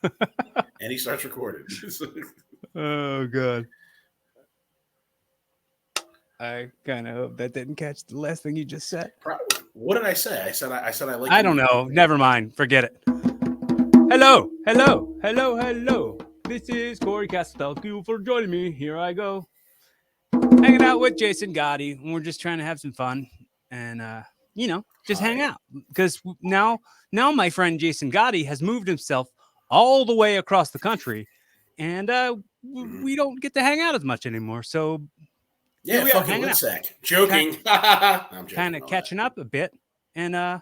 And he starts recording. Oh god. I kind of hope that didn't catch the last thing you just said. What did I say? I said I like. I don't know. Never mind. Forget it. Hello, hello, hello, hello. This is Corey Castle. Thank you for joining me. Here I go. Hanging out with Jason Gotti. And we're just trying to have some fun and, just hang out. Because now my friend Jason Gotti has moved himself all the way across the country. And we don't get to hang out as much anymore. So, yeah, fucking Lidsack. Joking. Kind of catching up a bit. And,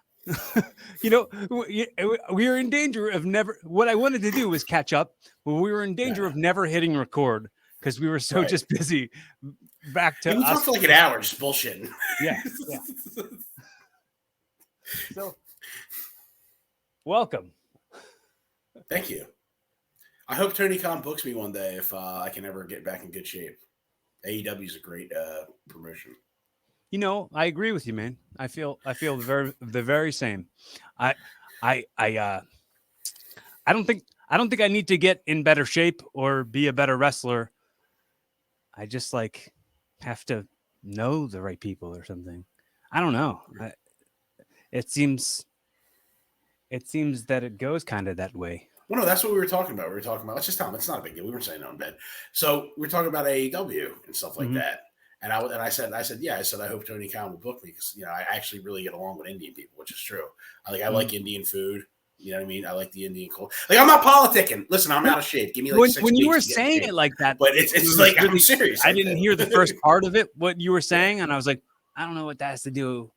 we were in danger of never. What I wanted to do was catch up, but we were in danger of never hitting record because we were so just busy. Back to we talked for like an hour, just bullshitting. Yeah. So, welcome. Thank you. I hope Tony Khan books me one day if I can ever get back in good shape. AEW is a great promotion. I agree with you, man. I feel the very same. I don't think I need to get in better shape or be a better wrestler. I just have to know the right people or something. I don't know. It seems that it goes kind of that way. Well, no, that's what we were talking about. Let's just tell them it's not a big deal. We weren't saying no in bed. So we were talking about AEW and stuff like that. And I said, I hope Tony Khan will book me because I actually really get along with Indian people, which is true. I like Indian food. You know what I mean? I like the Indian culture. I'm not politicking. Listen, I'm out of shape. Give me 6 weeks. When you were saying it like that, but it's like really, I'm serious. I didn't hear the first part of it. What you were saying, and I was like, I don't know what that has to do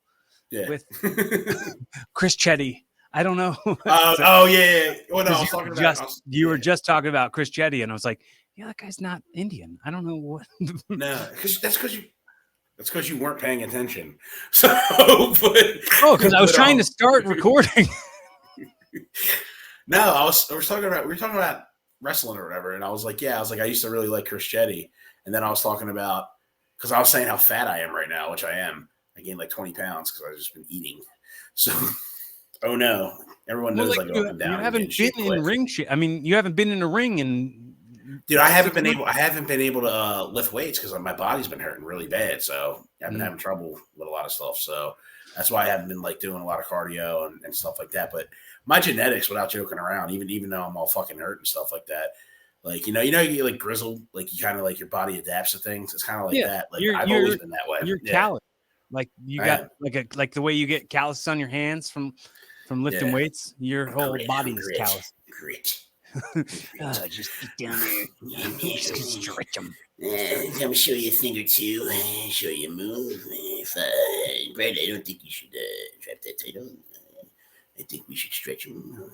with Chris Chetty. I don't know. Yeah. Well, no, I was talking about you were just talking about Chris Chetty, and I was like, yeah, that guy's not Indian. I don't know what. No, that's because you weren't paying attention. So, because I was trying to start recording. No, we were talking about wrestling or whatever, and I was like, I used to really like Chris Chetty, and then I was talking about because I was saying how fat I am right now, which I am. I gained like 20 pounds because I've just been eating. So, oh no, everyone knows I go up and down. You haven't been in ring shit. I mean, you haven't been in a ring and. Dude, I haven't been able to lift weights because my body's been hurting really bad. So I've been having trouble with a lot of stuff. So that's why I haven't been doing a lot of cardio and stuff like that. But my genetics, without joking around, even though I'm all fucking hurt and stuff like that, you get like grizzled, you kind of your body adapts to things. It's kind of like that. I've always been that way. You're callous. You got like the way you get calluses on your hands from lifting weights. Your whole body is callous. Great. Just get down there and stretch them. I'm gonna show you a thing or two. Show you a move. Brad, I don't think you should drop that title. I think we should stretch him.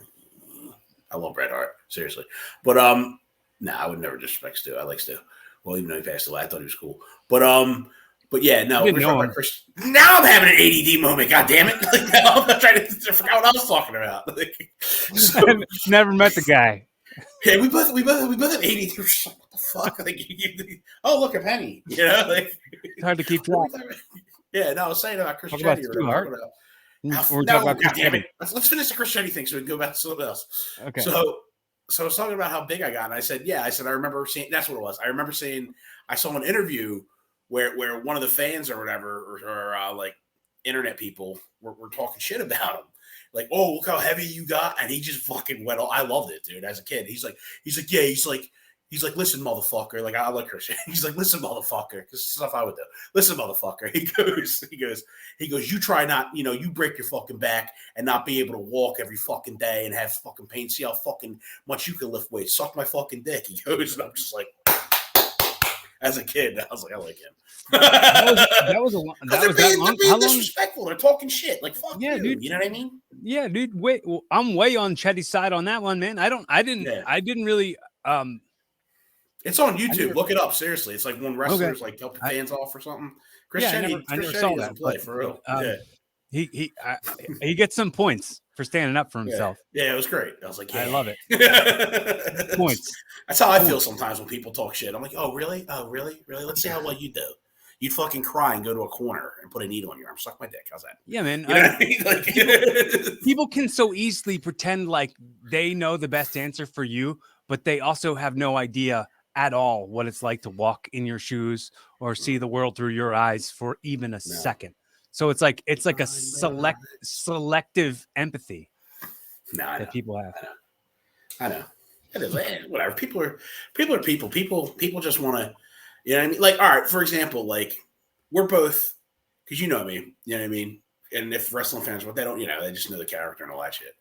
I love Bret Hart, seriously. But I would never disrespect Stu. I like Stu. Well, even though he passed away, I thought he was cool. But yeah, no. Now I'm having an ADD moment. God damn it! Now I'm trying to forget what I was talking about. I never met the guy. Yeah, we both have ADD. We're just like, what the fuck? Oh, look, a penny. It's hard to keep track. Yeah, no, I was saying about Chris Chetty. Damn it. Let's finish the Chris Chetty thing so we can go back to something else. Okay. So I was talking about how big I got, and I said, I remember seeing. That's what it was. I remember saying I saw an interview where one of the fans or whatever or internet people were talking shit about him. Oh, look how heavy you got. And he just fucking went on. I loved it, dude, as a kid. He's like, listen, motherfucker. I like Christian. He's like, listen, motherfucker. Because stuff I would do. Listen, motherfucker. He goes, you try not, you break your fucking back and not be able to walk every fucking day and have fucking pain. See how fucking much you can lift weights. Suck my fucking dick. He goes, and I'm just like, as a kid, I was like, I like him. that was being disrespectful. They're talking shit. Fuck you. Dude. You know what I mean? Yeah, dude. Wait, I'm way on Chetty's side on that one, man. I didn't really. It's on YouTube. Look it up. Seriously, it's one wrestler's helping fans off or something. Chris Chetty saw doesn't play for real. He gets some points for standing up for himself. Yeah, it was great. I was like, I love it. Points. That's how I feel sometimes when people talk shit. I'm like, oh, really? Oh, really? Really? Let's see how well you do. You'd fucking cry and go to a corner and put a needle on your arm. Suck my dick. How's that? Yeah, man. You know what I mean? People can so easily pretend like they know the best answer for you, but they also have no idea at all what it's like to walk in your shoes or see the world through your eyes for even a second. So it's like a selective empathy that people have. I know. It is whatever. People are people. People just want to, you know what I mean? Like, all right, for example, like we're both, because you know me, you know what I mean? And if wrestling fans, what they don't, they just know the character and all that shit.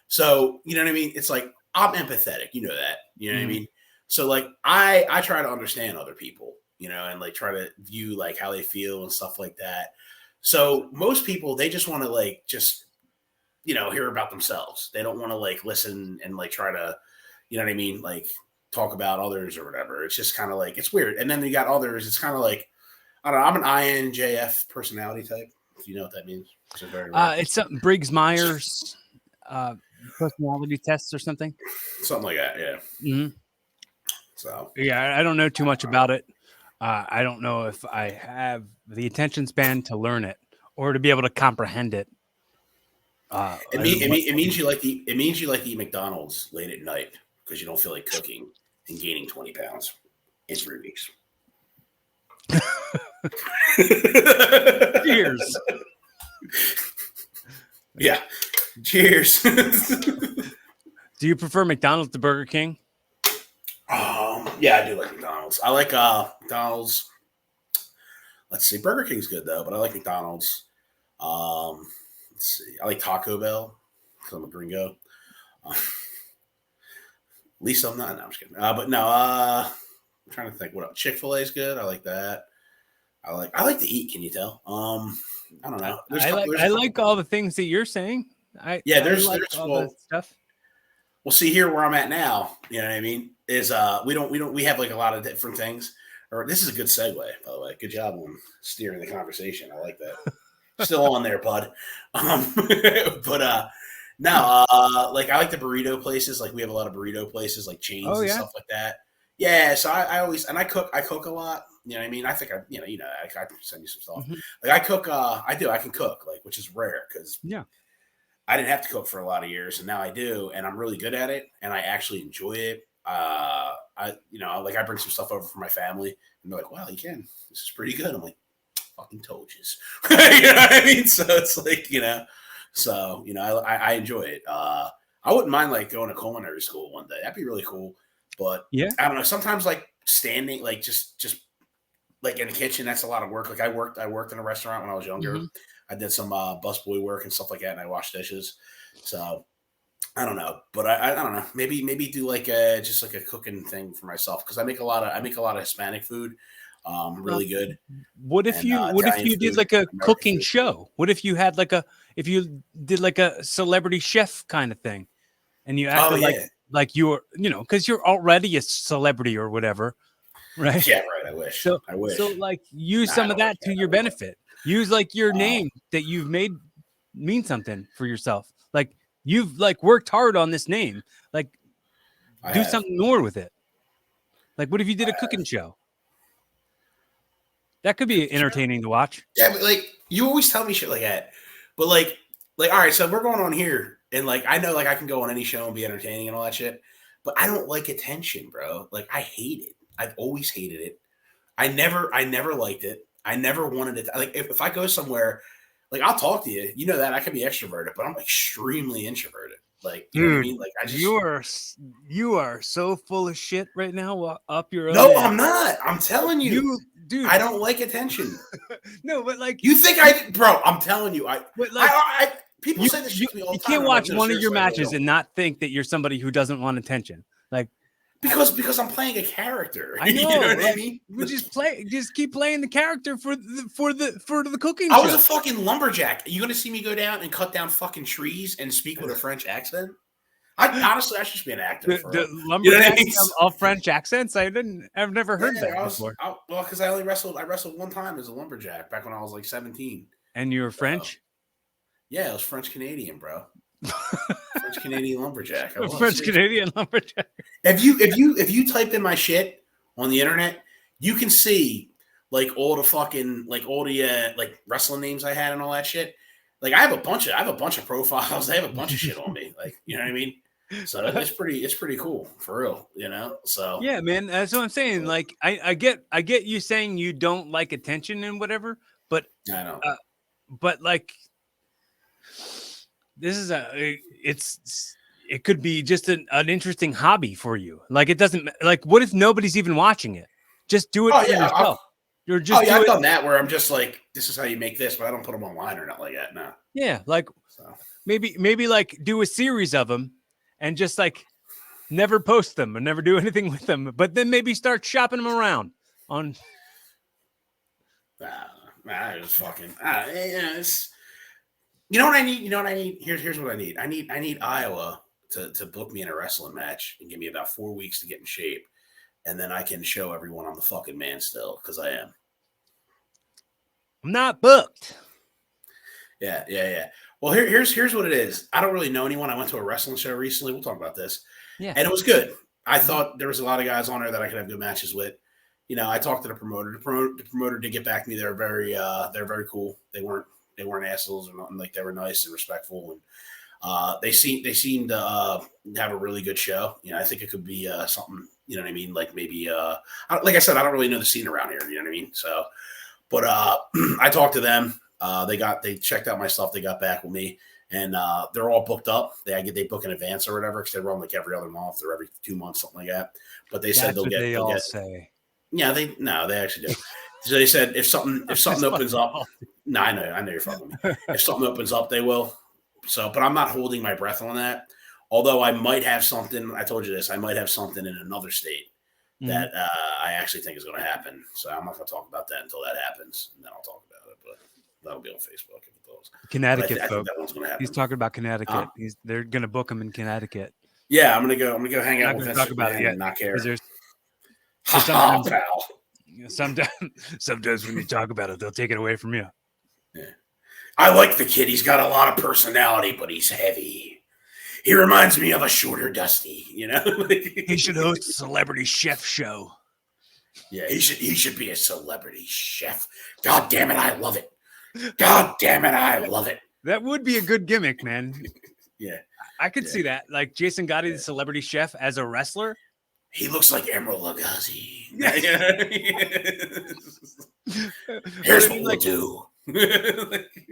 So, you know what I mean? It's like, I'm empathetic. You know that. You know what I mean? So, like, I try to understand other people, and like try to view like how they feel and stuff like that. So most people, they just want to like, just, hear about themselves. They don't want to like listen and like try to, you know what I mean? Like talk about others or whatever. It's just kind of like, it's weird. And then you got others. It's kind of like, I don't know. I'm an INJF personality type. If you know what that means. It's something Briggs-Myers personality tests or something. Something like that. Yeah. Mm-hmm. So yeah, I don't know too much about it. I don't know if I have the attention span to learn it or to be able to comprehend it. It means you like to eat McDonald's late at night because you don't feel like cooking and gaining 20 pounds in 3 weeks. Cheers. Yeah. Cheers. Do you prefer McDonald's to Burger King? Yeah, I do like McDonald's. I like McDonald's. Let's see. Burger King's good though, but I like McDonald's. Let's see. I like Taco Bell because I'm a gringo. At least I'm not. No, I'm just kidding. But no, I'm trying to think what else. Chick-fil-A is good. I like that. I like to eat. Can you tell? I don't know. I like all the things that you're saying. There's all the stuff. Well, see here where I'm at now. You know what I mean? Is we have like a lot of different things. Or this is a good segue, by the way. Good job on steering the conversation. I like that. Still on there, bud. But no, like I like the burrito places. Like we have a lot of burrito places, like chains and stuff like that. Yeah, so I always I cook a lot. You know what I mean? I think I can send you some stuff. Mm-hmm. Like I cook, I can cook, like, which is rare because I didn't have to cook for a lot of years, and now I do, and I'm really good at it, and I actually enjoy it. I bring some stuff over for my family, and they're like, "Wow, you can. This is pretty good." I'm like, "Fucking told you." You know what I mean? So it's like, I enjoy it. I wouldn't mind like going to culinary school one day. That'd be really cool. But I don't know. Sometimes like standing, like just like in the kitchen, that's a lot of work. Like I worked in a restaurant when I was younger. Mm-hmm. I did some busboy work and stuff like that, and I washed dishes. So I don't know, but I don't know. Maybe do like just like a cooking thing for myself because I make a lot of Hispanic food. Really good. What if you did like a cooking food show? What if you had if you did like a celebrity chef kind of thing, and you acted like you're because you're already a celebrity or whatever, right? Yeah, right. I wish. So like use some of that to your benefit. Use like your name that you've made mean something for yourself. Like you've like worked hard on this name. Like do something more with it. Like what if you did a cooking show? That could be entertaining to watch. Yeah, but like you always tell me shit like that. But like all right, so we're going on here, and like I know like I can go on any show and be entertaining and all that shit. But I don't like attention, bro. Like I hate it. I've always hated it. I never liked it. I never wanted it. Like if I go somewhere, like I'll talk to you. You know that I can be extroverted, but I'm extremely introverted. Like you know what I mean? Like I just you are so full of shit right now. Up your no, I'm not. I'm telling you, dude. I don't like attention. No, but like you think bro? I'm telling you, people say this shit to me all the time. You can't watch one of your matches and not think that you're somebody who doesn't want attention. Like. Because I'm playing a character. I know. You know what I mean? We just keep playing the character for the cooking. I was a fucking lumberjack. Are you gonna see me go down and cut down fucking trees and speak with a French accent? I should just be an actor. The lumberjacks have all French accents. I've never heard that before. Because I wrestled one time as a lumberjack back when I was like 17. And you were French? Yeah, I was French Canadian, bro. French Canadian lumberjack. French Canadian lumberjack. If you type in my shit on the internet, you can see like all the fucking like wrestling names I had and all that shit. Like I have a bunch of profiles. They have a bunch of shit on me. Like you know what I mean? So it's pretty cool for real, you know. So Yeah, man. That's what I'm saying. Like, I get you saying you don't like attention and whatever, but I know. uh, like this is it could be just an interesting hobby for you. Like, it doesn't like, what if nobody's even watching it? Just do it Oh for yeah, yourself. You're oh just yeah, do I've it. done that where I'm just like, this is how you make this, but I don't put them online or not like that. No. Yeah, like So maybe like do a series of them and just like never post them and never do anything with them, but then maybe start shopping them around on. I just fucking. It's, you know what I need? You know what I need? Here's what I need. I need Iowa to book me in a wrestling match and give me about 4 weeks to get in shape, and then I can show everyone I'm the fucking man still, because I am. I'm not booked. Yeah. Well, here's what it is. I don't really know anyone. I went to a wrestling show recently. We'll talk about this. Yeah. And it was good. I thought there was a lot of guys on there that I could have good matches with. You know, I talked to the promoter. The promoter did get back to me. They're very cool. They weren't assholes or nothing. Like, they were nice and respectful, and they seemed to have a really good show. You know, I think it could be something. You know what I mean? Like, maybe like I said, I don't really know the scene around here. You know what I mean? So, but I talked to them. They checked out my stuff. They got back with me, and they're all booked up. They book in advance or whatever, because they run like every other month or every 2 months, something like that. But they said they'll get. Say. Yeah, they actually do. So they said if something opens up, no, I know you're fucking with me. If something opens up, they will. So, but I'm not holding my breath on that. Although I might have something. I told you this. I might have something in another state that I actually think is going to happen. So I'm not going to talk about that until that happens, and then I'll talk about it. But that'll be on Facebook if it does. Connecticut, I think that one's going to happen. He's talking about Connecticut. They're going to book him in Connecticut. Yeah, I'm gonna go hang out with Vince talk about it yet, and not care. Sometimes when you talk about it, they'll take it away from you. Yeah. I like the kid. He's got a lot of personality, but he's heavy. He reminds me of a shorter Dusty, you know? He should host a celebrity chef show. Yeah, he should be a celebrity chef. God damn it, I love it. God damn it, I love it. That would be a good gimmick, man. Yeah. I could see that. Like Jason Gotti, the celebrity chef, as a wrestler. He looks like Emerald Lagasse. Here's what we'll do.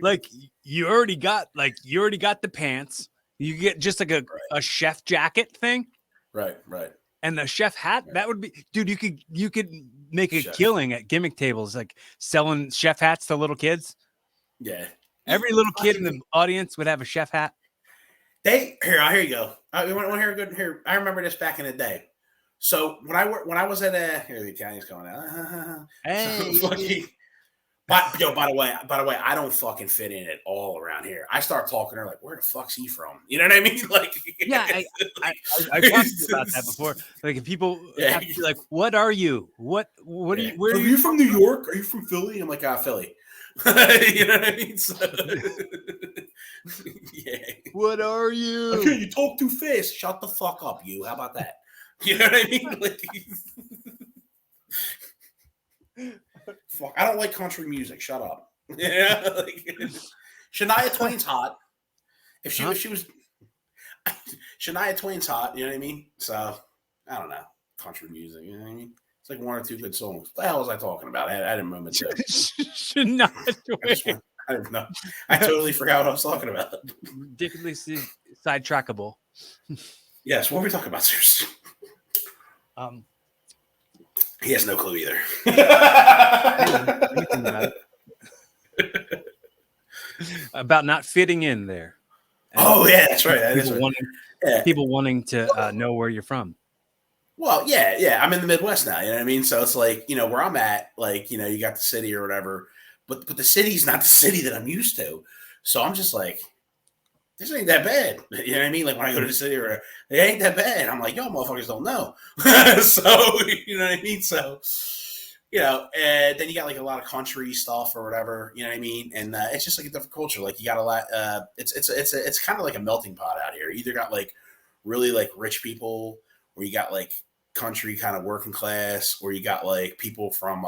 Like you already got the pants. You get just like a chef jacket thing. Right. And the chef hat, that would be, dude, you could make a killing at gimmick tables, like selling chef hats to little kids. Yeah. Every little kid in the audience would have a chef hat. Here you go. You want to hear a good here? I remember this back in the day. So when I was at here the Italians going out. Hey. So, by the way, I don't fucking fit in at all around here. I start talking to her like, where the fuck's he from? You know what I mean? Like, yeah, I talked about that before. Like, if people have to be like, what are you? What are you? Where are you from? New York? Are you from Philly? I'm like, Philly. You know what I mean? So, yeah. What are you? Okay, you talk too fast. Shut the fuck up, you. How about that? You know what I mean? Like, fuck, I don't like country music. Shut up. Yeah, like, Shania Twain's hot. If she was Shania Twain's hot, you know what I mean? So I don't know, country music. You know what I mean? It's like 1 or 2 good songs. What the hell was I talking about? I had a moment there. Shania Twain. I don't know. I totally forgot what I was talking about. Ridiculously sidetrackable. Yes, what were we talking about, seriously? He has no clue either. About not fitting in there. And yeah, that's right. People wanting to know where you're from. Well, yeah. I'm in the Midwest now. You know what I mean? So it's like, where I'm at, like, you got the city or whatever, but the city's not the city that I'm used to. So I'm just like, this ain't that bad. You know what I mean? Like, when I go to the city, it ain't that bad. I'm like, y'all motherfuckers don't know. So, you know what I mean? So, and then you got like a lot of country stuff or whatever, you know what I mean? And it's just like a different culture. Like, you got a lot, it's kind of like a melting pot out here. You either got like really like rich people, or you got like country kind of working class, or you got like people from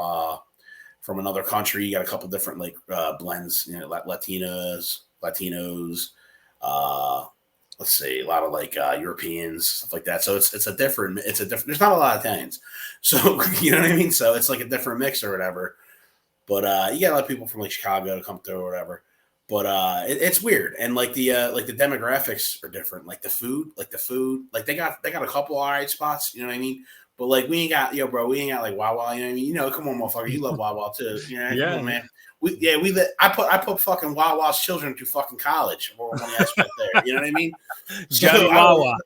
another country. You got a couple different like blends, Latinos, let's see, a lot of like Europeans, stuff like that. So it's a different. There's not a lot of Italians, so you know what I mean. So it's like a different mix or whatever. But you get a lot of people from like Chicago to come through or whatever. But it's weird, and like the demographics are different. Like the food, like they got a couple all right spots. You know what I mean? But like we ain't got, bro, we ain't got like Wawa. You know what I mean? Come on, motherfucker, you love Wawa too. You know, come on, man. I put fucking Wawa's children through fucking college. On the aspect there, you know what I mean? Johnny Wawa.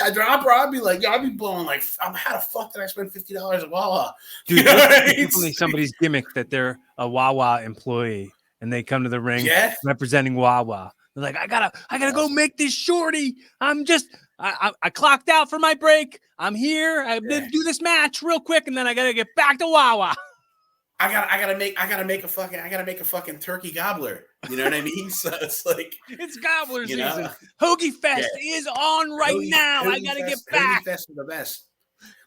I'd be like, I'd be blowing like, how the fuck did I spend $50 at Wawa? Dude, definitely somebody's gimmick that they're a Wawa employee and they come to the ring representing Wawa. They're like, I gotta go make this shorty. I clocked out for my break. I'm here. I did do this match real quick, and then I gotta get back to Wawa. I gotta make a fucking turkey gobbler. You know what I mean? So it's like it's gobbler season. Hoagie Fest is on now. I gotta get back. Hoagie Fest is the best.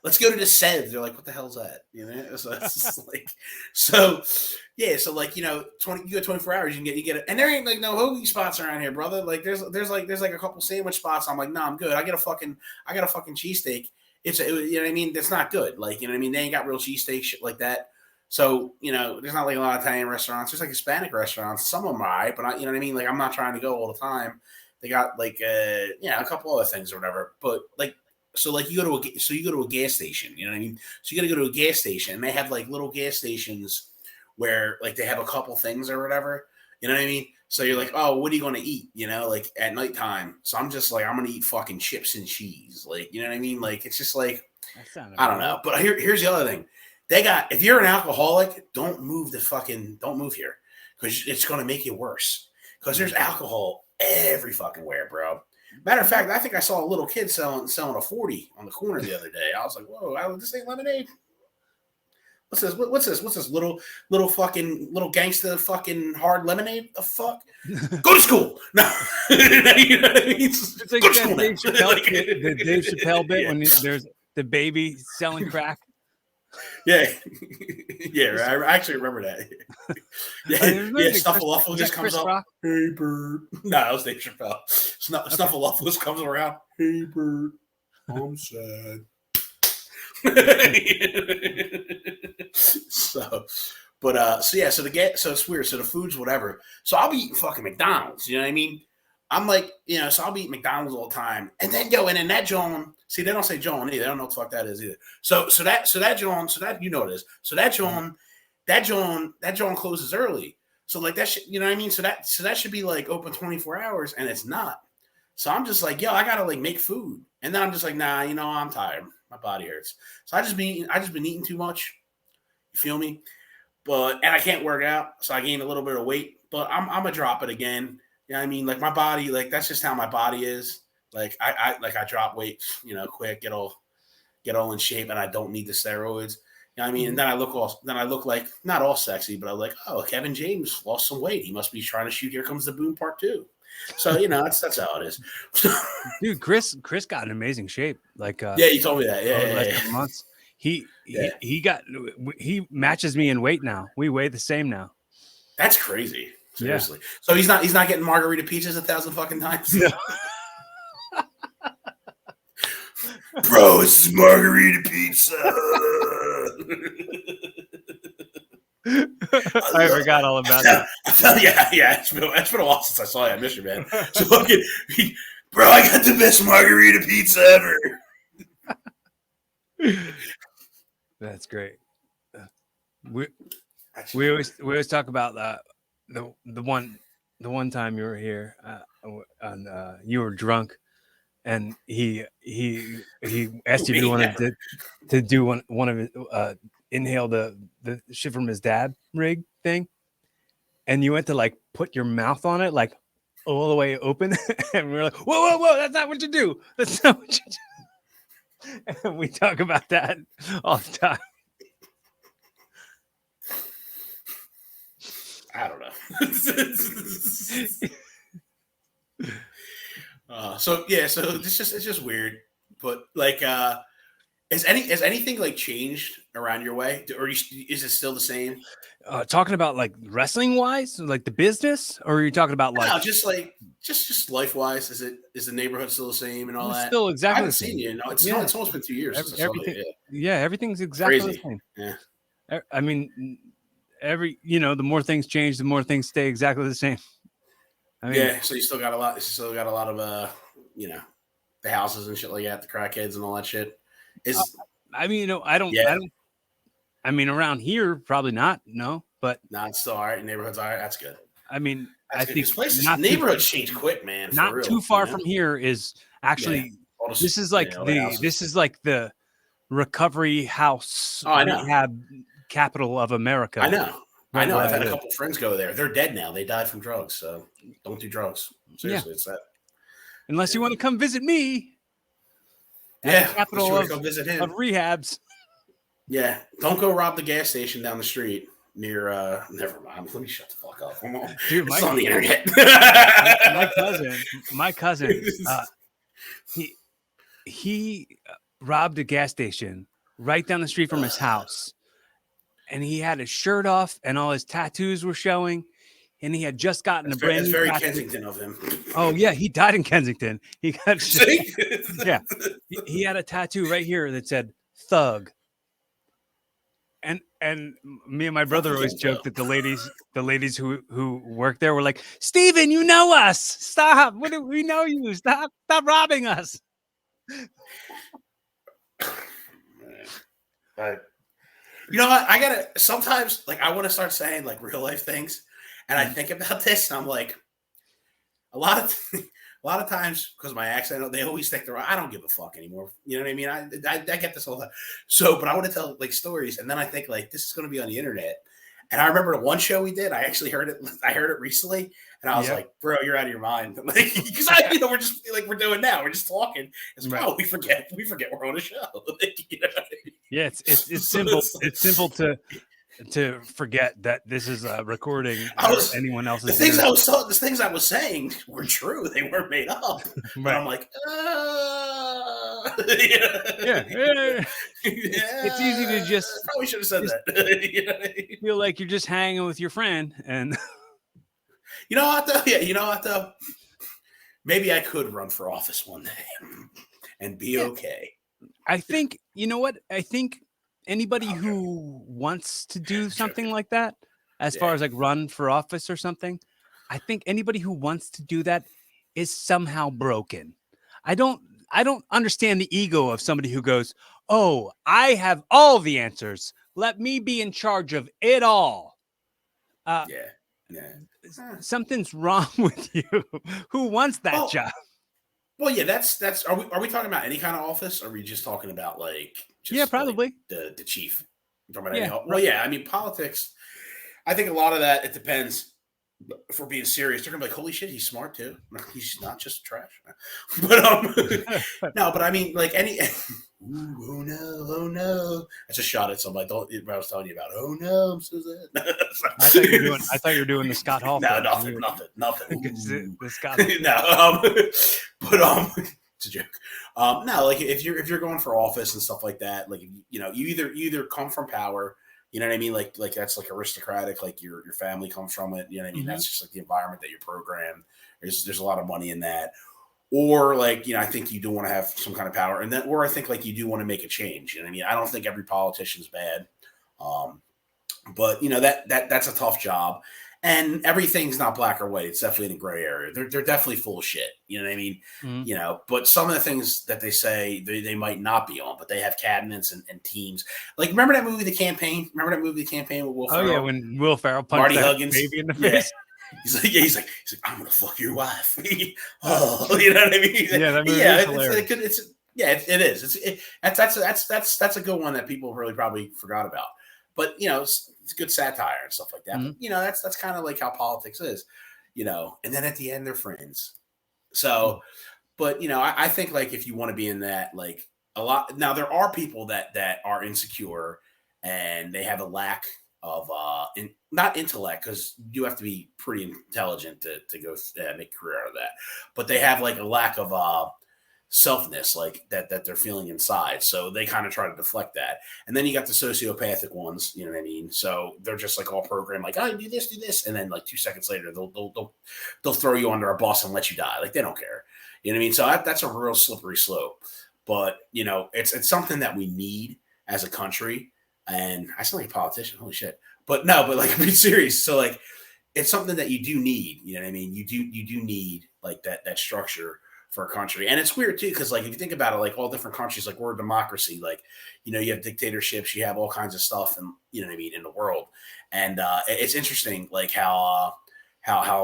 Let's go to the Sev. They're like, what the hell's that? You know? So it's like, so like, you go 24 hours, you get it. And there ain't like no hoagie spots around here, brother. Like there's like a couple sandwich spots. I'm like, no, I'm good. I got a fucking cheesesteak. You know what I mean? That's not good. Like, you know what I mean? They ain't got real cheesesteak shit like that. So, there's not like a lot of Italian restaurants. There's like Hispanic restaurants. Some of them are right, but you know what I mean? Like, I'm not trying to go all the time. They got like, a couple other things or whatever. But like, so like you go to a gas station, you know what I mean? So you got to go to a gas station, and they have like little gas stations where like they have a couple things or whatever, you know what I mean? So you're like, oh, what are you going to eat? Like at nighttime. So I'm just like, I'm going to eat fucking chips and cheese. Like, you know what I mean? Like, it's just like, I don't know. But here's the other thing. If you're an alcoholic, don't move here because it's going to make you worse because there's alcohol every fucking where, bro. Matter of fact, I think I saw a little kid selling a 40 on the corner the other day. I was like, whoa, this ain't lemonade. What's this? What's this little gangsta fucking hard lemonade? The fuck? Go to school. No. You know what I mean? It's like that the Dave Chappelle bit when there's the baby selling crack. Yeah. I actually remember that. Snuffleupagus just comes up. Hey, bird. No, that was Dave Chappelle. Snuffleupagus comes around. Hey, bird. I'm sad. So it's weird. So the food's whatever. So I'll be eating fucking McDonald's. You know what I mean? I'm like, so I'll be eating McDonald's all the time. And then and in that John, see, they don't say John either. They don't know what the fuck that is either. So that John, you know it is. So that John closes early. So like that shit, you know what I mean? So that should be like open 24 hours, and it's not. So I'm just like, I gotta like make food. And then I'm just like, nah, I'm tired. My body hurts. So I just been eating too much. You feel me? And I can't work out, so I gained a little bit of weight. But I'm gonna drop it again. You know what I mean? Like my body, like that's just how my body is. Like I drop weight, quick, get all in shape, and I don't need the steroids. You know what I mean? And then I look like not all sexy, but I'm like, oh, Kevin James lost some weight. He must be trying to shoot Here Comes the Boom Part 2. So that's how it is. Dude, Chris got in amazing shape. Like you told me that. Yeah. Months. He matches me in weight now. We weigh the same now. That's crazy. Seriously. Yeah. So he's not getting margarita pizzas 1,000 fucking times. No. Bro, it's margarita pizza. I forgot all about that. It's been a while since I saw you. I miss you, man. So fucking, bro, I got the best margarita pizza ever. That's great. We always talk about the one time you were here and you were drunk, and he asked if you wanted to do one of his inhale the shit from his dad rig thing, and you went to like put your mouth on it like all the way open, and we were like, whoa, that's not what you do. That's not what you do. And we talk about that all the time. I don't know. So it's just weird, but like Has anything like changed around your way, or is it still the same? Talking about like wrestling wise, like the business, or are you talking about like No, just like just life wise. Is the neighborhood still the same and all it's that? still I exactly the haven't seen same? you. No, Yeah, it's almost been 2 years since I saw you. everything. Yeah, Yeah, everything's it's exactly the crazy. same. Yeah, I mean, the more things change, the more things stay exactly the same. I mean, yeah. So you still got a lot. You still got a lot of you know, the houses and shit like that, the crackheads and all that shit. uh, Is I yeah. don't. I mean, around here, probably not. No, but No, it's still all right. Neighborhood's all right. That's good. I mean, I That's good think because neighborhoods change quick, man. For not real, too far from here is Yeah, actually all the houses. this is like the recovery house Oh, I know. rehab capital of America. I know. I Right know. where I've I had a live. couple friends go there. They're dead now. They died from drugs. So don't do drugs. Yeah, Seriously, it's that. unless you Yeah. want to come visit me at the Yeah. Let's capital go visit of him. rehabs. Yeah. Don't go rob the gas station down the street near never mind. Let me shut the fuck up. Come on. Dude, It's on the internet. my cousin, he robbed a gas station right down the street from his house, and he had his shirt off, and all his tattoos were showing, and he had just gotten a brand That's new very tattoo. Kensington of him. Oh yeah, he died in Kensington. He got See? yeah. He had a tattoo right here that said "thug," and me and my brother always joked that the ladies who work there were like, "Steven, you know us. Stop. What do we know you? Stop robbing us." You know what? I gotta sometimes like I want to start saying like real life things, and I think about this, and I'm like, a lot of a lot of times because of my accent, they always think they're. I don't give a fuck anymore. You know what I mean? I get this all the time. So, but I want to tell like stories, and then I think like this is going to be on the internet. And I remember the one show we did. I actually heard it. I heard it recently, and I was like, "Bro, you're out of your mind." Like, because we're just like we're doing now. We're just talking. It's right. We forget we're on a show. Like, Yeah, it's simple. It's simple to forget that this is a recording of anyone else's. The things I was saying were true. They weren't made up. Right. I'm like, yeah. It's easy to just probably should have said that. Feel like you're just hanging with your friend, and you know what though? Yeah, you know what though? Maybe I could run for office one day and be okay. I think you know what? I think anybody who wants to do something like that, as far as like run for office or something, I think anybody who wants to do that is somehow broken. I don't understand the ego of somebody who goes, "Oh, I have all the answers. Let me be in charge of it all." Something's wrong with you. Who wants that job? Well, yeah, that's. Are we talking about any kind of office? Or are we just talking about like? Just probably like the chief. You're talking about well, yeah. I mean, politics. I think a lot of that it depends. If we're being serious, they're gonna be like, "Holy shit, he's smart too. He's not just trash." But no. But I mean, like any. Ooh, oh no! That's a shot at somebody. I was telling you about. Oh no, I'm so sad. I thought you were doing the Scott Hall. No, nothing. The Scott. No, but it's a joke. No, like if you're going for office and stuff like that, like you either come from power. You know what I mean? Like that's like aristocratic, like your family comes from it. You know what I mean? Mm-hmm. That's just like the environment that you're programmed. There's a lot of money in that. Or like, I think you do want to have some kind of power. And then or I think like you do want to make a change. You know what I mean? I don't think every politician's bad. But that's a tough job. And everything's not black or white. It's definitely in a gray area. They're definitely full of shit. You know what I mean? Mm-hmm. But some of the things that they say they might not be on, but they have cabinets and teams. Like, remember that movie, The Campaign? Remember that movie, The Campaign with Will Ferrell? Oh, yeah, when Will Ferrell punched Marty that Huggins baby in the face. He's like, I'm gonna fuck your wife. Oh, you know what I mean? Yeah, that movie is hilarious. It is. That's a good one that people really probably forgot about. But it's good satire and stuff like that. Mm-hmm. But that's kind of like how politics is. And then at the end they're friends. So, but I think like if you want to be in that, like a lot. Now there are people that are insecure and they have a lack of not intellect, because you have to be pretty intelligent to go make a career out of that, but they have like a lack of selfness like that they're feeling inside. So they kind of try to deflect that. And then you got the sociopathic ones, you know what I mean? So they're just like all programmed, like, oh, do this, and then like 2 seconds later they'll throw you under a bus and let you die. Like they don't care. You know what I mean? So that's a real slippery slope. But you know, it's something that we need as a country. And I sound like a politician, holy shit. But no, but like I'm being serious. So like it's something that you do need, you know what I mean? You do need like that structure for a country. And it's weird too, because like if you think about it, like all different countries, like we're a democracy, like, you know, you have dictatorships, you have all kinds of stuff, and you know what I mean, in the world. And it's interesting like how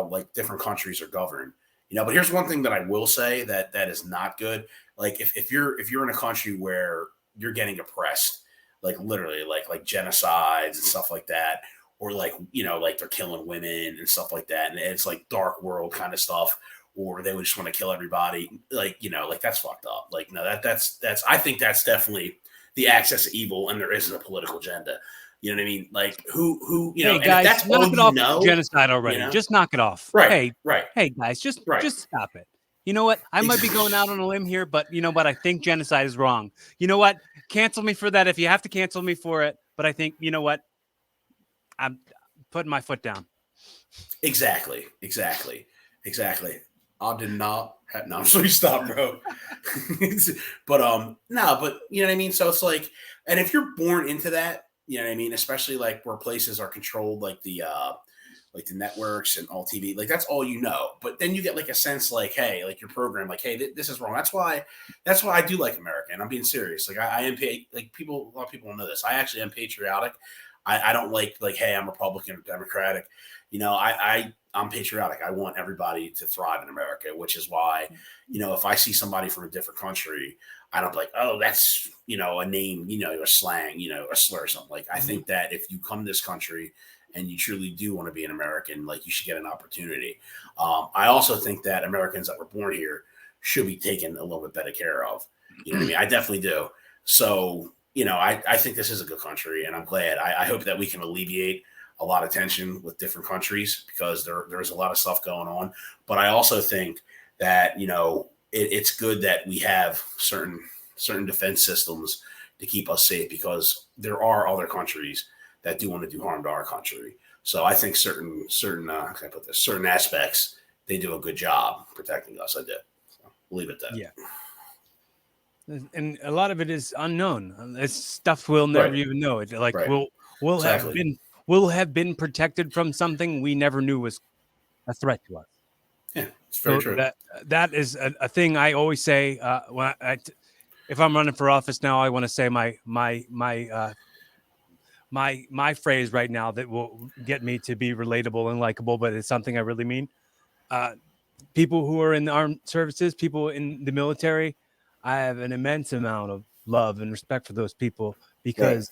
like different countries are governed. You know, but here's one thing that I will say that is not good. Like if you're in a country where you're getting oppressed, like literally like genocides and stuff like that, or like, you know, like they're killing women and stuff like that, and it's like dark world kind of stuff, or they would just want to kill everybody, like, you know, like that's fucked up. Like no, that's I think that's definitely the axis of evil, and there isn't a political agenda. You know what I mean? Like who you know, Hey guys, and if that's knock all it you off know, genocide already. you know? Just knock it off. Right, right, Hey guys, just stop it. You know what? I might be going out on a limb here, but you know what? I think genocide is wrong. You know what? Cancel me for that if you have to cancel me for it. But I think, you know what? I'm putting my foot down. Exactly. I did not. No, I'm sorry. Stop, bro. But no, but you know what I mean. So it's like, and if you're born into that, you know what I mean. Especially like where places are controlled, like the networks and all TV, like that's all you know. But then you get like a sense, like, hey, like your program, like, hey, this is wrong. That's why I do like America, and I'm being serious. Like I am like people. A lot of people don't know this. I actually am patriotic. I don't like, hey, I'm Republican or Democratic. You know, I'm patriotic. I want everybody to thrive in America, which is why, you know, if I see somebody from a different country, I don't be like, oh, that's, you know, a name, you know, a slang, you know, a slur or something. Like, I think that if you come to this country and you truly do want to be an American, like you should get an opportunity. I also think that Americans that were born here should be taken a little bit better care of. You know what I mean? I definitely do. So, you know, I think this is a good country, and I'm glad. I hope that we can alleviate a lot of tension with different countries, because there's a lot of stuff going on. But I also think that, you know, it's good that we have certain defense systems to keep us safe, because there are other countries that do want to do harm to our country. So I think certain how can I put this? Certain aspects, they do a good job protecting us. I did. So we'll leave it at that. Yeah. And a lot of it is unknown. It's stuff we'll never even know. It like we'll have been protected from something we never knew was a threat to us. Yeah, it's very true. That is a thing I always say. If I'm running for office now, I want to say my phrase right now that will get me to be relatable and likable, but it's something I really mean. People who are in the armed services, people in the military, I have an immense amount of love and respect for those people, because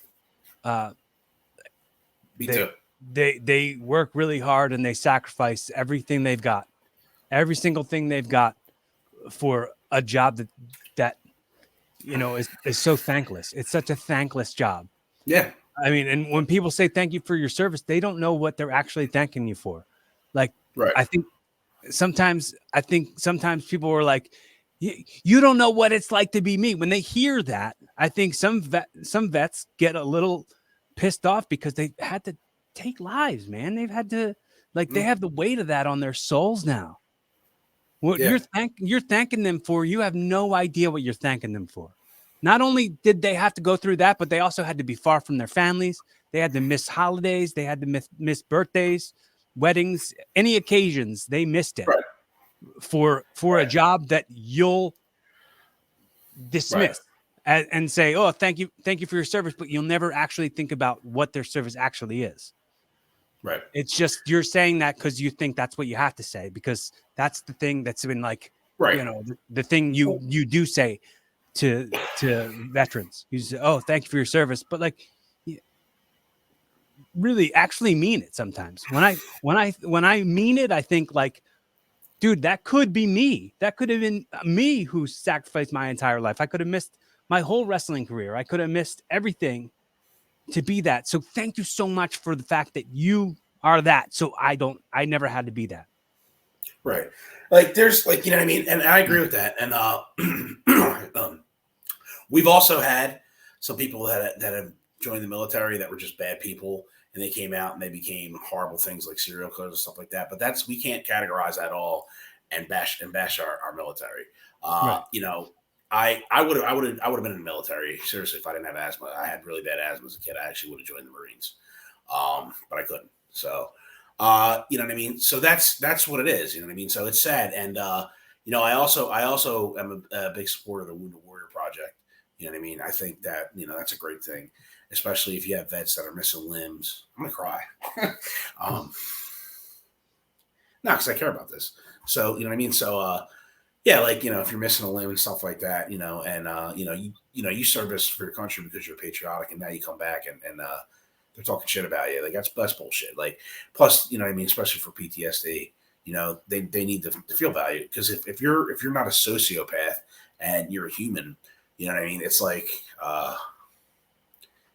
they work really hard and they sacrifice everything they've got, every single thing they've got, for a job that you know is so thankless. It's such a thankless job. Yeah. I mean, and when people say thank you for your service, they don't know what they're actually thanking you for. Like, I think sometimes people are like, you don't know what it's like to be me. When they hear that, I think some vets get a little pissed off, because they had to take lives, man. They've had to, like, they have the weight of that on their souls now. What you're thanking them for, you have no idea what you're thanking them for. Not only did they have to go through that, but they also had to be far from their families. They had to miss holidays. They had to miss birthdays, weddings, any occasions. They missed it for a job that you'll dismiss and say, oh, thank you for your service, but you'll never actually think about what their service actually is. Right. It's just, you're saying that because you think that's what you have to say, because that's the thing that's been like, you know, the thing you do say to veterans. You say, oh, thank you for your service, but like, really actually mean it sometimes. When I mean it, I think like, dude, that could be me. That could have been me who sacrificed my entire life. I could have missed my whole wrestling career. I could have missed everything to be that. So thank you so much for the fact that you are that. So I never had to be that. Right. Like there's like, you know what I mean? And I agree with that. And we've also had some people that have joined the military that were just bad people, and they came out and they became horrible things like serial killers and stuff like that. But we can't categorize that all and bash our military. Right. You know, I would have been in the military seriously if I didn't have asthma. I had really bad asthma as a kid. I actually would have joined the Marines, but I couldn't. So, you know what I mean. So that's what it is. You know what I mean. So it's sad, and you know, I also am a big supporter of the Wounded Warrior Project. You know what I mean. I think that that's a great thing, especially if you have vets that are missing limbs. I'm gonna cry. No, because I care about this. So you know what I mean. So yeah, like if you're missing a limb and stuff like that, and you service for your country because you're patriotic, and now you come back and they're talking shit about you. Like that's bullshit. Like plus, you know what I mean, especially for PTSD, they need to feel valued, because if you're not a sociopath and you're a human, you know what I mean. It's like,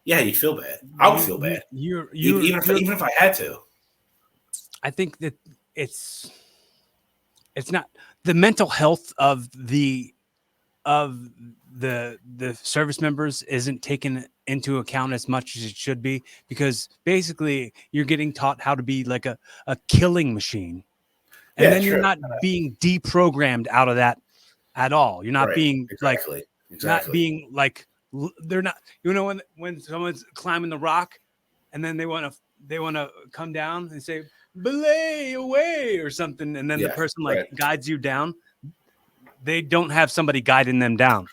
yeah, you'd feel bad. I would feel bad. Even if I had to. I think that it's not the mental health of the service members isn't taken into account as much as it should be, because basically you're getting taught how to be like a killing machine, and then you're not being deprogrammed out of that at all. You're not being not being like, they're not, when someone's climbing the rock and then they want to come down and say belay away or something, and then the person guides you down. They don't have somebody guiding them down.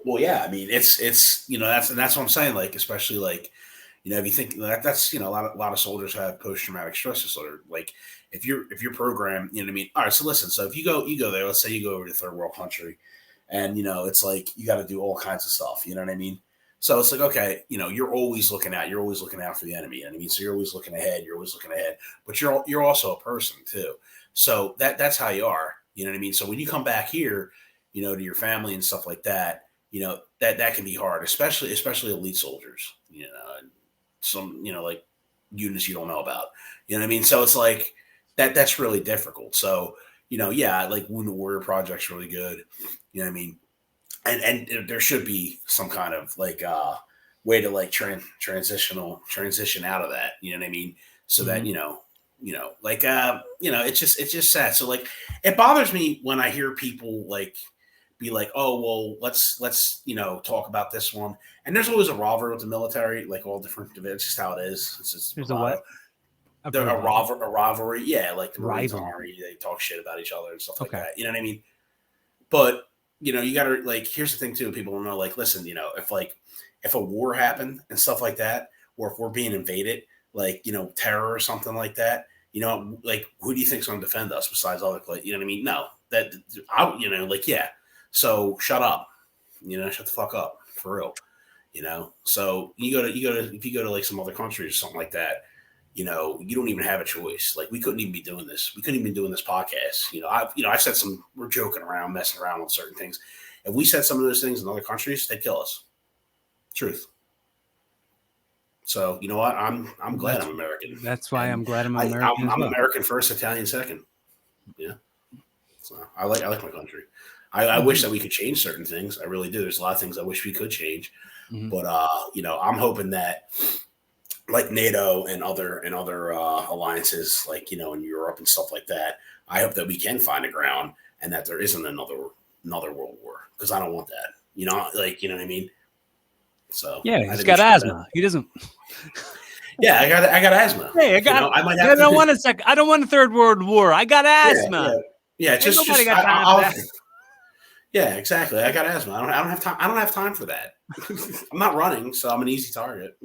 Well, yeah, I mean, it's that's what I'm saying. Like, especially like, if you think that's a lot of soldiers have post traumatic stress disorder. Like, if you're programmed, you know what I mean. All right, so listen. So if you go there, let's say you go over to third world country, and it's like you got to do all kinds of stuff. You know what I mean? So it's like, okay, you're always looking out. You're always looking out for the enemy. You know what I mean? So you're always looking ahead. But you're also a person too. So that's how you are. You know what I mean? So when you come back here, to your family and stuff like that, that can be hard, especially elite soldiers, and some, like units you don't know about, you know what I mean? So it's like that's really difficult. So, yeah, like Wounded Warrior Project's really good. You know what I mean? And there should be some kind of like way to like transition out of that, you know what I mean? So that, it's just sad. So like, it bothers me when I hear people like be like, oh, well, let's talk about this one. And there's always a rivalry with the military, like all different divisions. It's just how it is. It's just there's a what? A rivalry. Yeah. Like the Marines and Army, they talk shit about each other and stuff like that. You know what I mean? But, you gotta like, here's the thing too. People don't know, like, listen, if a war happened and stuff like that, or if we're being invaded, like, terror or something like that, like, who do you think's going to defend us besides other places? You know what I mean? No, yeah. So shut up, shut the fuck up for real, So if you go to like some other countries or something like that, you don't even have a choice. Like, we couldn't even be doing this. We couldn't even be doing this podcast. I said we're joking around, messing around with certain things. If we said some of those things in other countries, they'd kill us. Truth. So you know what? I'm glad I'm American. That's why I'm glad I'm American. I'm American first, Italian second. Yeah. So I like my country. I wish that we could change certain things. I really do. There's a lot of things I wish we could change. Mm-hmm. But I'm hoping that, like NATO and other alliances, like in Europe and stuff like that, I hope that we can find a ground and that there isn't another world war, because I don't want that. You know what I mean? So yeah, he's got asthma. He doesn't. Yeah, I got asthma. Hey, I don't want a third world war. I got asthma. Yeah, just got time for that. Yeah, exactly. I got asthma. I don't have time. I don't have time for that. I'm not running, so I'm an easy target.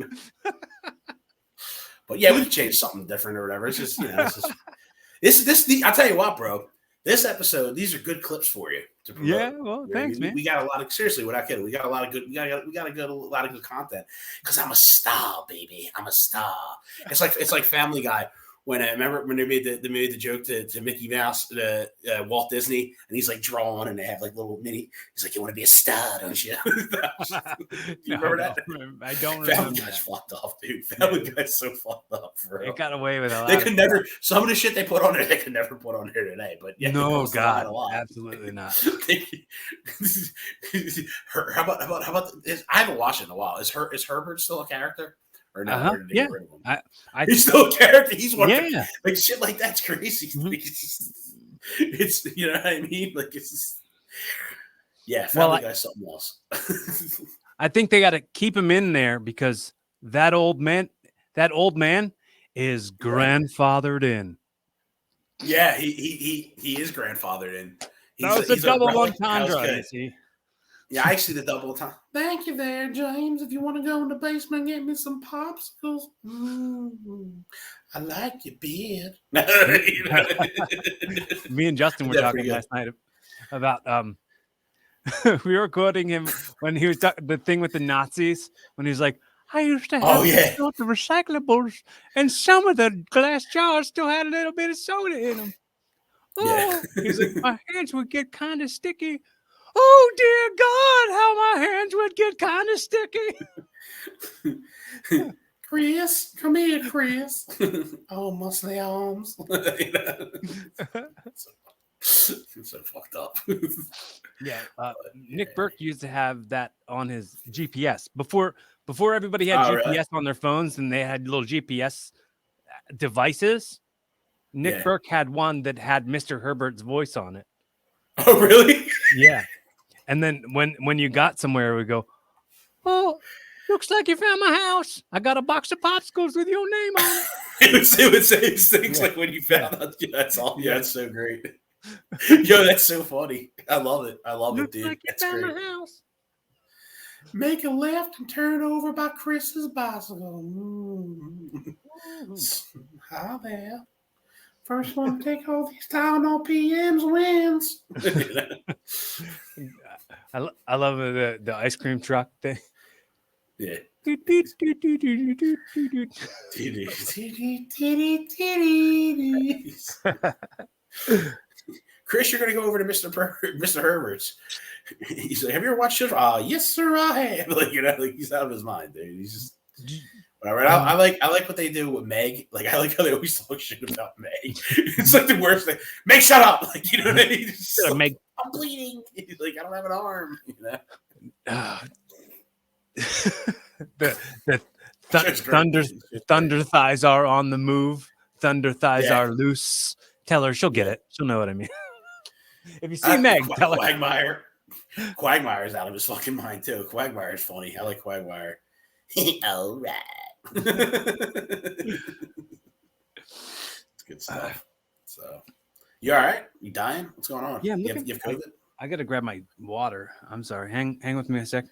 But yeah, we can change something different or whatever. It's just, I'll tell you what, bro. This episode, these are good clips for you to promote. Yeah, well, thanks, man. We got a lot of, seriously, without kidding, we got a lot of good content, because I'm a star, baby. I'm a star. It's like Family Guy when I remember when they made the joke to Mickey Mouse, Walt Disney, and he's like drawing, and they have like little mini. He's like, "You want to be a star, don't you?" You remember that? I don't remember. Family Guy's fucked up, dude. Family Guy's so fucked up, bro. It got away with a lot. They could never. Some of the shit they put on there, they could never put on here today. But yeah, no, God, absolutely not. How about? I haven't watched it in a while. Is Herbert still a character? Or not? Or Yeah, he's still a character. He's one. Yeah, like shit like that's crazy. Mm-hmm. It's you know what I mean. Like it's just, yeah. Family Guy's something else. I think they got to keep him in there because that old man is grandfathered in. Yeah, he is grandfathered in. That was a double entendre. You see. Yeah, I see the double time. Thank you there, James. If you want to go in the basement and get me some popsicles. I like your beard. Me and Justin were talking last night about we were quoting him when he was the thing with the Nazis, when he was like, I used to have the recyclables, and some of the glass jars still had a little bit of soda in them. Oh, he's like, my hands would get kind of sticky. Oh, dear God, how my hands would get kind of sticky. Chris, come here, Chris. Oh, muscly arms. So fucked up. Yeah, Nick Burke used to have that on his GPS. Before everybody had GPS on their phones and they had little GPS devices, Nick Burke had one that had Mr. Herbert's voice on it. Oh, really? Yeah. And then when you got somewhere, we go, oh, looks like you found my house. I got a box of popsicles with your name on it. it would say things like when you found out. Yeah, that's all. Yeah, it's so great. Yo, that's so funny. I love it. I love it, dude. Like you found my house. Make a left and turn over by Chris's bicycle. Hi there. First one to take all these Tylenol PMs wins. I love the ice cream truck thing. Yeah. Chris, you're gonna go over to Mr. Herbert's. He's like, have you ever watched it? Yes, sir, I have. Like, you know, like he's out of his mind, dude. He's just whatever. I like what they do with Meg. Like, I like how they always talk shit about Meg. It's like the worst thing. Meg, shut up. Like, you know what I mean? Like, Meg, I'm bleeding. Like, I don't have an arm. You know. The thunder thighs are on the move. Thunder thighs are loose. Tell her, she'll get it. She'll know what I mean. If you see Meg, tell her. Quagmire's out of his fucking mind too. Quagmire's funny. I like Quagmire. All right. It's good stuff. So, you all right? You dying? What's going on? Yeah, you have COVID? I gotta grab my water. I'm sorry. Hang with me a sec.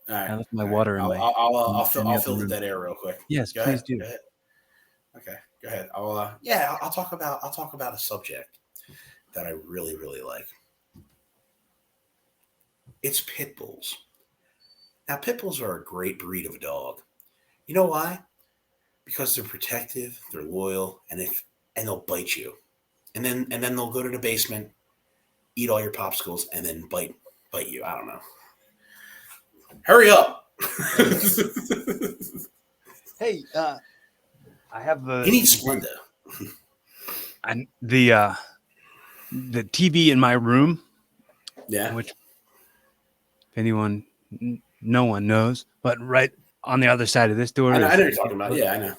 All right. I left my water in my. I'll fill the dead air real quick. Yes, please do. Go ahead. Okay, go ahead. I'll talk about a subject that I really, really like. It's pit bulls. Now, pit bulls are a great breed of dog. You know why? Because they're protective, they're loyal, and they'll bite you, and then they'll go to the basement, eat all your popsicles, and then bite you. I don't know. Hurry up! Hey, I have you need Splenda. And the TV in my room. Yeah. Which, if anyone, no one knows, but right on the other side of this door. I know what you're talking about. Yeah, I know.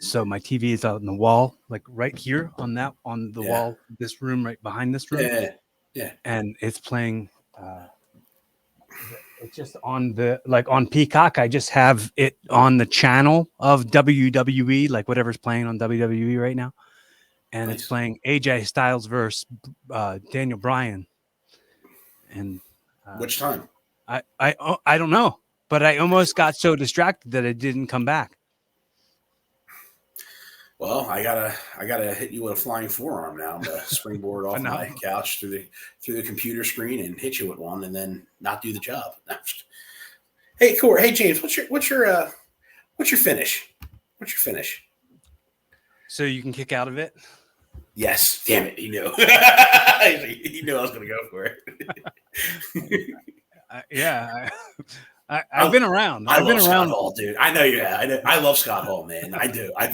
So my TV is out on the wall, like right here on the wall, this room, right behind this room. Yeah. And it's playing. It's just on on Peacock. I just have it on the channel of WWE, like whatever's playing on WWE right now, and It's playing AJ Styles versus Daniel Bryan. And which time? I don't know, but I almost got so distracted that it didn't come back. Well, I gotta hit you with a flying forearm now. I'm gonna springboard off my couch through the computer screen and hit you with one, and then not do the job. Hey, Corey. Hey, James. What's your finish? What's your finish? So you can kick out of it? Yes. Damn it. He knew. He knew I was going to go for it. I've been around. I I've been love Scott around. Hall, dude. I know you have. I love Scott Hall, man. I do. I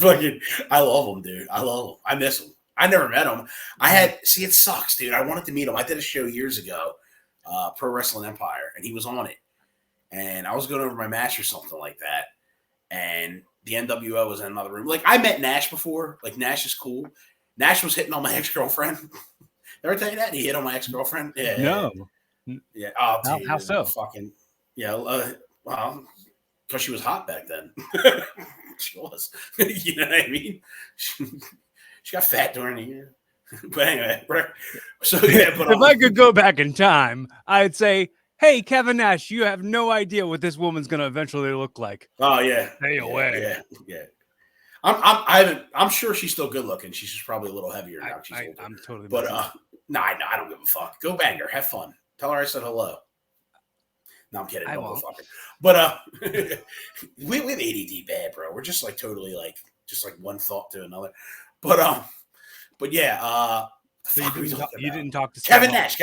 love him, dude. I love him. I miss him. I never met him. It sucks, dude. I wanted to meet him. I did a show years ago, Pro Wrestling Empire, and he was on it. And I was going over my match or something like that. And the NWO was in another room. Like, I met Nash before. Like, Nash is cool. Nash was hitting on my ex-girlfriend. Ever tell you that? He hit on my ex-girlfriend? Yeah. No. Yeah. Oh, dude. How so? Fucking, yeah. Well, because she was hot back then. She was. You know what I mean? She got fat during the year. But anyway, so yeah. But if I could go back in time, I'd say, hey, Kevin Nash, you have no idea what this woman's going to eventually look like. Oh, yeah. Stay away. Yeah. I'm sure she's still good looking. She's just probably a little heavier now. She's older. I'm totally. But I don't give a fuck. Go bang her. Have fun. Tell her I said hello. No, I'm kidding. Don't go fuck her. But we have ADD bad, bro. We're just like totally like just like one thought to another. But yeah. You didn't talk to Kevin Nash.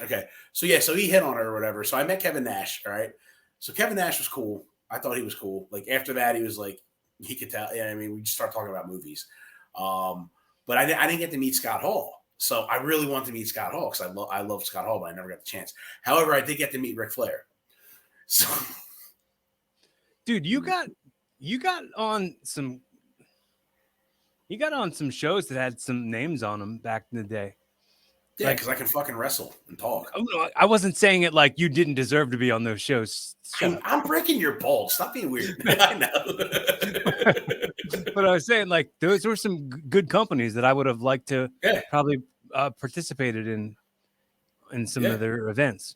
Okay. So yeah, so he hit on her or whatever. So I met Kevin Nash. All right. So Kevin Nash was cool. I thought he was cool. Like after that, he was like, he could tell. Yeah, I mean, we just started talking about movies. But I didn't get to meet Scott Hall. So I really wanted to meet Scott Hall because I love Scott Hall, but I never got the chance. However, I did get to meet Ric Flair. So, dude, you got on some shows that had some names on them back in the day. Yeah, because I can fucking wrestle and talk. I wasn't saying it like you didn't deserve to be on those shows. I'm breaking your balls. Stop being weird. I know. But I was saying, like, those were some good companies that I would have liked to probably participated in some of their events.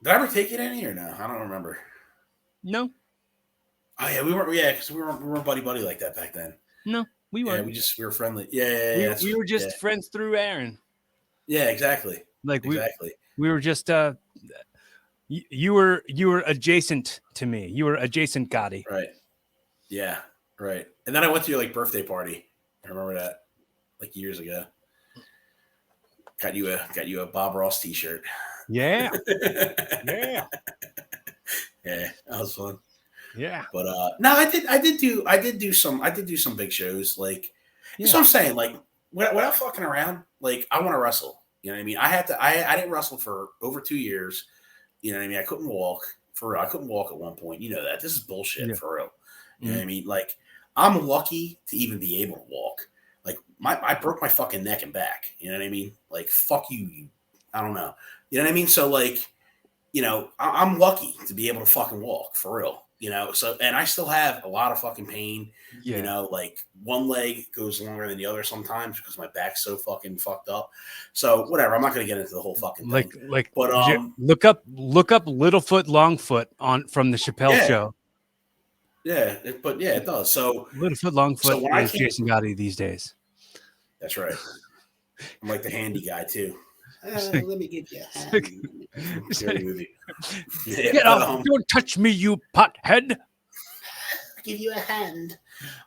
Did I ever take it any or no? I don't remember. No. Oh yeah, we weren't. Yeah, because we weren't buddy like that back then. No, we weren't. Yeah, we were friendly. Yeah. We were just friends through Aaron. Yeah, exactly. Like we were just you were adjacent to me. You were adjacent Gotti. Right. Yeah. Right. And then I went to your like birthday party. I remember that like years ago. Got you a Bob Ross t-shirt. Yeah. Yeah. Yeah, that was fun. Yeah. But no, I did do some big shows. Like that's what I'm saying. Like without fucking around, like I want to wrestle. You know what I mean? I didn't wrestle for over 2 years. You know what I mean? I couldn't walk for real. I couldn't walk at one point. You know that. This is bullshit for real. You know what I mean? Like I'm lucky to even be able to walk. Like I broke my fucking neck and back. You know what I mean? Like fuck you. I don't know. You know what I mean? So like, you know, I'm lucky to be able to fucking walk for real. You know, so and I still have a lot of fucking pain. Yeah. You know, like one leg goes longer than the other sometimes because my back's so fucking fucked up. So whatever, I'm not gonna get into the whole fucking thing. Like, but look up Littlefoot Longfoot from the Chappelle show. Yeah, it does. So Littlefoot Longfoot is Jason Gotti these days. That's right. I'm like the handy guy too. Let me give you a hand. Get off! Don't touch me, you pothead. I'll give you a hand.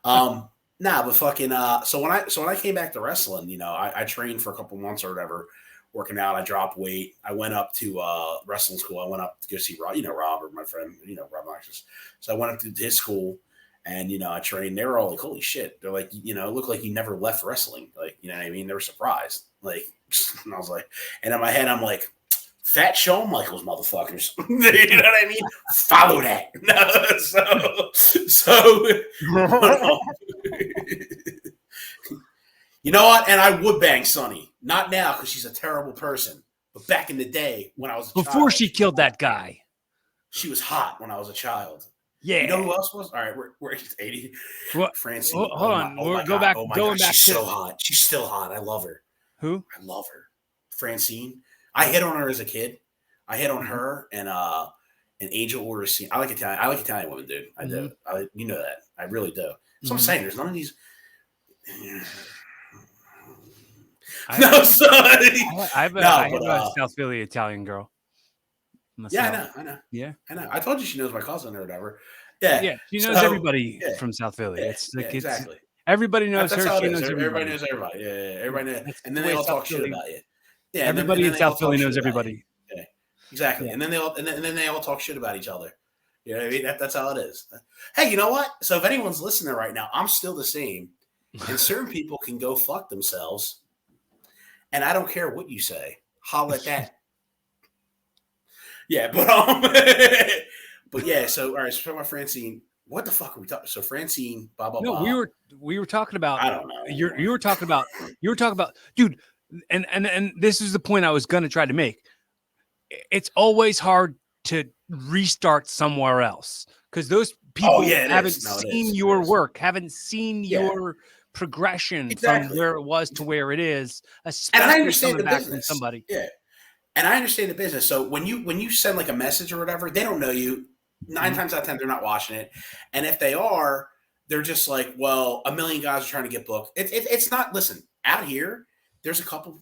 But fucking. So when I came back to wrestling, you know, I trained for a couple months or whatever, working out. I dropped weight. I went up to wrestling school. I went up to go see Rob, Robert, my friend, Rob Knox. So I went up to his school. And, you know, I trained. They were all like, holy shit. They're like, you know, it looked like you never left wrestling. Like, you know what I mean? They were surprised. Like, and I was like, and in my head, I'm like, fat Shawn Michaels, motherfuckers. You know what I mean? Follow that. So you know what? And I would bang Sunny. Not now because she's a terrible person. But back in the day when I was a child. Before she killed that guy. She was hot when I was a child. Yeah. You know who else was? All right, we're 80. What? Francine. Hold on. We'll go back. Going back. She's so hot. She's still hot. I love her. Who? I love her. Francine. I hit on her as a kid. I hit on her and Angel Orsini. I like Italian women, dude. I do. You know that. I really do. So I'm saying there's none of these. I have a South Philly Italian girl. Yeah, I know. Yeah, I know. I told you she knows my cousin or whatever. Yeah, she knows everybody from South Philly. It's like exactly. Everybody knows That's her. how it She is. knows Everybody everybody. knows everybody. Yeah, everybody knows. That's And the then they way all South talk shit Philly. about you. Yeah, Everybody in they all South talk Philly shit knows about you. everybody. Yeah, exactly. Yeah. And then they all talk shit about each other. You know what I mean? That's how it is. Hey, you know what? So if anyone's listening right now, I'm still the same. And certain people can go fuck themselves. And I don't care what you say. Holla at that. Yeah, but yeah, so all right, so my Francine, what the fuck are we talking? So Francine, blah blah No, blah. we were talking about I don't know. you were talking about dude, and this is the point I was gonna try to make. It's always hard to restart somewhere else because those people Oh yeah, it haven't is. No, it seen is. your work, haven't seen Yeah, your progression from exactly. where it was to where it is, And I especially understand coming the back from business. somebody. Yeah, and I understand the business. So when you send like a message or whatever, they don't know you. 9 times out of 10, they're not watching it. And if they are, they're just like, well, a million guys are trying to get booked. It's not. Listen, out here, there's a couple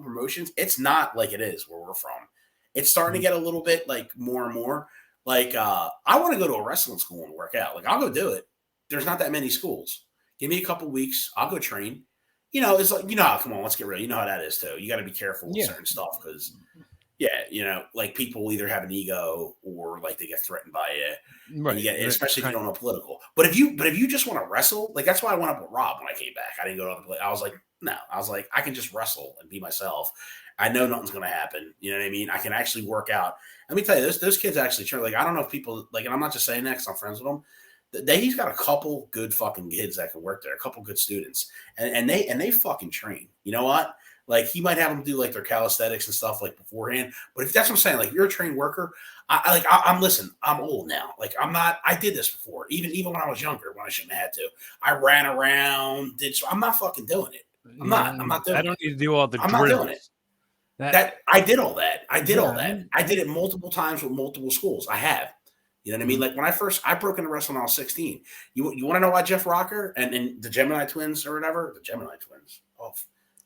promotions. It's not like it is where we're from. It's starting to get a little bit like more and more. Like I want to go to a wrestling school and work out. Like I'll go do it. There's not that many schools. Give me a couple weeks. I'll go train. You know, it's like, you know, come on, let's get real. You know how that is too. You got to be careful with certain stuff because, yeah, you know, like people either have an ego or like they get threatened by you, Right? and you get, especially if you don't know political. But if you just want to wrestle, like that's why I went up with Rob when I came back. I didn't go to other place. I was like, no, I was like, I can just wrestle and be myself. I know nothing's going to happen. You know what I mean? I can actually work out. Let me tell you, those kids actually try. Like I don't know if people like, and I'm not just saying that because I'm friends with them. He's got a couple good fucking kids that can work there, a couple good students, and they fucking train. You know what? Like he might have them do like their calisthenics and stuff like beforehand. But if that's what I'm saying, like you're a trained worker, I'm listen. I'm old now. Like I'm not. I did this before, even when I was younger, when I shouldn't have had to. I ran around. I'm not fucking doing it. I'm not doing it. I don't need to do all the I'm drills. not doing it. That I did all that. I did all that. I did it Mm-hmm. multiple times with multiple schools. I have. You know what I mean? Like when I broke into wrestling when I was 16. You want to know why Jeff Rocker and the Gemini twins or whatever? The Gemini twins. Oh,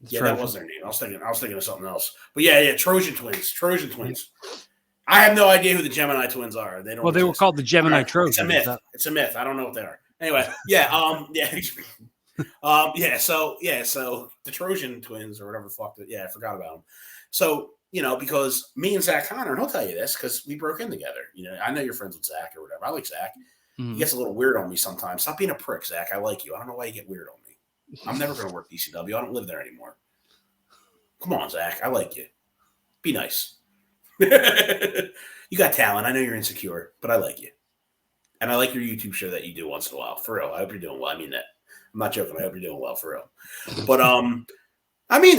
yeah, that was their name. I was thinking of something else. But yeah, Trojan twins. I have no idea who the Gemini twins are. They don't. Well, they were called the Gemini Trojans. It's a myth. I don't know what they are. Anyway, yeah, So the Trojan twins or whatever the fuck. I forgot about them. So, you know, because me and Zach Connor, and he'll tell you this because we broke in together. You know, I know you're friends with Zach or whatever. I like Zach. He gets a little weird on me sometimes. Stop being a prick, Zach. I like you. I don't know why you get weird on me. I'm never going to work DCW. I don't live there anymore. Come on, Zach. I like you. Be nice. You got talent. I know you're insecure, but I like you. And I like your YouTube show that you do once in a while. For real. I hope you're doing well. I mean that. I'm not joking. I hope you're doing well, for real. But, I mean,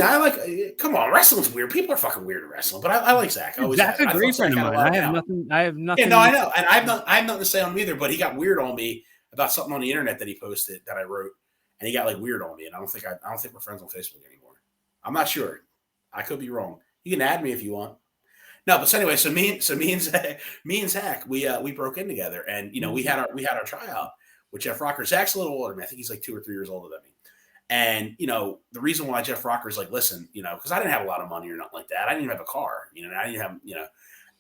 come on, wrestling's weird. People are fucking weird at wrestling, but I like Zach. Zach's a great friend of mine. I have nothing. Yeah, no, I know. And I have nothing to say on him either, but he got weird on me about something on the internet that he posted that I wrote. And he got like weird on me. And I don't think we're friends on Facebook anymore. I'm not sure. I could be wrong. You can add me if you want. No, but so anyway, so me and Zach, we broke in together, and you know, we had our tryout with Jeff Rocker. Zach's a little older than me. I think he's like 2 or 3 years older than me. And, you know, the reason why Jeff Rocker's like, listen, you know, because I didn't have a lot of money or nothing like that. I didn't even have a car, you know, I didn't have, you know,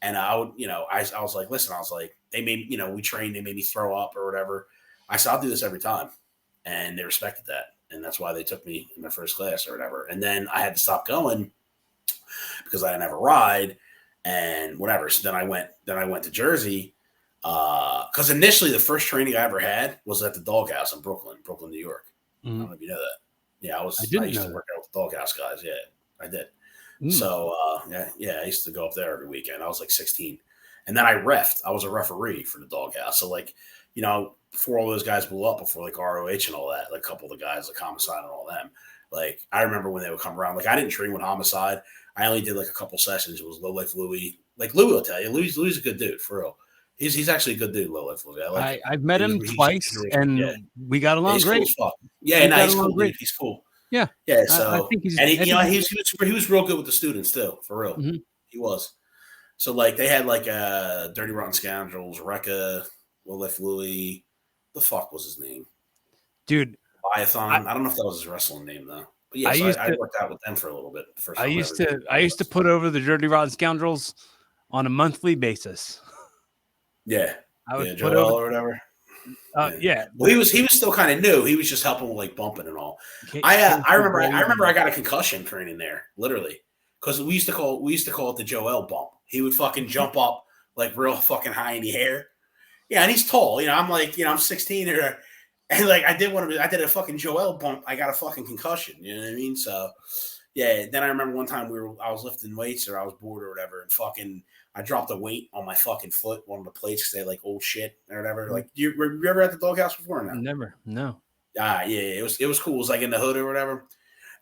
and I would, you know, I was like, listen, I was like, they made, you know, we trained, they made me throw up or whatever. I said, I'll do this every time. And they respected that. And that's why they took me in their first class or whatever. And then I had to stop going because I didn't have a ride and whatever. So then I went to Jersey. Because initially the first training I ever had was at the Doghouse in Brooklyn, New York. I don't know if you know that. Yeah, I used to work out with the Doghouse guys. Yeah, I did. So, I used to go up there every weekend. I was like 16. And then I reffed. I was a referee for the Doghouse. So, like, you know, before all those guys blew up, before like ROH and all that, like a couple of the guys, like Homicide and all them, like, I remember when they would come around. Like, I didn't train with Homicide. I only did like a couple sessions. It was Low Life Louie. Like, Louie will tell you. Louie's a good dude, for real. He's actually a good dude, Low Life Louie. I've met him twice, and we got along great. Cool he's cool, dude. He's cool. Yeah. So I think he's, and he was real good with the students too, for real. Mm-hmm. He was. So like they had like Dirty Rotten Scoundrels, Rekka, Low Life Louie. The fuck was his name? Dude. Leviathan. I don't know if that was his wrestling name though. But yeah, I worked out with them for a little bit. The first time I used to put over the Dirty Rotten Scoundrels on a monthly basis. Yeah. I would put over or whatever. Yeah. Well, he was still kind of new. He was just helping with like bumping and all. I remember I got a concussion training there, literally, because we used to call it the Joel bump. He would fucking jump up like real fucking high in the air. Yeah, and he's tall. I'm like, I'm 16 and like I did a fucking Joel bump. I got a fucking concussion. You know what I mean? So yeah. Then I remember one time I was lifting weights or I was bored or whatever, and fucking I dropped a weight on my fucking foot, one of the plates, because they had like old shit or whatever. Like, you ever at the doghouse before? Or no? Never. No. Yeah, it was cool. It was like in the hood or whatever.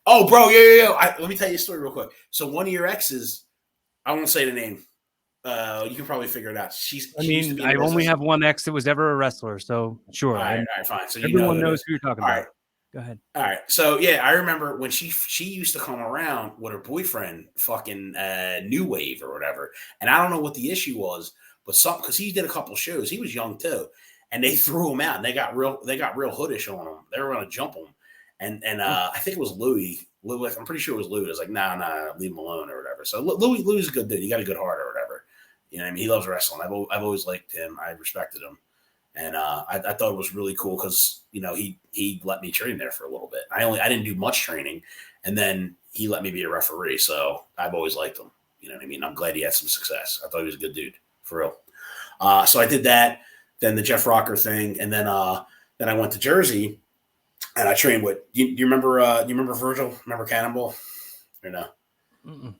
Oh, bro, yeah. Let me tell you a story real quick. So one of your exes, I won't say the name. You can probably figure it out. I only have one ex that was ever a wrestler, so sure. All right, fine. So everyone knows who you're talking about. Right. Go ahead. All right. So yeah, I remember when she used to come around with her boyfriend, fucking New Wave or whatever. And I don't know what the issue was, but because he did a couple shows, he was young too, and they threw him out. And they got real hoodish on him. They were going to jump him, and I think it was Louis. I'm pretty sure it was Louis. I was like, nah, leave him alone or whatever. So Louis is a good dude. He got a good heart or whatever. You know what I mean? He loves wrestling. I've always liked him. I respected him. And I thought it was really cool because, he let me train there for a little bit. I didn't do much training, and then he let me be a referee. So I've always liked him. You know what I mean? I'm glad he had some success. I thought he was a good dude, for real. So I did that, then the Jeff Rocker thing, and then I went to Jersey, and I trained with. You remember Virgil? Remember Cannonball? Or no? Mm-mm.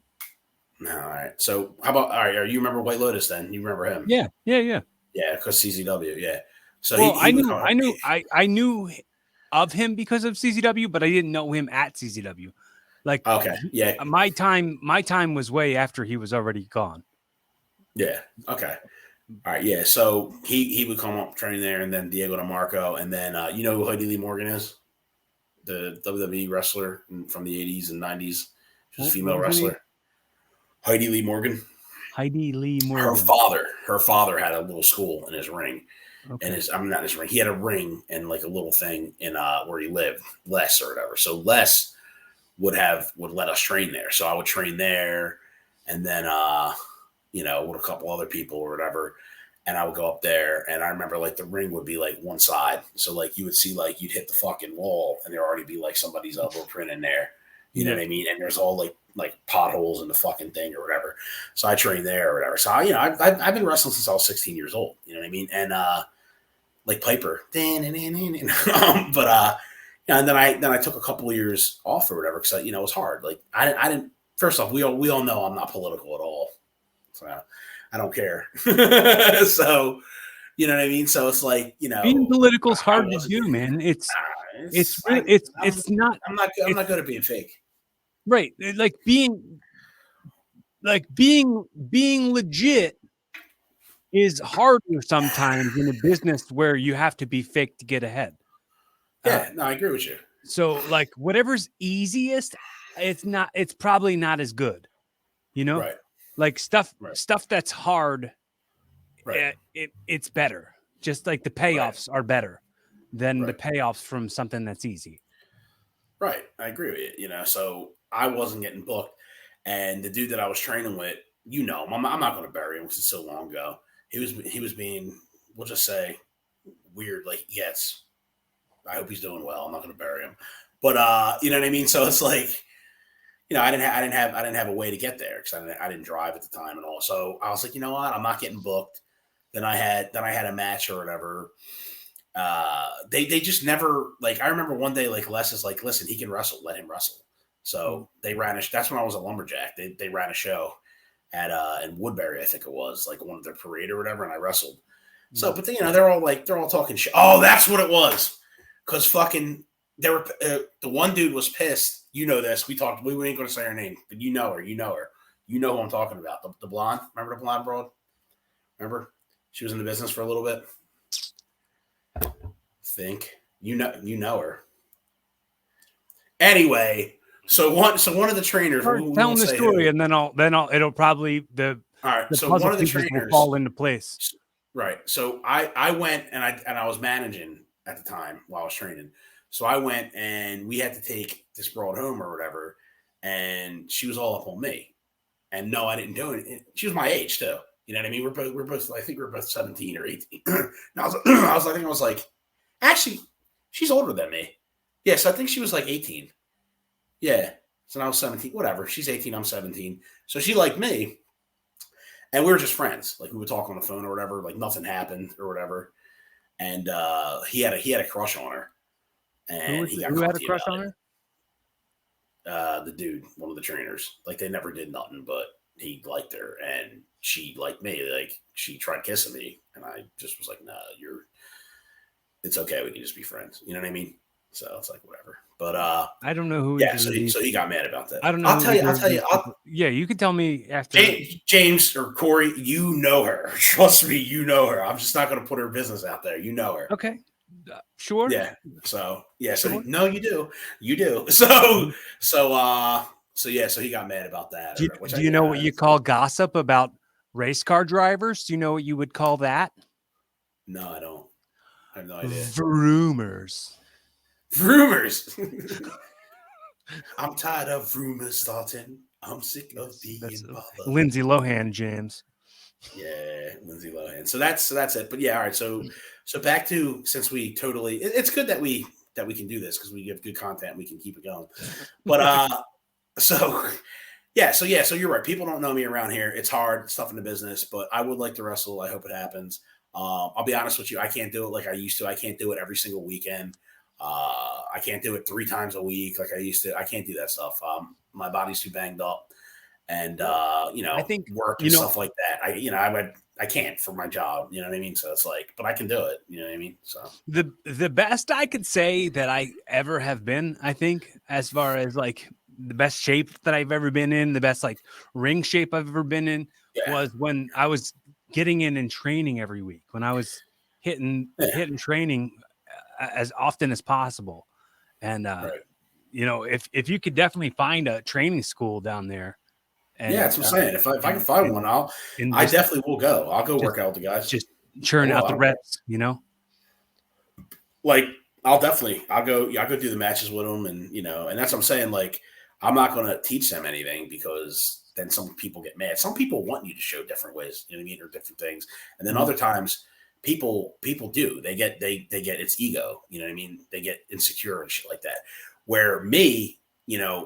No. All right. So how about you remember White Lotus? Then you remember him? Yeah. Yeah, because CZW, yeah. So I knew of him because of CZW, but I didn't know him at CZW. Like, okay, yeah. My time was way after he was already gone. Yeah. Okay. All right. Yeah. So he would come up training there, and then Diego DeMarco, and then you know who Heidi Lee Morgan is, the WWE wrestler from the 80s and 90s, just a female wrestler. Heidi Lee Morgan. Her father had a little school in his ring, and not in his ring. He had a ring and like a little thing in where he lived, Les or whatever. So Les would let us train there. So I would train there, and then with a couple other people or whatever, and I would go up there. And I remember like the ring would be like one side, so like you would see like you'd hit the fucking wall, and there already be like somebody's elbow print in there. You know what I mean? And there's all like potholes in the fucking thing or whatever. So I trained there or whatever. So I've been wrestling since I was 16 years old. You know what I mean? And like Piper, but and then I took a couple of years off or whatever because it was hard. Like I didn't. First off, we all know I'm not political at all, so I don't care. So you know what I mean? So it's like being political is hard to do, man. I'm not good at being fake. Right. Like being legit is harder sometimes in a business where you have to be fake to get ahead. Yeah, no, I agree with you. So like whatever's easiest, it's probably not as good. Right. Like stuff that's hard, right. It's better. Just like the payoffs are better than the payoffs from something that's easy. Right. I agree with you. So I wasn't getting booked, and the dude that I was training with, him. I'm not going to bury him because it's so long ago. He was being, we'll just say, weird. Like, yes, I hope he's doing well. I'm not going to bury him, but you know what I mean. So it's like, I didn't have a way to get there because I didn't drive at the time and all. So I was like, you know what, I'm not getting booked. Then I had a match or whatever. They just never, like, I remember one day, like, Les is like, listen, he can wrestle, let him wrestle. So they ran that's when I was a lumberjack. They ran a show at in Woodbury, I think it was, like one of their parade or whatever, and I wrestled. So, but they're all talking shit. Oh, that's what it was. Because fucking the one dude was pissed. You know this. We talked. We ain't gonna say her name, but you know her. You know who I'm talking about. The blonde. Remember the blonde broad? Remember? She was in the business for a little bit. Think you know her. Anyway, so one of the trainers telling the story, and then it'll probably all right. So one of the trainers will fall into place. Right. So I went and I was managing at the time while I was training. So I went and we had to take this broad home or whatever, and she was all up on me. And no, I didn't do it. She was my age too. You know what I mean? We're both. I think we're both 17 or 18. I think I was like Actually, she's older than me. Yeah, so I think she was like 18. Yeah. So I was 17. Whatever. She's 18. I'm 17. So she liked me. And we were just friends. Like we would talk on the phone or whatever. Like nothing happened or whatever. And he had a crush on her. And who had a crush on her? The dude, one of the trainers. Like they never did nothing, but he liked her and she liked me. Like she tried kissing me, and I just was like, "Nah, it's okay. We can just be friends." You know what I mean? So it's like whatever. But I don't know who. Yeah, so he got mad about that. I don't know. I'll tell you. Yeah, you can tell me after. James or Corey, you know her. Trust me, you know her. I'm just not going to put her business out there. You know her. Okay. Sure. Yeah. So yeah. Sure. So no, you do. You do. So yeah. So he got mad about that. Do you know what you call gossip about race car drivers? Do you know what you would call that? No, I don't. I have no idea. Rumors. Rumors. I'm tired of rumors starting. I'm sick of being bothered. Lindsay Lohan, James. Yeah, Lindsay Lohan. So that's it. But yeah, all right. So back to, since we totally, it's good that we can do this because we give good content and we can keep it going. But so you're right. People don't know me around here. It's hard stuff in the business, but I would like to wrestle. I hope it happens. I'll be honest with you. I can't do it like I used to. I can't do it every single weekend. I can't do it 3 times a week like I used to. I can't do that stuff. My body's too banged up. And I think work and stuff like that. I can't for my job. You know what I mean? So it's like, but I can do it. You know what I mean? So the best I could say that I ever have been, I think, as far as like the best shape that I've ever been in, the best like ring shape I've ever been in, was when I was getting in and training every week. When I was hitting training as often as possible, and if you could definitely find a training school down there. And, that's what I'm saying. If I can find one, I definitely will go. I'll go work out with the guys. Just churn out the reps, Like I'll go do the matches with them, and and that's what I'm saying. Like I'm not going to teach them anything because then some people get mad. Some people want you to show different ways, you know what I mean, or different things, and then other times people do. They get it's ego, you know what I mean. They get insecure and shit like that. Where me.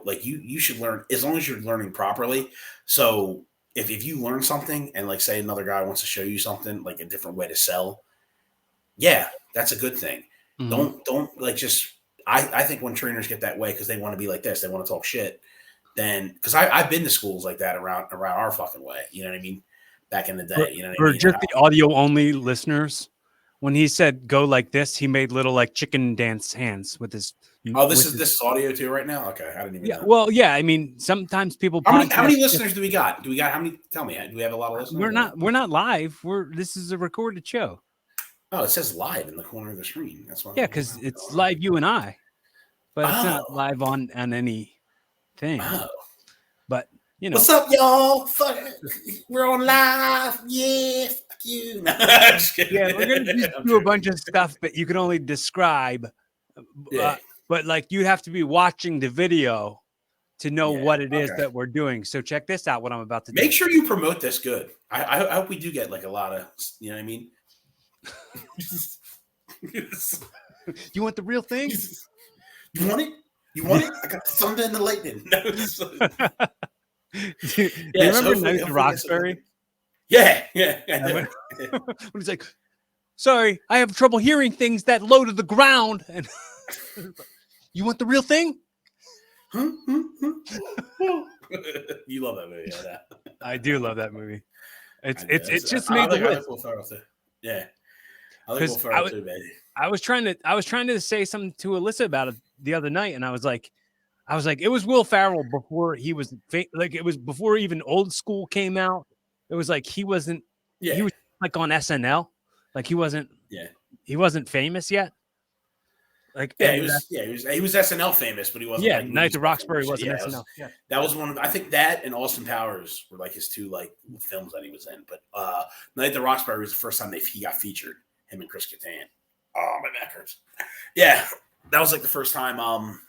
Like you should learn as long as you're learning properly. So if you learn something and like say another guy wants to show you something, like a different way to sell, yeah, that's a good thing. Mm-hmm. Don't like just I think when trainers get that way because they want to be like this, they want to talk shit. Then because I've been to schools like that around our fucking way, you know what I mean? Back in the day, you know what I mean? Just the audio only listeners, when he said go like this, he made little like chicken dance hands with his. Oh, this is audio too right now. Okay, I didn't even know. Well, yeah. I mean, sometimes people. How many listeners do we got? Do we got how many? Tell me. Do we have a lot of listeners? We're not live. This is a recorded show. Oh, it says live in the corner of the screen. That's why. Yeah, because it's live, you and I, but it's not live on any thing. Oh. But what's up, y'all? Fuck it. We're on live. Yeah, fuck you. No, I'm just kidding. Yeah, we're gonna do a bunch of stuff that you can only describe. Yeah. But like you have to be watching the video to know what it is that we're doing. So check this out, what I'm about to do. Make sure you promote this good. I hope we do get like a lot of, you know what I mean? You want the real thing? You want it? You want it? I got the thunder and the lightning. Do you remember Night at the Roxbury? Yeah. I know. When he's like, sorry, I have trouble hearing things that low to the ground. And you want the real thing? You love that movie. I do love that movie. It's just made the list. Yeah. I like Will Ferrell too, baby. I was trying to say something to Alyssa about it the other night, and I was like, it was Will Ferrell before he was it was before even Old School came out. It was like he wasn't. Yeah. He was like on SNL. Like he wasn't. Yeah. He wasn't famous yet. Like he was SNL famous, but he wasn't. Yeah, Night at Roxbury wasn't SNL. That was one of I think that and Austin Powers were like his 2 like films that he was in. But Night at Roxbury was the first time he got featured. Him and Chris Kattan. Oh, my back hurts. Yeah, that was like the first time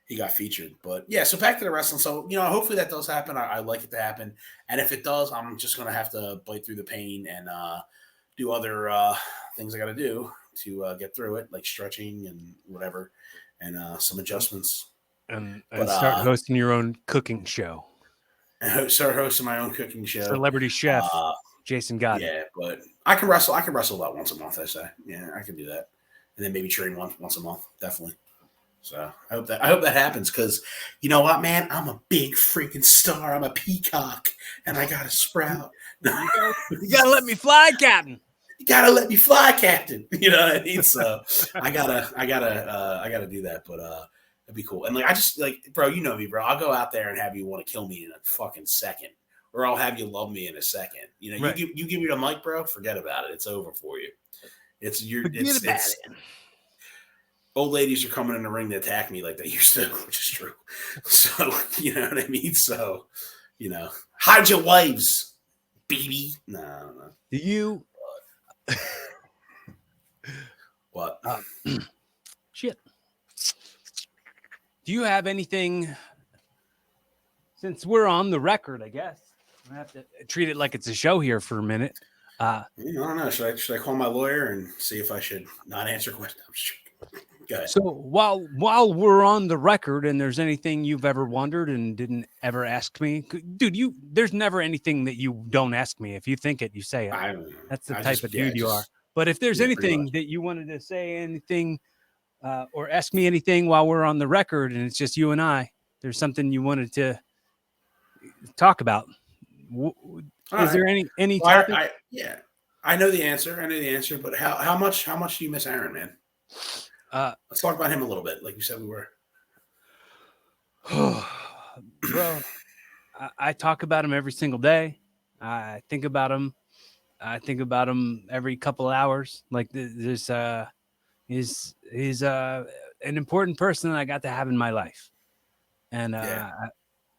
he got featured. But yeah, so back to the wrestling. So hopefully that does happen. I like it to happen, and if it does, I'm just gonna have to bite through the pain and do other things I got to do to get through it, like stretching and whatever, and some adjustments. And start hosting your own cooking show. And start hosting my own cooking show. Celebrity chef Jason Gotti. Yeah, but I can wrestle. I can wrestle about once a month. I say, yeah, I can do that, and then maybe train once a month, definitely. So I hope that happens, because you know what, man, I'm a big freaking star. I'm a peacock, and I got to sprout. You gotta let me fly, Captain. You gotta let me fly, Captain. You know what I mean? So I gotta do that. But it'd be cool. And like, I just like, bro, you know me, bro. I'll go out there and have you want to kill me in a fucking second, or I'll have you love me in a second. You know, right. you give me the mic, bro. Forget about it. It's over for you. It's old ladies are coming in the ring to attack me like they used to, which is true. So you know what I mean. So you know, hide your wives, baby. No. Do you? What? Shit. Do you have anything? Since we're on the record, I guess I have to treat it like it's a show here for a minute. I don't know. Should I call my lawyer and see if I should not answer questions? Go ahead. So while we're on the record, and there's anything you've ever wondered and didn't ever ask me, dude, there's never anything that you don't ask me. If you think it, you say it. That's the type of dude you are. But if there's anything that you wanted to say, anything, or ask me anything while we're on the record, and it's just you and I, there's something you wanted to talk about. Is there any topic? I know the answer. But how much do you miss Aaron, man? Let's talk about him a little bit, like you said we were. Bro, I talk about him every single day. I think about him. Every couple of hours. Like he's an important person that I got to have in my life, and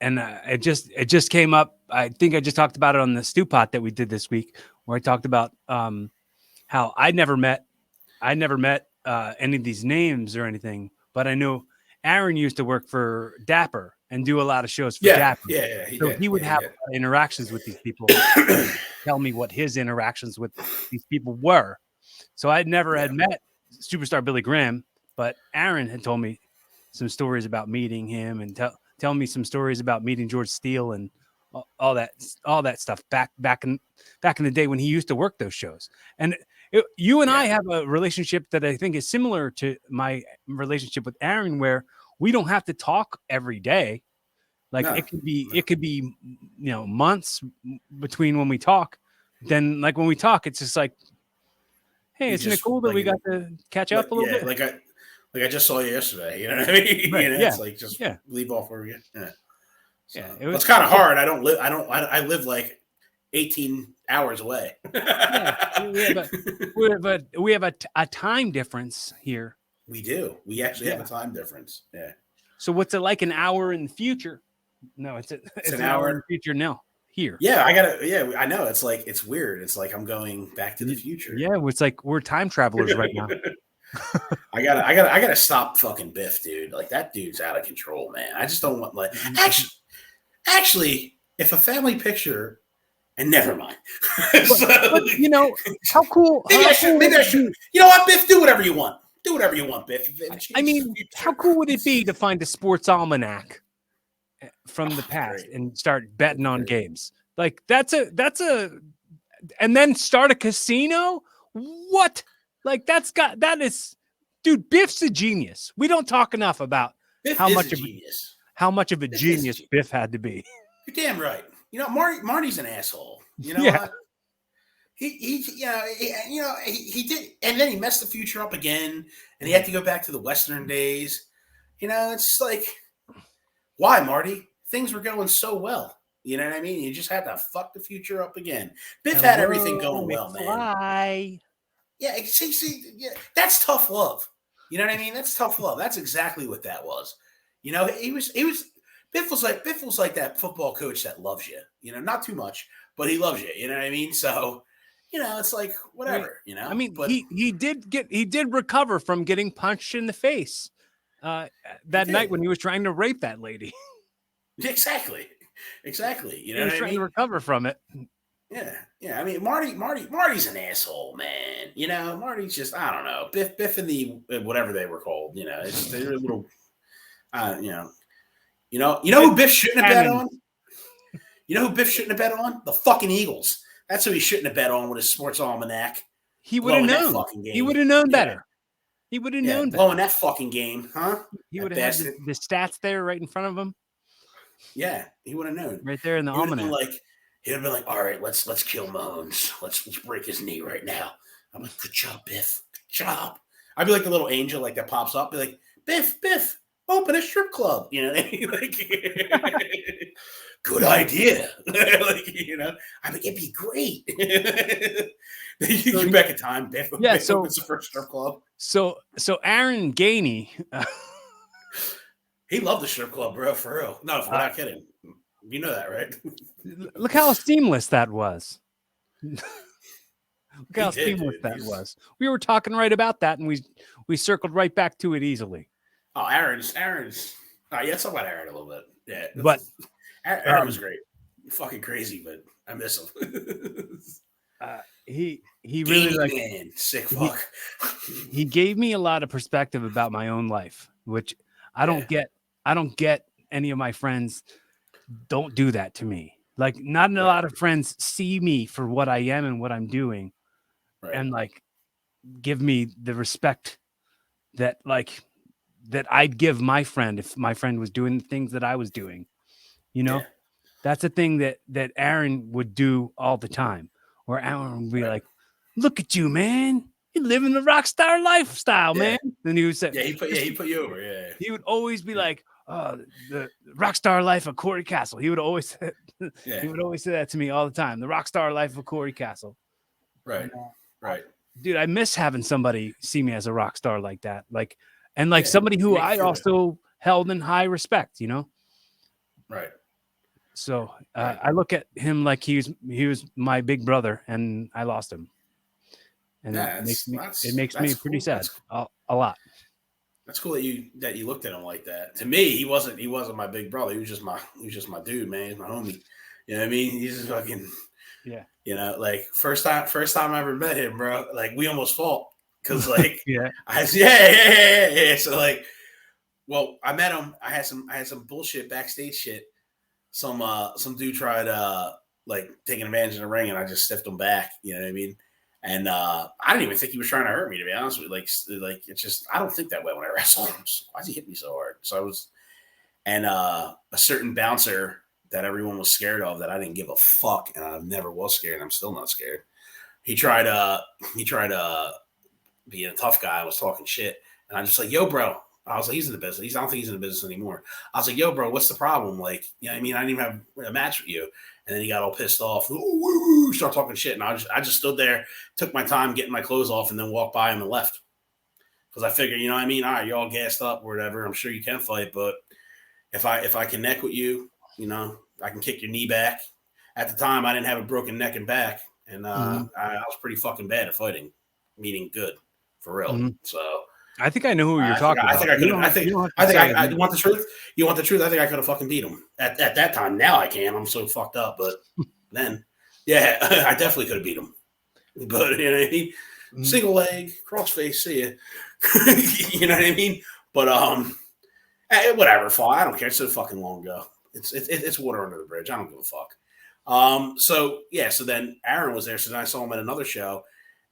it just came up. I think I just talked about it on the stew pot that we did this week, where I talked about how I never met any of these names or anything, but I know Aaron used to work for Dapper and do a lot of shows for Dapper. He would have interactions with these people, tell me what his interactions with these people were. So I never had met superstar Billy Graham, but Aaron had told me some stories about meeting him, and tell me some stories about meeting George Steele and all that stuff back in the day when he used to work those shows. And you and I have a relationship that I think is similar to my relationship with Aaron, where we don't have to talk every day. Like it could be months between when we talk. Then like when we talk, it's just like, hey, isn't it cool that we got to catch up a little bit? Like I just saw you yesterday. You know what I mean? Right, It's like just leave off where we get. So, it's kind of hard. I live like 18 hours away. But we have a time difference here. We do. We actually have a time difference. Yeah. So what's it like an hour in the future? No, it's an hour in the future now. Here. Yeah, I know. It's like, it's weird. It's like I'm going back to the future. Yeah, it's like we're time travelers right now. I gotta stop fucking Biff, dude. Like that dude's out of control, man. I just don't want actually, if a family picture. And never mind. But, how cool. Maybe I should. You know what, Biff? Do whatever you want. Do whatever you want, Biff. I mean, how cool would it be to find a sports almanac from the past and start betting on games? Like that's a, and then start a casino. What? Like that is, dude. Biff's a genius. We don't talk enough about how much of a genius Biff had to be. You're damn right. You know, Marty's an asshole. You know what? He did, and then he messed the future up again, and he had to go back to the Western days. You know, it's like, why, Marty? Things were going so well. You know what I mean? You just had to fuck the future up again. Biff had everything going well, man. Yeah, see, that's tough love. You know what I mean? That's tough love. That's exactly what that was. You know, he was. Biff was like that football coach that loves you, not too much, but he loves you. You know what I mean? So, it's like whatever, I mean, but he did recover from getting punched in the face that night when he was trying to rape that lady. Exactly. You know, he was trying to recover from it. Yeah. I mean, Marty's an asshole, man. You know, Marty's just, I don't know. Biff and the whatever they were called. You know, they're a little, you know who Biff shouldn't have bet on. You know who Biff shouldn't have bet on? The fucking Eagles. That's who he shouldn't have bet on with his sports almanac. He would have known. He would have known better. He would have known better. Blowing that fucking game, huh? He would have had the stats there right in front of him. Yeah, he would have known. Right there in the almanac. He'd have been like, all right, let's kill Mahomes. Let's break his knee right now. I'm like, good job, Biff. Good job. I'd be like the little angel like that pops up, be like, Biff, open a strip club. You know what I mean? Like, good idea. Like, you know, I mean, it'd be great. You come back in time, Biff. Yeah, Biff opens the first strip club. So Aaron Gainey. He loved the strip club, bro, for real. No, we're not kidding. You know that, right? Look how seamless that was. Look how seamless that was. We were talking right about that, and we circled right back to it easily. Oh, Aaron's. Oh, yeah, let's talk about Aaron a little bit. Yeah, but Aaron was great. Fucking crazy, but I miss him. He really man, sick fuck. He gave me a lot of perspective about my own life, which I don't get. I don't get any of my friends don't do that to me. Like, not a lot of friends see me for what I am and what I'm doing, and like give me the respect that I'd give my friend if my friend was doing the things that I was doing. You know, that's a thing that Aaron would do all the time. Or Aaron would be like, "Look at you, man! You're living the rock star lifestyle, man." And he would say, he put you over. Yeah, he would always be like, "Oh, the rock star life of Corey Castle." He would always say, he would always say that to me all the time. The rock star life of Corey Castle. Right. Dude, I miss having somebody see me as a rock star like that. Like, and like somebody who I also held in high respect, you know? Right. So I look at him like he was my big brother, and I lost him. And it makes me pretty sad. A lot. That's cool that you looked at him like that. To me, he wasn't my big brother. He was just my dude, man. He's my homie. You know what I mean? He's just fucking You know, like first time I ever met him, bro. Like we almost fought because like So like, well, I met him. I had some bullshit backstage shit. Some dude tried like taking advantage of the ring, and I just stiffed him back. You know what I mean? And I didn't even think he was trying to hurt me, to be honest with you. Like it's just, I don't think that way when I wrestle him. So why does he hit me so hard? So I was, and a certain bouncer that everyone was scared of that I didn't give a fuck, and I never was scared. And I'm still not scared. He tried being a tough guy. I was talking shit, and I'm just like, yo, bro. I was like, he's in the business. I don't think he's in the business anymore. I was like, yo, bro, what's the problem? Like, you know what I mean? I didn't even have a match with you. And then he got all pissed off. Start talking shit. And I just stood there, took my time getting my clothes off, and then walked by him and left. Because I figured, you know what I mean? All right, you're all gassed up or whatever. I'm sure you can fight. But if I connect with you, you know, I can kick your knee back. At the time, I didn't have a broken neck and back. And I was pretty fucking bad at fighting, meaning good, for real. Mm-hmm. So I think I know who you're talking about. I want the truth. You want the truth? I think I could have fucking beat him at that time. Now I can. I'm so fucked up. But then, yeah, I definitely could have beat him. But you know what I mean? Single leg, crossface, see ya. You know what I mean? But whatever. I don't care. It's so fucking long ago. It's water under the bridge. I don't give a fuck. So then Aaron was there. So then I saw him at another show.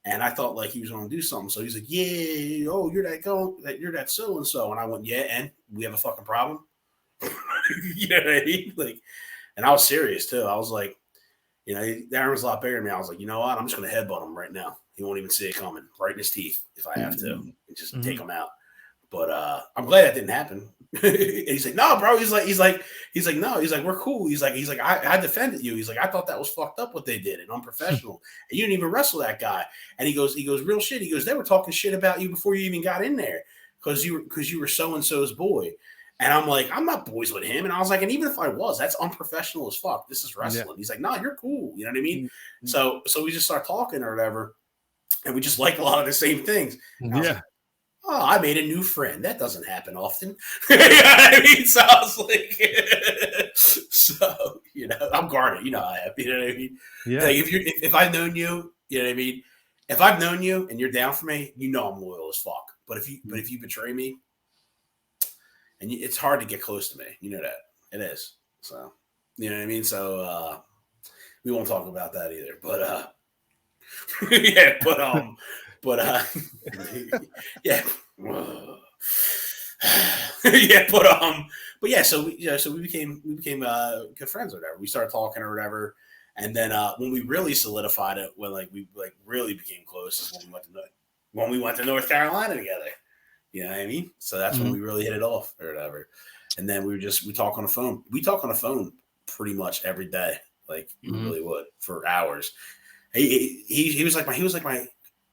And I thought like he was going to do something. So he's like, yeah, oh, you're that so-and-so. And I went, yeah, and we have a fucking problem. You know what I mean? Like, and I was serious too. I was like, you know, Aaron was a lot bigger than me. I was like, you know what? I'm just going to headbutt him right now. He won't even see it coming, right in his teeth if I have to, and just take him out. But I'm glad that didn't happen. And he's like, no, bro. He's like, no. He's like, we're cool. He's like, I defended you. He's like, I thought that was fucked up what they did and unprofessional. And you didn't even wrestle that guy. And he goes, real shit. He goes, they were talking shit about you before you even got in there because you were so-and-so's boy. And I'm like, I'm not boys with him. And I was like, and even if I was, that's unprofessional as fuck. This is wrestling. Yeah. He's like, no, you're cool. You know what I mean? Mm-hmm. So we just start talking or whatever. And we just like a lot of the same things. Yeah. Oh, I made a new friend. That doesn't happen often. You know what I mean? So I was like, so, I'm guarded. You know how I am. You know what I mean? Yeah. Like if I've known you, you know what I mean? If I've known you and you're down for me, I'm loyal as fuck. But if you betray me, and it's hard to get close to me, you know that. It is. So, you know what I mean? So we won't talk about that either. But yeah, yeah. Yeah, but yeah, so we became good friends or whatever. We started talking or whatever, and then when we really solidified it, when we really became close, is when we went to North Carolina together. You know what I mean? So that's when we really hit it off or whatever. And then we talk on the phone. We talk on the phone pretty much every day, like we really would for hours. He was like my.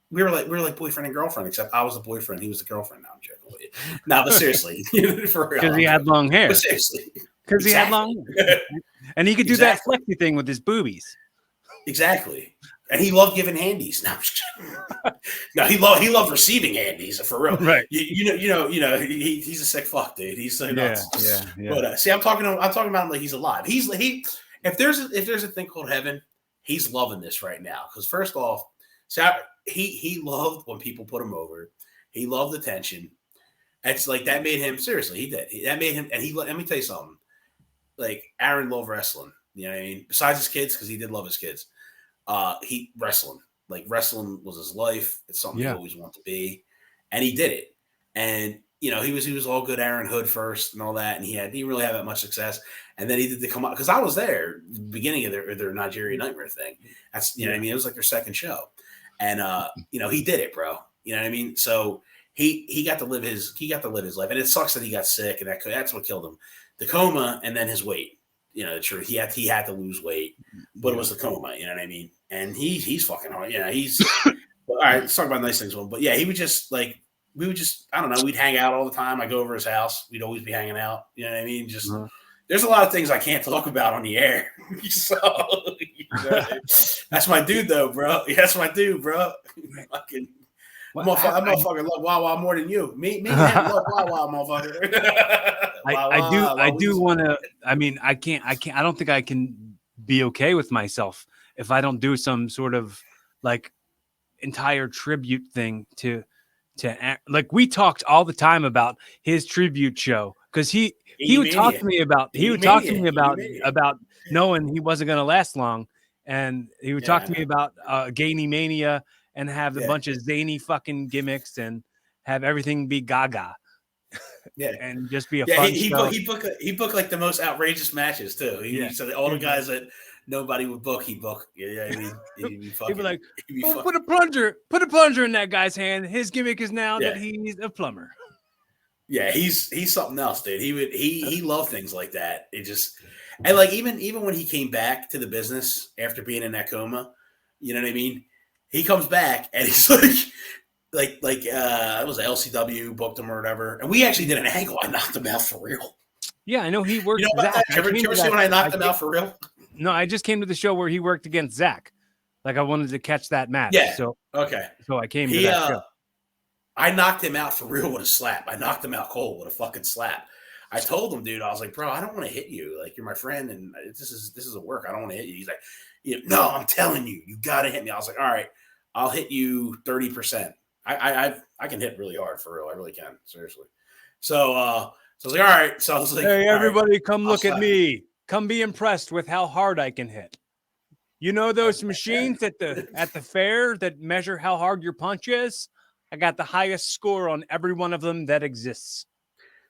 We were like boyfriend and girlfriend, except I was the boyfriend, he was the girlfriend. Now I'm joking with you. No, but seriously, because he had long hair. But seriously, because he had long hair, and he could do that flexy thing with his boobies. Exactly, and he loved giving handies. No, he loved receiving handies for real. Right? He's a sick fuck, dude. He's so nuts. Yeah. But see, I'm talking about him like he's alive. If there's a thing called heaven, he's loving this right now. Because first off, so he loved when people put him over. He loved attention. It's like that made him, seriously, he did. That made him, and let me tell you something. Like Aaron loved wrestling. You know what I mean? Besides his kids, because he did love his kids. He wrestling. Like wrestling was his life. It's something he always wanted to be. And he did it. And he was all good Aaron Hood first and all that. And he didn't really have that much success. And then he did the come out, because I was there beginning of their Nigerian Nightmare thing. That's what I mean. It was like their second show. And he did it, bro. You know what I mean? So he got to live his life. And it sucks that he got sick, and that's what killed him. The coma, and then his weight. You know, the truth. He had to lose weight, but it was the coma, you know what I mean? And he's fucking hard. You know, he's all right, let's talk about nice things with him. But yeah, he would just I don't know, we'd hang out all the time. I'd go over his house, we'd always be hanging out. You know what I mean? Just there's a lot of things I can't talk about on the air. So that's my dude, though, bro. That's my dude, bro. Fucking, I'm motherfucker love Wawa more than you. Me and him love Wawa, motherfucker. I do want to. I mean, I can't. I don't think I can be okay with myself if I don't do some sort of like entire tribute thing to like we talked all the time about his tribute show, because he would talk to me about about knowing he wasn't going to last long, and he would talk to me about GaineyMania and have a bunch of zany fucking gimmicks and have everything be gaga. Yeah, and just be a fun show. He booked like the most outrageous matches too. So all the guys that nobody would book, he booked. Yeah, I mean, he'd be like, put a plunger in that guy's hand. His gimmick is now that he's a plumber. Yeah, he's something else, dude. He loved things like that. It just, and like even when he came back to the business after being in that coma, you know what I mean? He comes back and he's like it was LCW booked him or whatever, and we actually did an angle. I knocked him out for real. Yeah, I know he worked. You know about that? Did you ever see when I knocked him out for real? No, I just came to the show where he worked against Zach. Like I wanted to catch that match. Yeah. So okay. So I came to that show. I knocked him out for real with a slap. I knocked him out cold with a fucking slap. I told him, dude, I was like, bro, I don't want to hit you. Like, you're my friend, and this is a work. I don't want to hit you. He's like, no, I'm telling you, you got to hit me. I was like, all right, I'll hit you 30%. I can hit really hard for real. I really can, seriously. So I was like, all right. So I was like, hey, everybody, come look at me. Come be impressed with how hard I can hit. You know those machines at the fair that measure how hard your punch is? I got the highest score on every one of them that exists.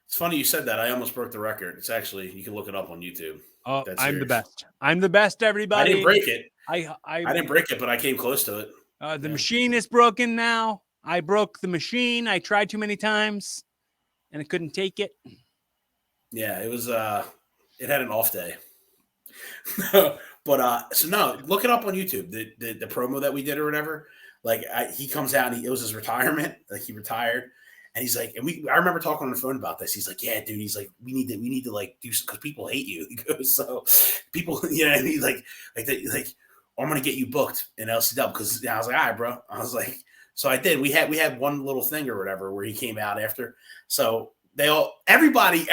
It's funny you said that. I almost broke the record. It's actually, you can look it up on YouTube. Oh, I'm the best. I'm the best, everybody. I didn't break it. I didn't break it, but I came close to it. The machine is broken now. I broke the machine. I tried too many times, and I couldn't take it. Yeah, it was. It had an off day. But so no, look it up on YouTube. The promo that we did or whatever. Like he comes out and it was his retirement. Like he retired, and he's like, and I remember talking on the phone about this. He's like, yeah, dude. He's like, we need to like do, because people hate you. He goes, so people, you know what I mean? Like I'm gonna get you booked in LCW, because I was like, all right, bro. I was like, So I did. We had one little thing or whatever where he came out after. So everybody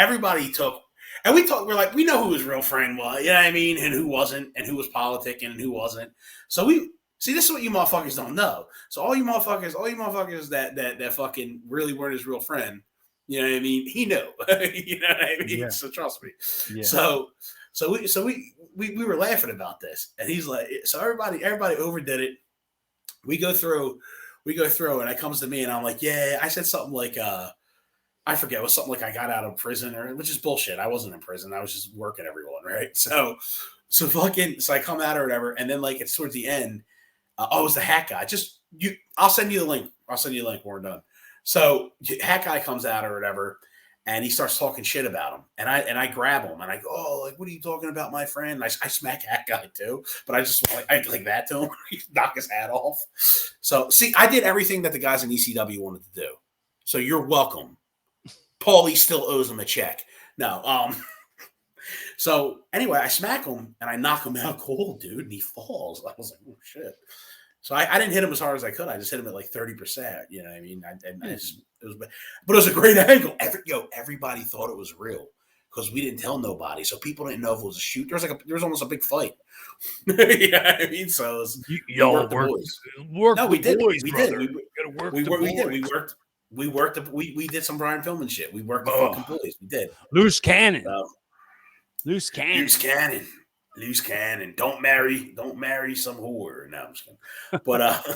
took, and we're like, we know who his real friend was, you know what I mean, and who wasn't, and who was politicking and who wasn't. So we see, this is what you motherfuckers don't know. So all you motherfuckers that fucking really weren't his real friend, you know what I mean? He knew, you know what I mean? Yeah. So trust me. Yeah. So we were laughing about this, and he's like, so everybody overdid it. We go through, and it comes to me, and I'm like, yeah, I said something like, I forget, it was something like I got out of prison, which is bullshit. I wasn't in prison. I was just working everyone, right? So I come out or whatever, and then like it's towards the end. It was the hat guy. I'll send you the link. When we're done. So hat guy comes out or whatever, and he starts talking shit about him, and I grab him and I go, oh, like, what are you talking about, my friend? And I smack hat guy too, but I just like that to him, knock his hat off. So see, I did everything that the guys in ECW wanted to do. So you're welcome. Paulie still owes him a check. No, so anyway, I smack him and I knock him out cold, dude, and he falls. I was like, oh shit. So I didn't hit him as hard as I could. I just hit him at like 30%. You know what I mean? But it was a great angle. Everybody thought it was real because we didn't tell nobody, so people didn't know if it was a shoot. There was almost a big fight. You know what I mean? So it was, y'all work. No, we did. Boys, we brother. did. We did some Brian Pillman shit. We worked the fucking boys. We did. Loose cannon. Loose cannon. Don't marry some whore. No, I'm just kidding. But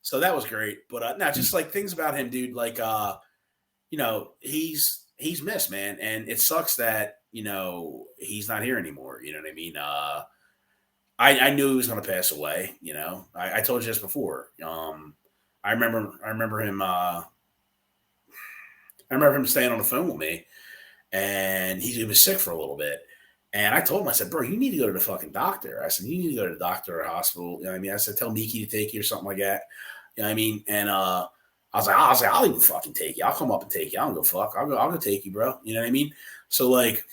so that was great. But no, just like things about him, dude. Like you know, he's missed, man, and it sucks that, you know, he's not here anymore. You know what I mean? I knew he was going to pass away. You know, I told you this before. I remember him. I remember him staying on the phone with me, and he was sick for a little bit. And I told him, I said, bro, you need to go to the fucking doctor. I said, you need to go to the doctor or hospital. You know what I mean? I said, tell Miki to take you or something like that. You know what I mean? And I was like, I'll even fucking take you. I'll come up and take you. I don't go fuck. I'll go take you, bro. You know what I mean? So like,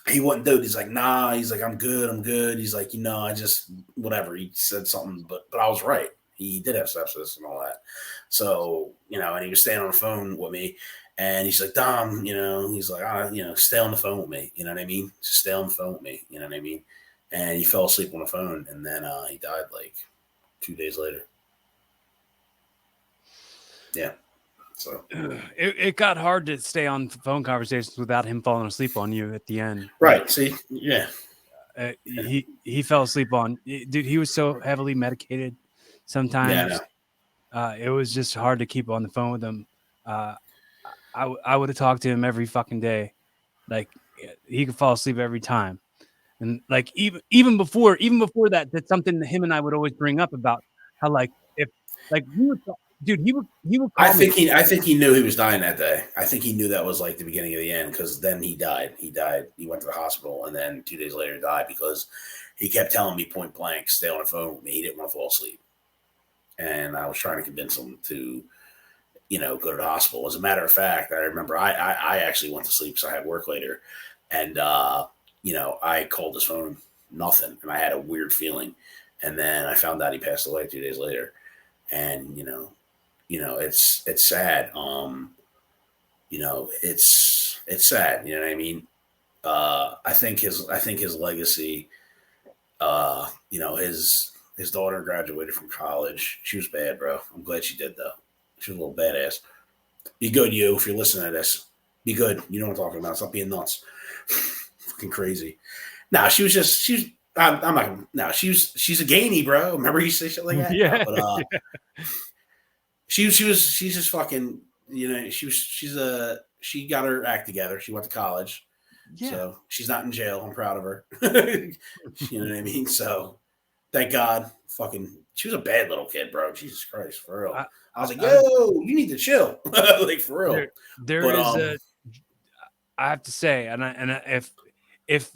he wouldn't do it. He's like, nah. He's like, I'm good. He's like, you know, I just whatever. He said something, but I was right. He did have sepsis and all that. So, you know, and he was staying on the phone with me. And he's like, Dom, you know, he's like, you know, stay on the phone with me. You know what I mean? Just stay on the phone with me. You know what I mean? And he fell asleep on the phone. And then he died like 2 days later. Yeah. So it got hard to stay on phone conversations without him falling asleep on you at the end. Right. See? Yeah. He fell asleep on, dude. He was so heavily medicated sometimes. Yeah, it was just hard to keep on the phone with him. I would have talked to him every fucking day. Like, he could fall asleep every time. And like, even before that, that's something him and I would always bring up about how, like, if like we would, dude, he would call I think he knew he was dying that day. I think he knew that was like the beginning of the end, because then he died. He went to the hospital, and then 2 days later died because he kept telling me point blank, stay on the phone with me. He didn't want to fall asleep. And I was trying to convince him to, you know, go to the hospital. As a matter of fact, I remember I actually went to sleep because I had work later. And, you know, I called his phone, nothing. And I had a weird feeling. And then I found out he passed away 2 days later. And, you know, it's sad. You know, it's sad. You know what I mean? I think his legacy, you know, his daughter graduated from college. She was bad, bro. I'm glad she did, though. She was a little badass. Be good, you, if you're listening to this. Be good. You know what I'm talking about. Stop being nuts. Fucking crazy. No, she's a Gainey, bro. Remember you say shit like that? Yeah. But, she's just fucking, you know, she got her act together. She went to college. Yeah. So she's not in jail. I'm proud of her. You know what I mean? So thank God. Fucking, she was a bad little kid, bro. Jesus Christ, for real. I was like, yo, you need to chill. Like, for real. I have to say, if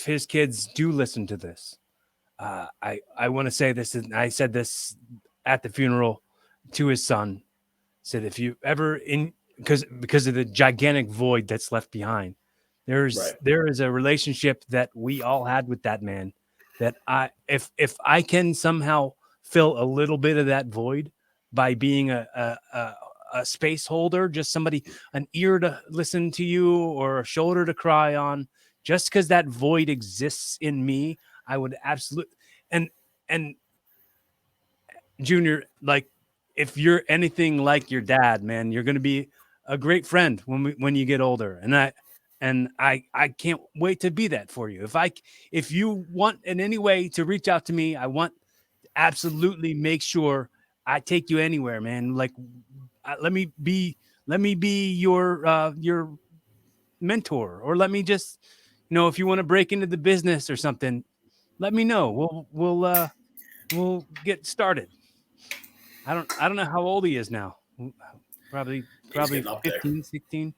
his kids do listen to this, I want to say this, and I said this at the funeral to his son. Said, if you ever because of the gigantic void that's left behind, there is a relationship that we all had with that man, that if I can somehow fill a little bit of that void by being a space holder, just somebody, an ear to listen to you or a shoulder to cry on. Just because that void exists in me, I would absolutely. And Junior, like, if you're anything like your dad, man, you're going to be a great friend when you get older. And I can't wait to be that for you. If you want in any way to reach out to me, I want to absolutely make sure I take you anywhere, man. Like, let me be your mentor, or let me just, if you want to break into the business or something, let me know. We'll get started. I don't know how old he is now. Probably getting up 15, there. 16.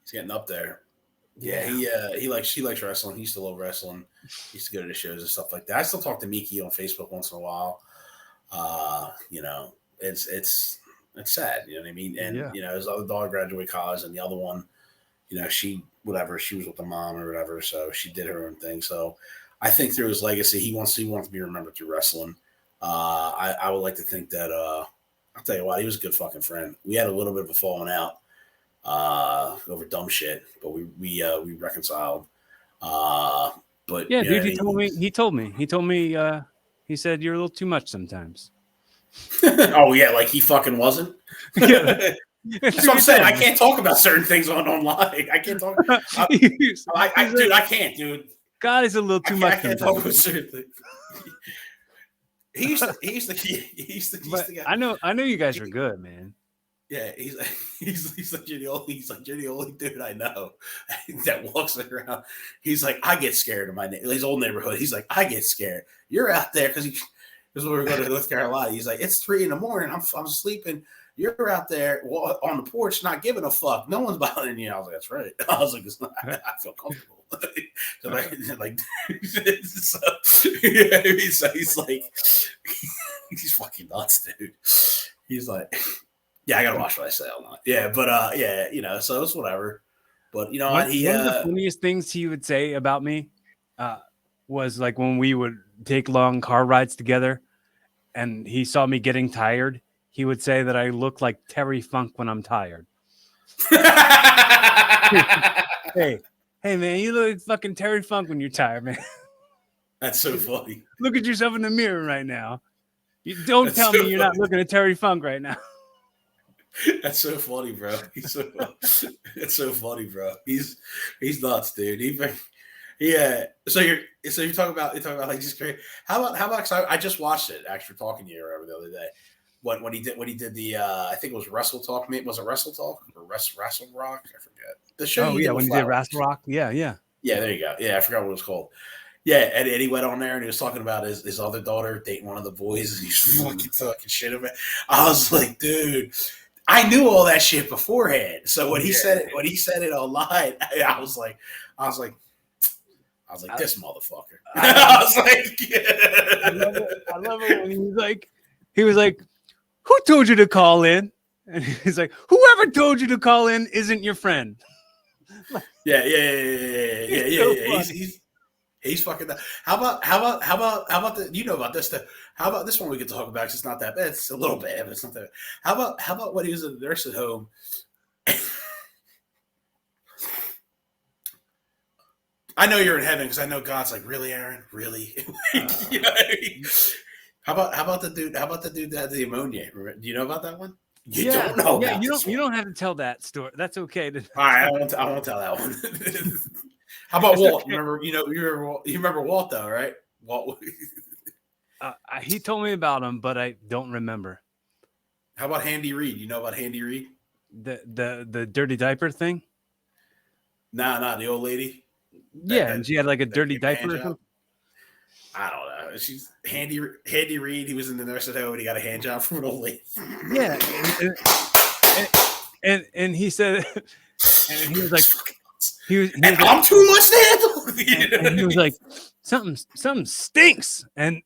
He's getting up there. Yeah, he likes wrestling. He used to love wrestling. He used to go to the shows and stuff like that. I still talk to Miki on Facebook once in a while. It's sad, you know what I mean? And his other daughter graduated college, and the other one, she was with the mom or whatever, so she did her own thing. So I think through his legacy, he wants to be remembered through wrestling. I would like to think that I'll tell you what, he was a good fucking friend. We had a little bit of a falling out over dumb shit, but we reconciled. But yeah, dude, he told me he said you're a little too much sometimes. Oh yeah, like he fucking wasn't. Yeah. That's what I'm saying. I can't talk about certain things online. I can't talk. Dude, I can't, dude. God is a little too much. I can't talk about certain things. He used to get, I know you guys are good, man. Yeah, he's like you're the only dude I know that walks around. He's like, I get scared in his old neighborhood. He's like, I get scared. You're out there because we were going to North Carolina. He's like, it's 3 a.m. I'm sleeping. You're out there on the porch, not giving a fuck. No one's bothering you. I was like, that's right. I was like, it's not, I feel comfortable. He's like, he's fucking nuts, dude. He's like, yeah, I gotta watch what I say all night. Yeah, but so it's whatever. But one of the funniest things he would say about me was like when we would take long car rides together, and he saw me getting tired. He would say that I look like Terry Funk when I'm tired. Hey, man, you look like fucking Terry Funk when you're tired, man. That's so funny. Look at yourself in the mirror right now. Don't tell me you're not looking at Terry Funk right now. That's so funny, bro. It's so funny, bro. He's nuts, dude. Yeah. So you're talking about like just great. How about? I just watched it actually talking to you the other day. When he did the I think it was Wrestle Talk. Was it Wrestle Talk or Wrestle Rock? I forget the show. Oh yeah, when he did Wrestle Rock. Yeah. Yeah, there you go. Yeah, I forgot what it was called. Yeah, and he went on there and he was talking about his other daughter dating one of the boys, and he's fucking talking shit about it. I was like, dude, I knew all that shit beforehand. So when he said it online, I was like, this motherfucker. I was like, yeah. I love it when he was like, who told you to call in? And he's like, whoever told you to call in isn't your friend. Yeah. He's fucking. How about the? You know about this stuff. How about this one we could talk about? Cause it's not that bad. It's a little bad, but it's not that bad. How about when he was in the nursing home? I know you're in heaven because I know God's like, really, Aaron, really. You know what I mean? How about the dude? How about the dude that had the ammonia? Do you know about that one? You don't know. Yeah, you don't have to tell that story. That's okay. All right, I won't tell that one. How about Walt? Okay. Remember, you remember Walt though, right? Walt. He told me about him, but I don't remember. How about Handy Reid? You know about Handy Reid? The dirty diaper thing? Nah, the old lady. And she had like a dirty diaper or something. I don't know. She's Handy Reid. He was in the nursing home and he got a hand job from an old lady. Yeah, and he said, and he was like, he was like, I'm too much to handle. And he was like, something stinks, and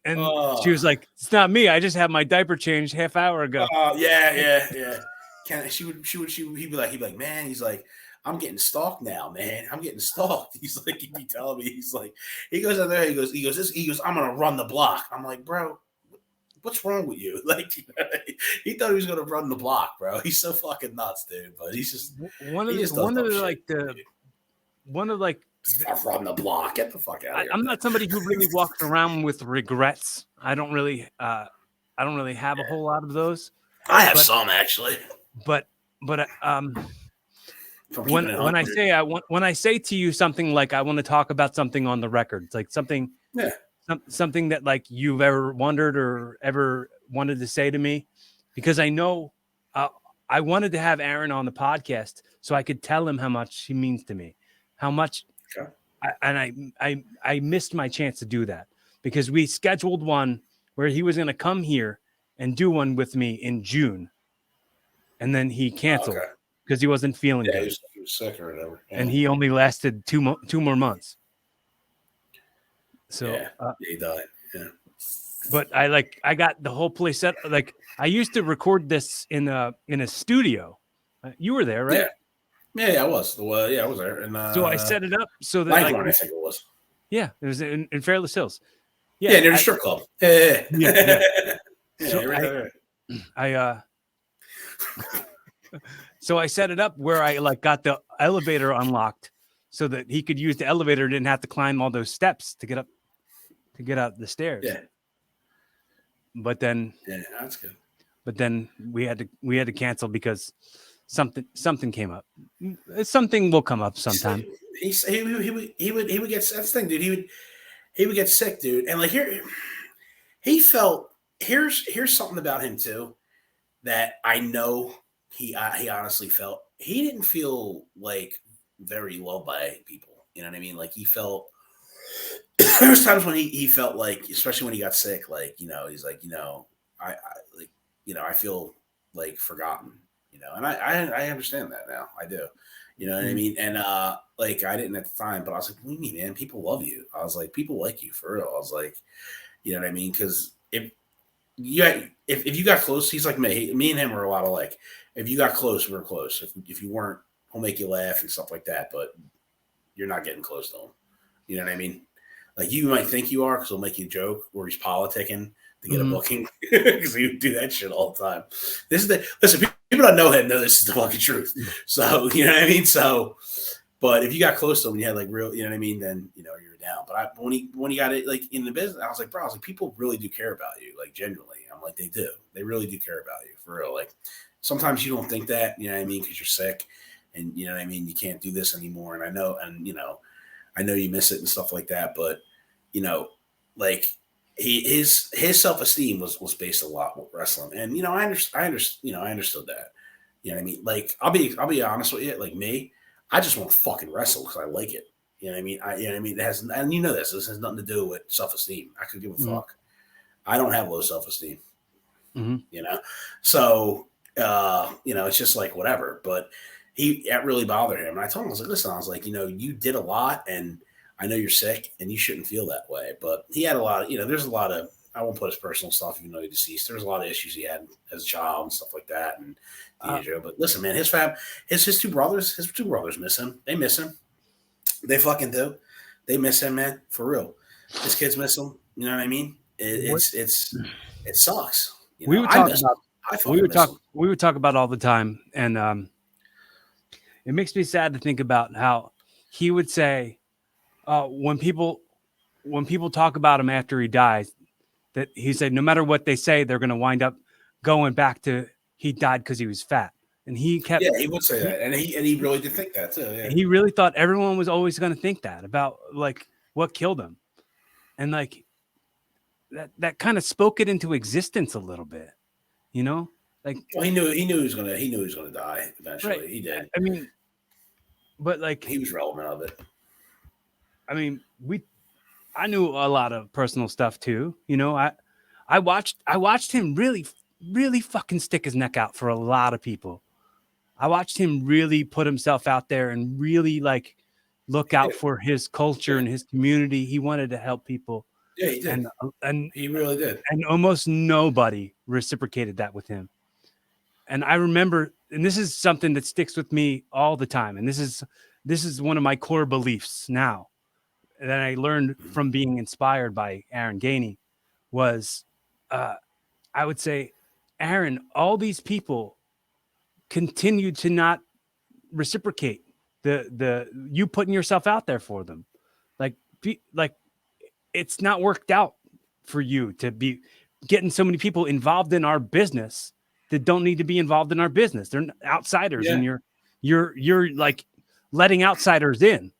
she was like, it's not me. I just had my diaper changed half hour ago. Yeah. He'd be like, man, he's like, I'm getting stalked now, man. I'm getting stalked. He's like, he'd be telling me, he goes out there, he goes, I'm gonna run the block. I'm like, bro, what's wrong with you? Like, he thought he was going to run the block, bro. He's so fucking nuts, dude. But he's just one of he the just does dumb shit, like the dude. one of like Run the block. Get the fuck out of here. I'm not somebody who really walks around with regrets. I don't really have a whole lot of those. I have some actually. But when I say to you something like I want to talk about something on the record, it's like something something that like you've ever wondered or ever wanted to say to me, because I know I wanted to have Aaron on the podcast so I could tell him how much he means to me, how much. Okay. I missed my chance to do that because we scheduled one where he was going to come here and do one with me in June, and then he canceled because he wasn't feeling good. He was sick or whatever, and he only lasted two more months. So he died. Yeah, but I got the whole place set. Like I used to record this in a studio. You were there, right? Yeah, I was. Well, yeah, I was there. And so I set it up so that I think it was. Yeah, it was in Fairless Hills. Yeah, near the strip club. So I set it up where I like got the elevator unlocked so that he could use the elevator, didn't have to climb all those steps to get out the stairs. Yeah. But then that's good. But then we had to cancel because something came up. Something will come up sometime. He would get, that's the thing, dude. He would get sick, dude. And like here's something about him too that I know he honestly felt. He didn't feel like very loved by people. You know what I mean? Like he felt there was times when he felt like, especially when he got sick, like, you know, he's like, you know, I like, you know, I feel like forgotten, you know, and I understand that now. I do. You know what I mean? And like I didn't at the time, but I was like, what do you mean, man? People love you. I was like, people like you for real. I was like, you know what I mean? Because if you got close, he's like me. Me and him were a lot alike. If you got close, we were close. If you weren't, he'll make you laugh and stuff like that, but you're not getting close to him. You know what I mean? Like you might think you are because he'll make you a joke or he's politicking to get a booking because he would do that shit all the time. Listen, people that know him know this is the fucking truth. So, you know what I mean? So, but if you got close to him and you had like real, you know what I mean? Then, you know, you're down. But when he got it like in the business, I was like, people really do care about you. Like genuinely. I'm like, they do. They really do care about you for real. Like sometimes you don't think that, you know what I mean? Because you're sick and you know what I mean? You can't do this anymore. And I know you miss it and stuff like that. But, you know, like his self-esteem was based a lot with wrestling. And, you know, I understood that. You know what I mean? Like, I'll be honest with you. Like me, I just want to fucking wrestle because I like it. You know what I mean? It has, and you know this has nothing to do with self-esteem. I could give a fuck. I don't have low self-esteem. You know? So, you know, it's just like whatever. But that really bothered him. And I told him, I was like, you know, you did a lot and I know you're sick and you shouldn't feel that way. But he had a lot of, you know, there's a lot of, I won't put his personal stuff, even though he's deceased. There's a lot of issues he had as a child and stuff like that. And teenager. But listen, man, his two brothers miss him. They miss him. They fucking do. They miss him, man, for real. His kids miss him. You know what I mean? It sucks. You know, we would talk about all the time, and it makes me sad to think about how he would say when people talk about him after he dies, that he said no matter what they say, they're going to wind up going back to he died because he was fat, and he kept. Yeah, he would say that, and he really did think that too. Yeah. He really thought everyone was always going to think that about like what killed him, and like that kind of spoke it into existence a little bit, you know. Like, well, he knew he was gonna die eventually. Right. He did. I mean, but like he was relevant of it. I mean, I knew a lot of personal stuff too. You know, I watched him really fucking stick his neck out for a lot of people. I watched him really put himself out there and really like look out for his culture and his community. He wanted to help people. Yeah, he did. And he really did. And almost nobody reciprocated that with him. And I remember, and this is something that sticks with me all the time. And this is one of my core beliefs now that I learned from being inspired by Aaron Gainey was I would say, Aaron, all these people continue to not reciprocate the you putting yourself out there for them. Like it's not worked out for you to be getting so many people involved in our business that don't need to be involved in our business. They're outsiders, and you're like letting outsiders in,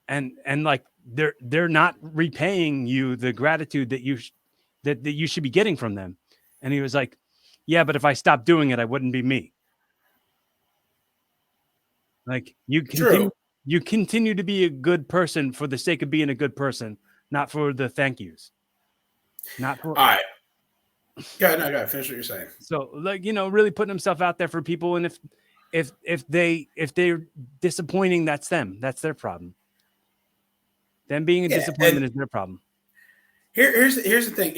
and like they're not repaying you the gratitude that you should be getting from them. And he was like, yeah, but if I stopped doing it, I wouldn't be me. Like you continue to be a good person for the sake of being a good person, not for the thank yous. Not for all right. Yeah, no, go finish what you're saying. So, like, really putting himself out there for people, and if they're disappointing, that's them. That's their problem. Them being a disappointment is their problem. Here's the thing.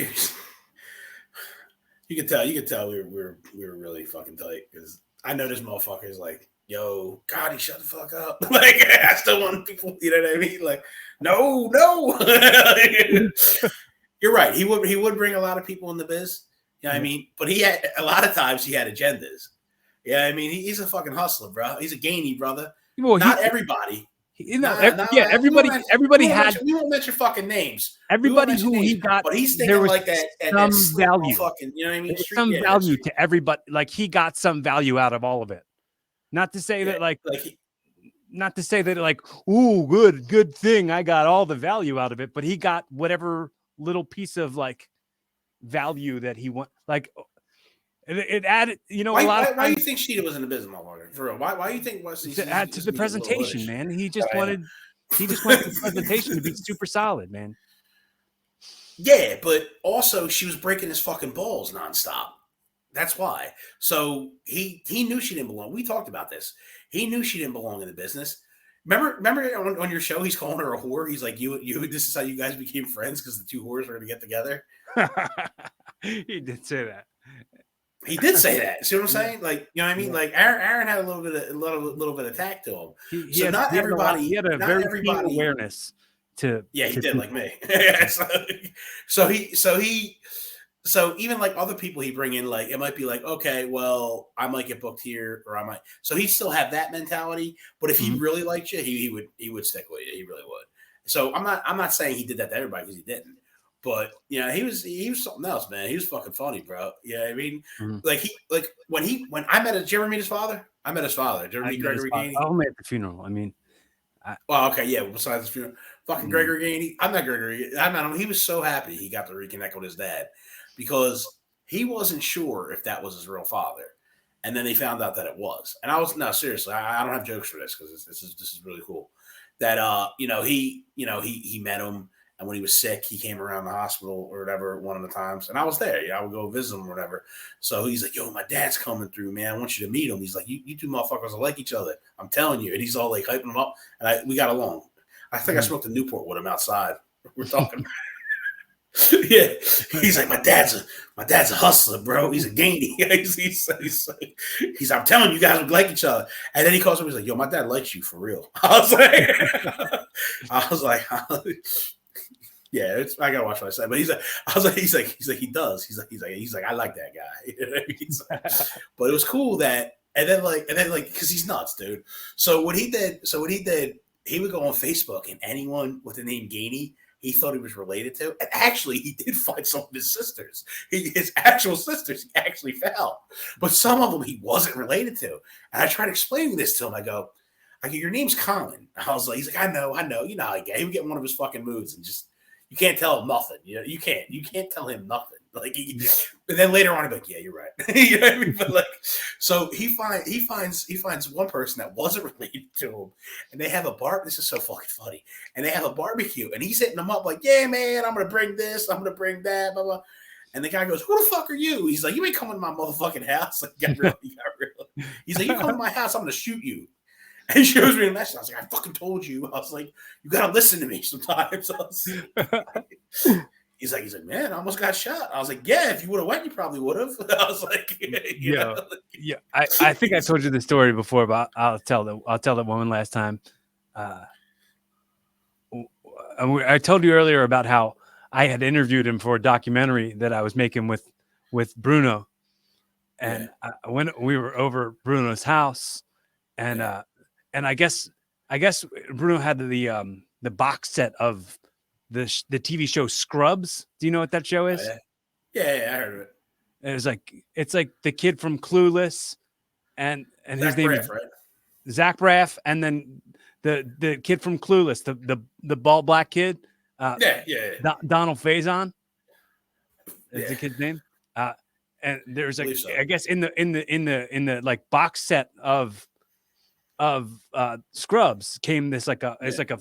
You can tell we were really fucking tight, because I know this motherfucker is like, yo, Gotti, shut the fuck up. Like, I still want people, you know what I mean? Like, no. You're right. He would bring a lot of people in the biz. You know what I mean? But he had a lot of times he had agendas. Yeah, I mean, he's a fucking hustler, bro. He's a Gainey, brother. Well, not everybody. Everybody had. We won't mention fucking names. Everybody who he got, but he's thinking like that. Some value. Fucking, you know what I mean? Some value to everybody. Like, he got some value out of all of it. Not to say that not to say that like, ooh, good thing I got all the value out of it, but he got whatever little piece of like value that he want. Like, it added, why do you think Sheeta was in the business no longer? For real, why do you think to add to the presentation, man? He just wanted the presentation to be super solid, man. Yeah, but also she was breaking his fucking balls nonstop. That's why. So he knew she didn't belong. We talked about this. He knew she didn't belong in the business. Remember on your show, he's calling her a whore. He's like, you. This is how you guys became friends, because the two whores were going to get together. He did say that. He did say that. See what I'm saying? Like, you know what I mean? Yeah. Like, Aaron had a little bit of tact to him. He had a very keen awareness to. Yeah, he did, like me. So even like other people he bring in, like, it might be like, okay, well, I might get booked here, or I might. So he still have that mentality. But if he really liked you, he would stick with you. He really would. So I'm not saying he did that to everybody, because he didn't. But he was something else, man. He was fucking funny, bro. You know what I mean? When I met did you ever meet his father? I met his father. Did you ever meet Gregory Gainey? I met at the funeral. I mean, okay, yeah. Besides the funeral, fucking Gregory Gainey. I met Gregory. I met him. He was so happy he got to reconnect with his dad, because he wasn't sure if that was his real father, and then they found out that it was. And I was seriously. I don't have jokes for this, because this is really cool. That he met him. And when he was sick, he came around the hospital or whatever one of the times. And I was there. I would go visit him or whatever. So he's like, yo, my dad's coming through, man. I want you to meet him. He's like, you two motherfuckers will like each other. I'm telling you. And he's all like hyping him up. And we got along. I think I smoked a Newport with him outside. We're talking. Yeah. He's like, my dad's a hustler, bro. He's a Gainey. He's I'm telling you guys would like each other. And then he calls me. He's like, yo, my dad likes you for real. I was like, yeah, I gotta watch what I say. But he's like, he does. He's like, I like that guy. But it was cool that, and then because he's nuts, dude. So what he did, he would go on Facebook, and anyone with the name Gainey, he thought he was related to. And actually, he did find some of his sisters. His actual sisters, he actually found. But some of them he wasn't related to. And I tried explaining this to him. I go, your name's Colin. He's like, I know. You know how he get. He would get in one of his fucking moods and just. You can't tell him nothing. You can't tell him nothing. Like, but then later on, he'd be like, yeah, you're right. You know what I mean? But like, so he finds one person that wasn't related to him, and they have a bar. This is so fucking funny. And they have a barbecue, and he's hitting them up like, yeah, man, I'm gonna bring this, I'm gonna bring that, blah blah. And the guy goes, who the fuck are you? He's like, you ain't coming to my motherfucking house. Like, got real. He's like, you come to my house, I'm gonna shoot you. And he shows me a message. I was like, I fucking told you. I was like, you gotta listen to me sometimes. He's like, man, I almost got shot. I was like, yeah, if you would have went, you probably would have. I was like, yeah. I think I told you the story before, but I'll tell that woman last time. I told you earlier about how I had interviewed him for a documentary that I was making with Bruno, and when we were over Bruno's house, and I guess Bruno had the box set of the TV show Scrubs. Do you know what that show is? Yeah, I heard of it. It's like the kid from Clueless, and his name is right? Zach Braff, and then the kid from Clueless, the bald black kid. Donald Faison is the kid's name. And there's I guess in the like box set of Scrubs came this like a like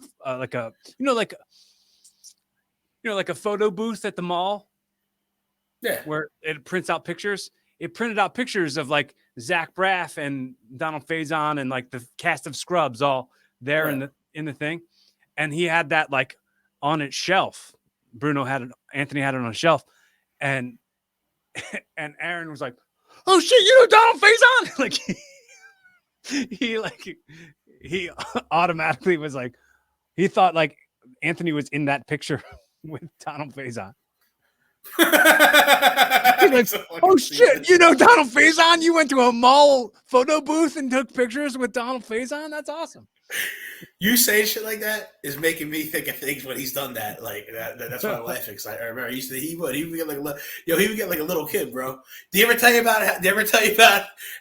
a photo booth at the mall. Yeah. Where it prints out pictures. It printed out pictures of like Zach Braff and Donald Faison and like the cast of Scrubs all there in the thing. And he had that like on its shelf. Anthony had it on a shelf. And Aaron was like, "Oh shit, you know Donald Faison?" he automatically was like, he thought like Anthony was in that picture with Donald Faison. Like, oh shit, you know Donald Faison? You went to a mall photo booth and took pictures with Donald Faison? That's awesome. You saying shit like that is making me think of things when he's done that. Like that's why I'm laughing. Cause I remember he would get like a little kid, bro. Did he ever tell you about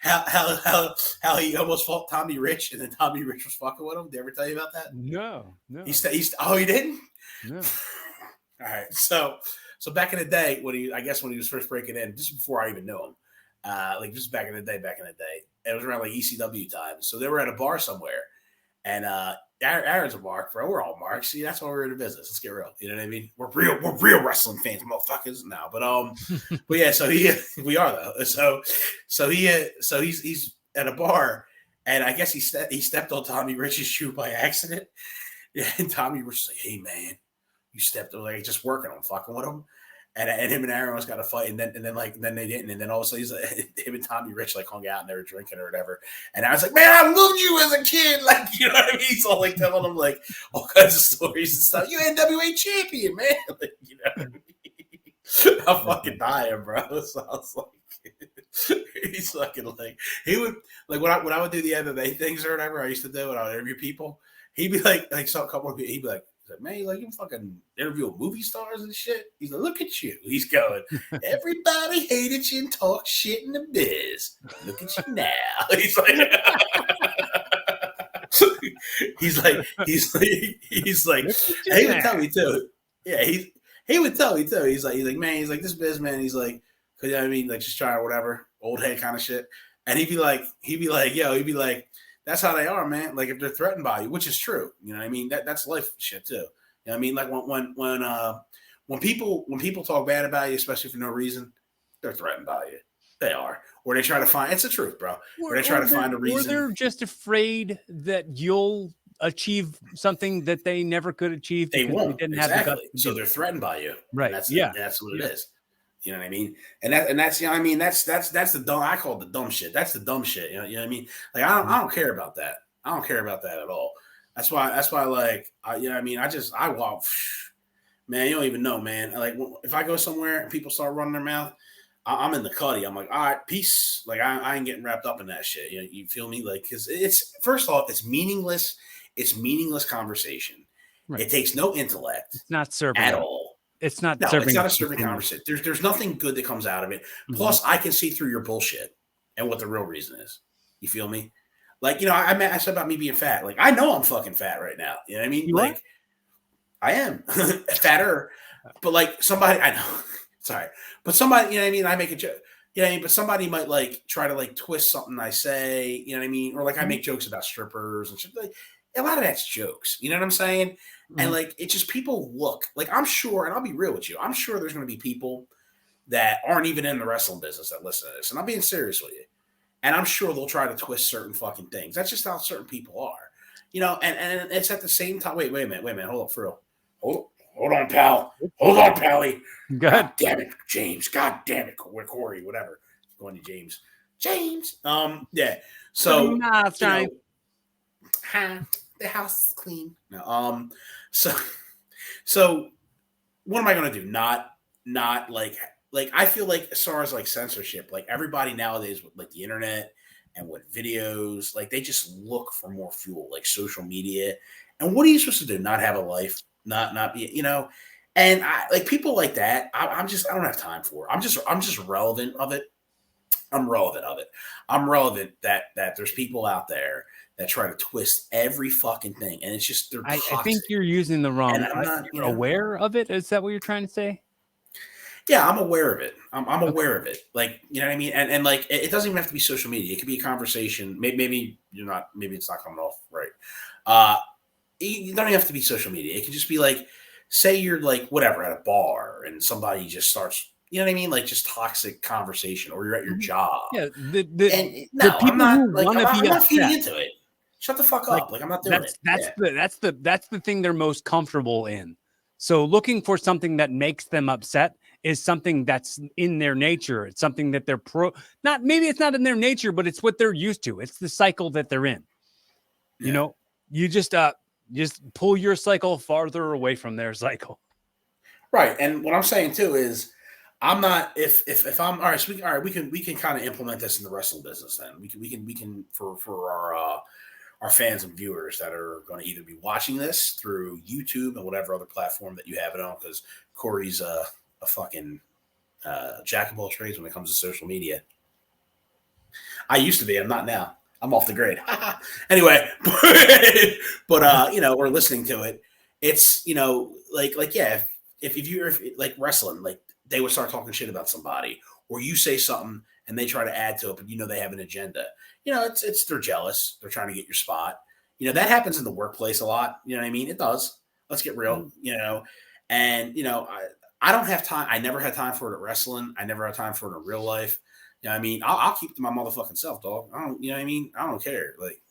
how he almost fought Tommy Rich and then Tommy Rich was fucking with him? Did he ever tell you about that? No. He didn't? No. All right. So back in the day when he was first breaking in, just before I even knew him, like just back in the day, it was around like ECW time. So they were at a bar somewhere. And Aaron's a mark, bro. We're all marks. See, that's why we're in the business. Let's get real. You know what I mean? We're real wrestling fans, motherfuckers. Now, but yeah. So we are though. So he's at a bar, and I guess he stepped on Tommy Rich's shoe by accident. Yeah, and Tommy Rich was like, "Hey man, you stepped on like just working on fucking with him." And him and Aaron was got a fight, and then they didn't, and then all of a sudden he's like, him and Tommy Rich like hung out and they were drinking or whatever. And I was like, "Man, I loved you as a kid," like you know what I mean. He's all like telling them like all kinds of stories and stuff. You NWA champion, man. Like, you know what I mean? I'm fucking dying, bro. So I was like, he's fucking like he would like when I would do the MMA things or whatever I used to do when I would interview people. He'd be like some couple of people. He'd be like, "Man, like you fucking interview movie stars and shit." He's like, "Look at you." He's going, "Everybody hated you and talked shit in the biz. Look at you now." He's like, he would tell me too. Yeah, he would tell me too. He's like, "Man, he's like this biz man." He's like, "Cause you know what I mean, like just trying whatever old head kind of shit." And he'd be like, "That's how they are, man. Like if they're threatened by you, which is true. You know what I mean? That's life shit too. You know what I mean? Like when people talk bad about you, especially for no reason, they're threatened by you. They are. Or they try to find it's the truth, bro. Or they try to find a reason. Or they're just afraid that you'll achieve something that they never could achieve because they didn't have the guts. So they're threatened by you. Right. That's what it is. You know what I mean? And that's you know what I mean, that's the dumb, I call it the dumb shit. That's the dumb shit. You know what I mean? Like I don't care about that. I don't care about that at all. That's why like you know what I mean? I walk, man, you don't even know, man. Like if I go somewhere and people start running their mouth, I'm in the cuddy. I'm like, all right, peace. Like I ain't getting wrapped up in that shit. You know, you feel me? Like because it's first off, it's meaningless. It's meaningless conversation. Right. It takes no intellect. It's not serving at all. It's not. It's not a serving conversation. There's nothing good that comes out of it. Plus, I can see through your bullshit and what the real reason is. You feel me? Like, you know, I said about me being fat. Like, I know I'm fucking fat right now. You know what I mean? You like, I am fatter. But like somebody, I know. Sorry, but somebody, you know what I mean? I make a joke. You know what I mean? But somebody might like try to like twist something I say. You know what I mean? Or like I make jokes about strippers and shit. Like, a lot of that's jokes. You know what I'm saying? And like, it's just people look like I'm sure, and I'll be real with you. I'm sure there's going to be people that aren't even in the wrestling business that listen to this. And I'm being serious with you. And I'm sure they'll try to twist certain fucking things. That's just how certain people are, you know, and it's at the same time. Wait a minute. Hold up, for real. Hold on, pal. Hold on, Pally. God damn it, James. God damn it, Corey, whatever. Going to James. Yeah. So, the house is clean. No, so what am I going to do? Not like I feel like as far as like censorship, like everybody nowadays with like the internet and with videos, like they just look for more fuel, like social media. And what are you supposed to do? Not have a life, not be, And I like people like that. I don't have time for it. I'm just relevant of it. I'm relevant of it. I'm relevant that there's people out there that try to twist every fucking thing, and it's just they're I think toxic. you're using the wrong. And I'm not, You're aware of it. Is that what you're trying to say? Yeah, I'm aware of it. I'm Okay. aware of it. Like, you know what I mean? And like, it doesn't even have to be social media. It could be a conversation. Maybe you're not, maybe it's not coming off right. Uh, you don't even have to be social media. It could just be like, say you're like, whatever, at a bar and somebody just starts, you know what I mean? Like just toxic conversation, or you're at your Mhm. job. Yeah, And the no, I'm people not who like, want to I'm be not feeding upset, into it. Shut the fuck like up. Like, I'm not doing it. Yeah. that's the thing they're most comfortable in. So looking for something that makes them upset is something that's in their nature. It's something that they're not, maybe it's not in their nature, but it's what they're used to. It's the cycle that they're in. You Yeah. know, you just pull your cycle farther away from their cycle. Right. And what I'm saying too is I'm not if I'm all right, so we can kind of implement this in the wrestling business then. We can for our fans and viewers that are going to either be watching this through YouTube and whatever other platform that you have it on, because Corey's a fucking jack of all trades when it comes to social media. I used to be, I'm not now. I'm off the grid. Anyway, we're listening to it. It's like yeah, if you're like wrestling, like they would start talking shit about somebody, or you say something and they try to add to it, but they have an agenda. It's they're jealous. They're trying to get your spot. That happens in the workplace a lot. You know what I mean? It does. Let's get real. And I don't have time. I never had time for it at wrestling. I never had time for it in real life. I mean, I'll keep to my motherfucking self, dog. I don't, you know what I mean? I don't care. Like,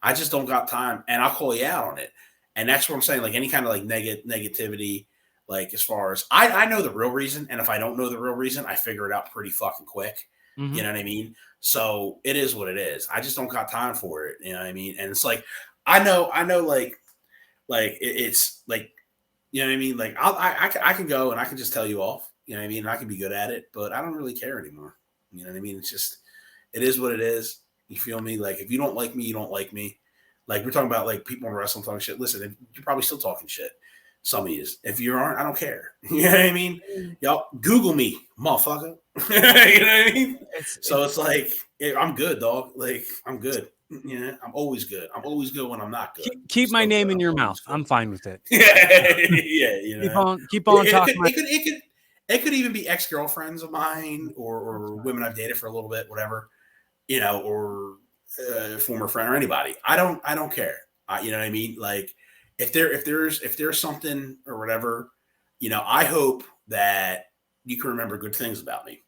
I just don't got time, and I'll call you out on it. And that's what I'm saying. Like any kind of like negativity, like as far as I know the real reason, and if I don't know the real reason, I figure it out pretty fucking quick. Mm-hmm. You know what I mean? So it is what it is. I just don't got time for it. You know what I mean? And it's like I know, it's like you know what I mean. Like I can go and I can just tell you off. You know what I mean? And I can be good at it, but I don't really care anymore. You know what I mean? It's just, it is what it is. You feel me? Like, if you don't like me, you don't like me. Like, we're talking about, like, people in wrestling talking shit. Listen, you're probably still talking shit. Some of you. If you aren't, I don't care. You know what I mean? Y'all, Google me, motherfucker. You know what I mean? So it's like, I'm good, dog. Like, I'm good. I'm always good. I'm always good when I'm not good. Keep my So name good. in I'm your always mouth. good. I'm fine with it. Yeah. Keep on talking. It could even be ex-girlfriends of mine or women I've dated for a little bit, whatever, or former friend or anybody. I don't care. You know what I mean? Like if there's something or whatever, I hope that you can remember good things about me,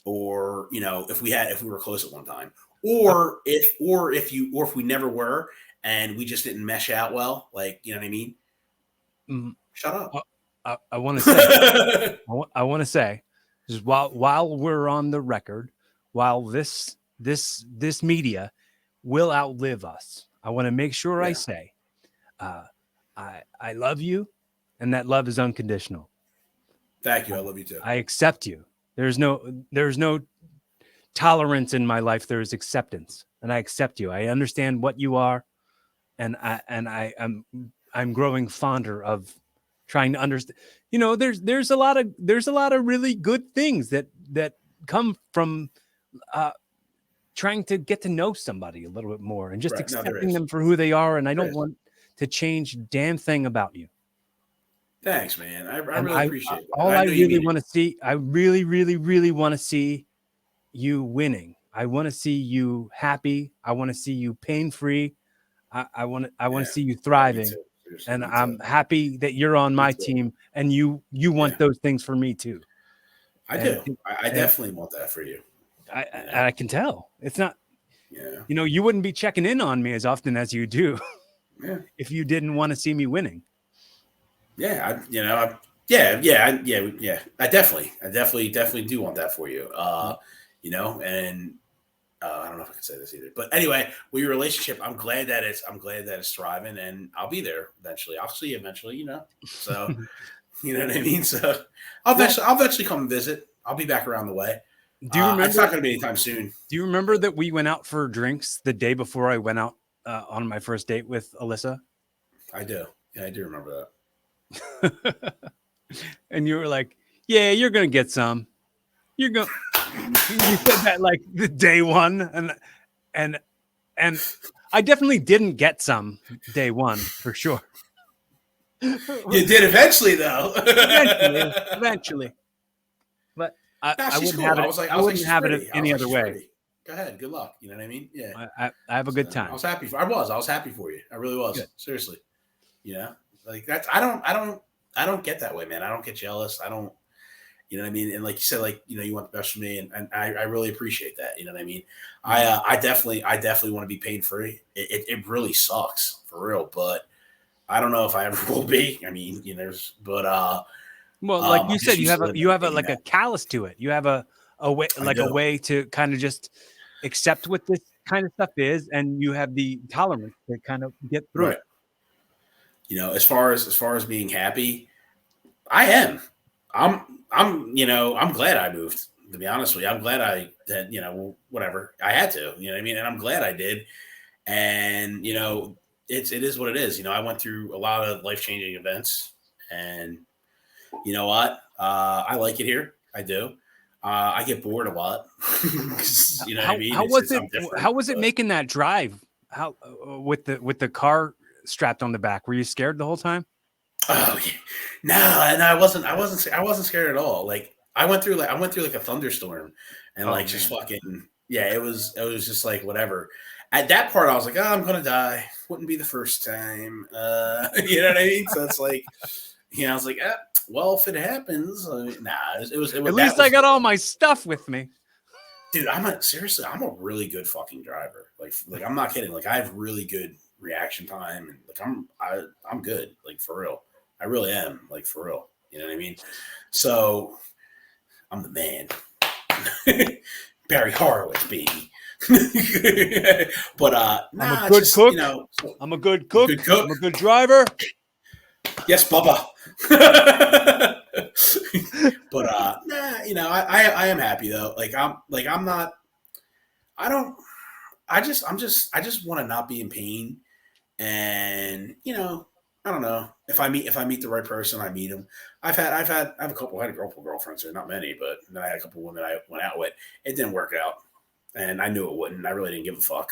or if we were close at one time, or if we never were and we just didn't mesh out well, like you know what I mean? Shut up. I want to say, I want to say, just while we're on the record, while this media will outlive us, I want to make sure I say, I love you, and that love is unconditional. Thank you. I love you too. I accept you. There's no tolerance in my life. There is acceptance, and I accept you. I understand what you are, and I'm growing fonder of trying to understand. There's a lot of really good things that come from trying to get to know somebody a little bit more and just accepting them for who they are. And I don't want to change a damn thing about you. Thanks, man. I really appreciate it. I really want to see, I really, really, really want to see you winning. I want to see you happy. I want to see you pain-free. I want to see you thriving. And I'm happy that you're on my team, and you want those things for me too. I do. I definitely want that for you. I can tell. It's not. Yeah. You wouldn't be checking in on me as often as you do. Yeah. If you didn't want to see me winning. Yeah. I definitely do want that for you. And I don't know if I can say this either, but anyway, with your relationship, I'm glad that it's thriving, and I'll be there eventually. I'll see you eventually, So You know what I mean? So I'll eventually come and visit. I'll be back around the way. Do you remember? It's not going to be anytime soon. Do you remember that we went out for drinks the day before I went out on my first date with Alyssa? I do. Yeah, I do remember that. And you were like, "Yeah, you're gonna get some. You're gonna." You said that like the day one, and I definitely didn't get some day one for sure. You did eventually, though. Eventually. But I wouldn't cool. I wouldn't have it any other way. Pretty. Go ahead. Good luck. You know what I mean? Yeah. I have a good time. I was happy. I was happy for you. I really was. Good. Seriously. You know, like that's. I don't get that way, man. I don't get jealous. I don't. You know what I mean? And like you said, like, you know, you want the best for me, and I really appreciate that. You know what I mean? I definitely want to be pain free. It really sucks for real, but I don't know if I ever will be. I mean, you know, but well, like you said, you have a like a callus to it. You have a way, like a way to kind of just accept what this kind of stuff is, and you have the tolerance to kind of get through it. You know, as far as being happy, I am. I'm glad I moved, to be honest with you. I'm glad you know, whatever. I had to, you know what I mean? And I'm glad I did. And, you know, it is what it is. You know, I went through a lot of life-changing events, and you know what? I like it here. I do. I get bored a lot. You know what I mean? How was it making that drive? How with the car strapped on the back? Were you scared the whole time? Oh yeah. No, I wasn't scared at all. Like I went through like a thunderstorm, and just fucking it was just like whatever. At that part, I was like, oh, I'm gonna die. Wouldn't be the first time. You know what I mean? So it's like, you know, I was like, well, if it happens, it was. At least I got all my stuff with me, dude. I'm a really good fucking driver. Like I'm not kidding. Like I have really good reaction time, and like I'm good. Like for real. I really am, like for real. You know what I mean? So I'm the man. Barry Horowitz, baby. But I'm a good cook. You know, I'm a good cook. I'm a good driver. Yes, Bubba. But you know, I am happy though. I just want to not be in pain. And you know, I don't know if I meet the right person, I meet him. I have a couple. I had a couple of girlfriends, not many, but then I had a couple of women I went out with. It didn't work out, and I knew it wouldn't. I really didn't give a fuck.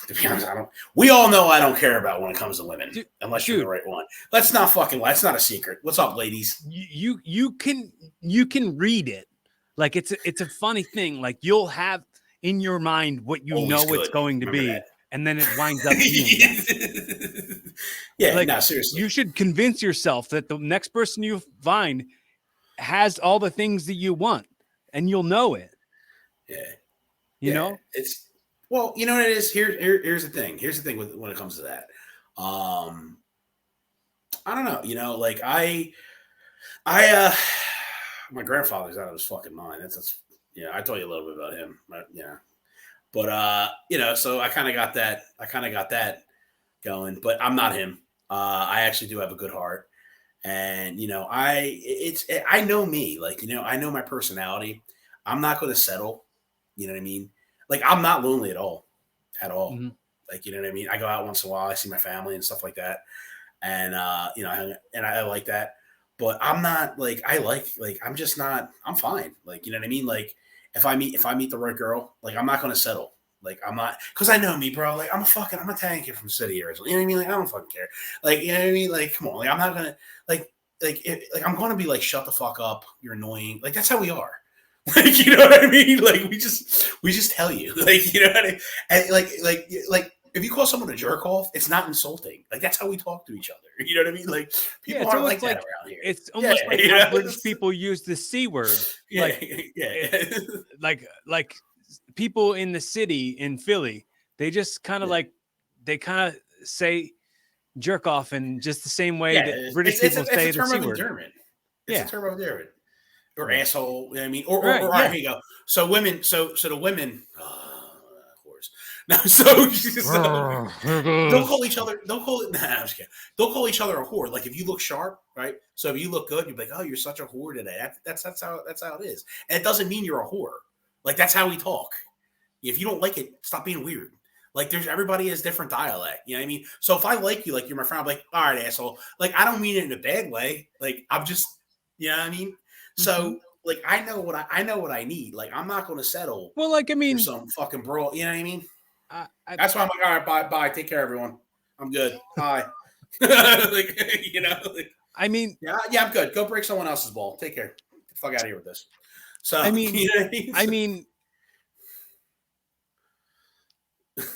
To be honest, we all know I don't care about when it comes to women, unless you're the right one. Let's not fucking lie. It's not a secret. What's up, ladies? You can read it. Like it's a funny thing. Like you'll have in your mind what you know it's going to be. That. And then it winds up being yeah, like, no, seriously. You should convince yourself that the next person you find has all the things that you want, and you'll know it. Yeah. You know? It's well, you know what it is? Here's the thing. Here's the thing when it comes to that. I don't know. You know, like I my grandfather's out of his fucking mind. That's I told you a little bit about him. But you know, so I kind of got that going, but I'm not him. I actually do have a good heart, and you know, I know me, like, you know, I know my personality. I'm not going to settle. You know what I mean? Like, I'm not lonely at all. Mm-hmm. Like, you know what I mean? I go out once in a while. I see my family and stuff like that, and you know, and I like that. But I'm not like I'm just not. I'm fine. Like, you know what I mean? Like. If I meet the right girl, like I'm not going to settle. Like I'm not, because I know me, bro. Like I'm a tank here from city originally. You know what I mean? Like I don't fucking care. Like, you know what I mean? Like come on. Like I'm not gonna like I'm going to be like, shut the fuck up. You're annoying. Like that's how we are. Like, you know what I mean? Like we just tell you. Like, you know what I mean? And like if you call someone a jerk off, it's not insulting. Like that's how we talk to each other. You know what I mean? Like people aren't like that around here. It's almost like how British people use the C word. Like people in the city in Philly, they just kind of they kind of say jerk off in just the same way that British people say the C word. It's a term of endearment. Or asshole. You know what I mean? Or all right, here you go. So women. So the women. Of course. No, don't call each other. Don't call it. Nah, I'm just kidding. Don't call each other a whore. Like if you look sharp, right? So if you look good, you're like, oh, you're such a whore today. That's how it is. And it doesn't mean you're a whore. Like that's how we talk. If you don't like it, stop being weird. Like everybody has different dialect. You know what I mean? So if I like you, like you're my friend, I'm like, all right, asshole. Like I don't mean it in a bad way. Like I'm just, you know what I mean? Mm-hmm. So like I know what I need. Like I'm not going to settle. Well, like I mean, for some fucking brawl. You know what I mean? That's why I'm like, all right, bye. Take care, everyone. I'm good. Bye. Like, you know, like, I mean, yeah, I'm good. Go break someone else's ball. Take care. Get the fuck out of here with this. So, I mean, you know what I mean? I mean,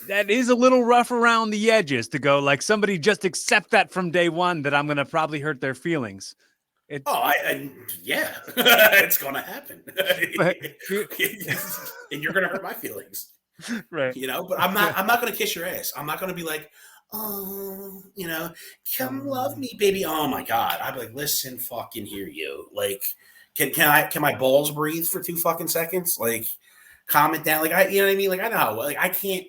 that is a little rough around the edges to go like somebody just accept that from day one that I'm going to probably hurt their feelings. Yeah, it's going to happen. And you're going to hurt my feelings. Right. You know, but I'm not going to kiss your ass. I'm not going to be like, oh, you know, come love me, baby. Oh my God. I'd be like, listen, fucking hear you. Like, can my balls breathe for 2 fucking seconds? Like, calm it down. Like, you know what I mean? Like, I know how, like, I can't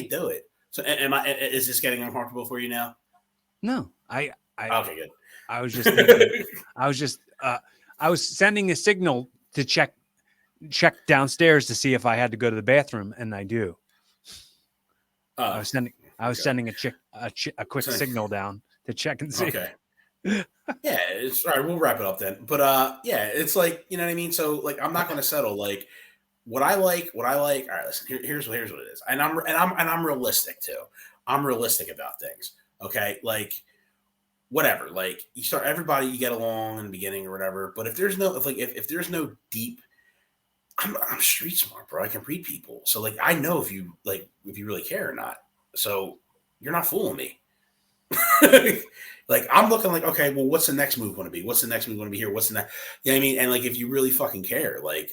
do it. So is this getting uncomfortable for you now? No, okay, good. I was just thinking, I was sending a signal to check downstairs to see if I had to go to the bathroom, and I do. I was sending a quick signal down to check and see. Okay. Yeah, it's all right. We'll wrap it up then. But yeah, it's like, you know what I mean. So like, I'm not going to settle. Like, what I like. All right, listen. Here's what it is. And I'm realistic too. I'm realistic about things. Okay, like. Whatever, like you start everybody, you get along in the beginning or whatever. But if there's no deep, I'm street smart, bro. I can read people, so like I know if you really care or not. So you're not fooling me. Like I'm looking like, okay, well, what's the next move going to be? What's the next move going to be here? What's the next? You know what I mean? And like if you really fucking care, like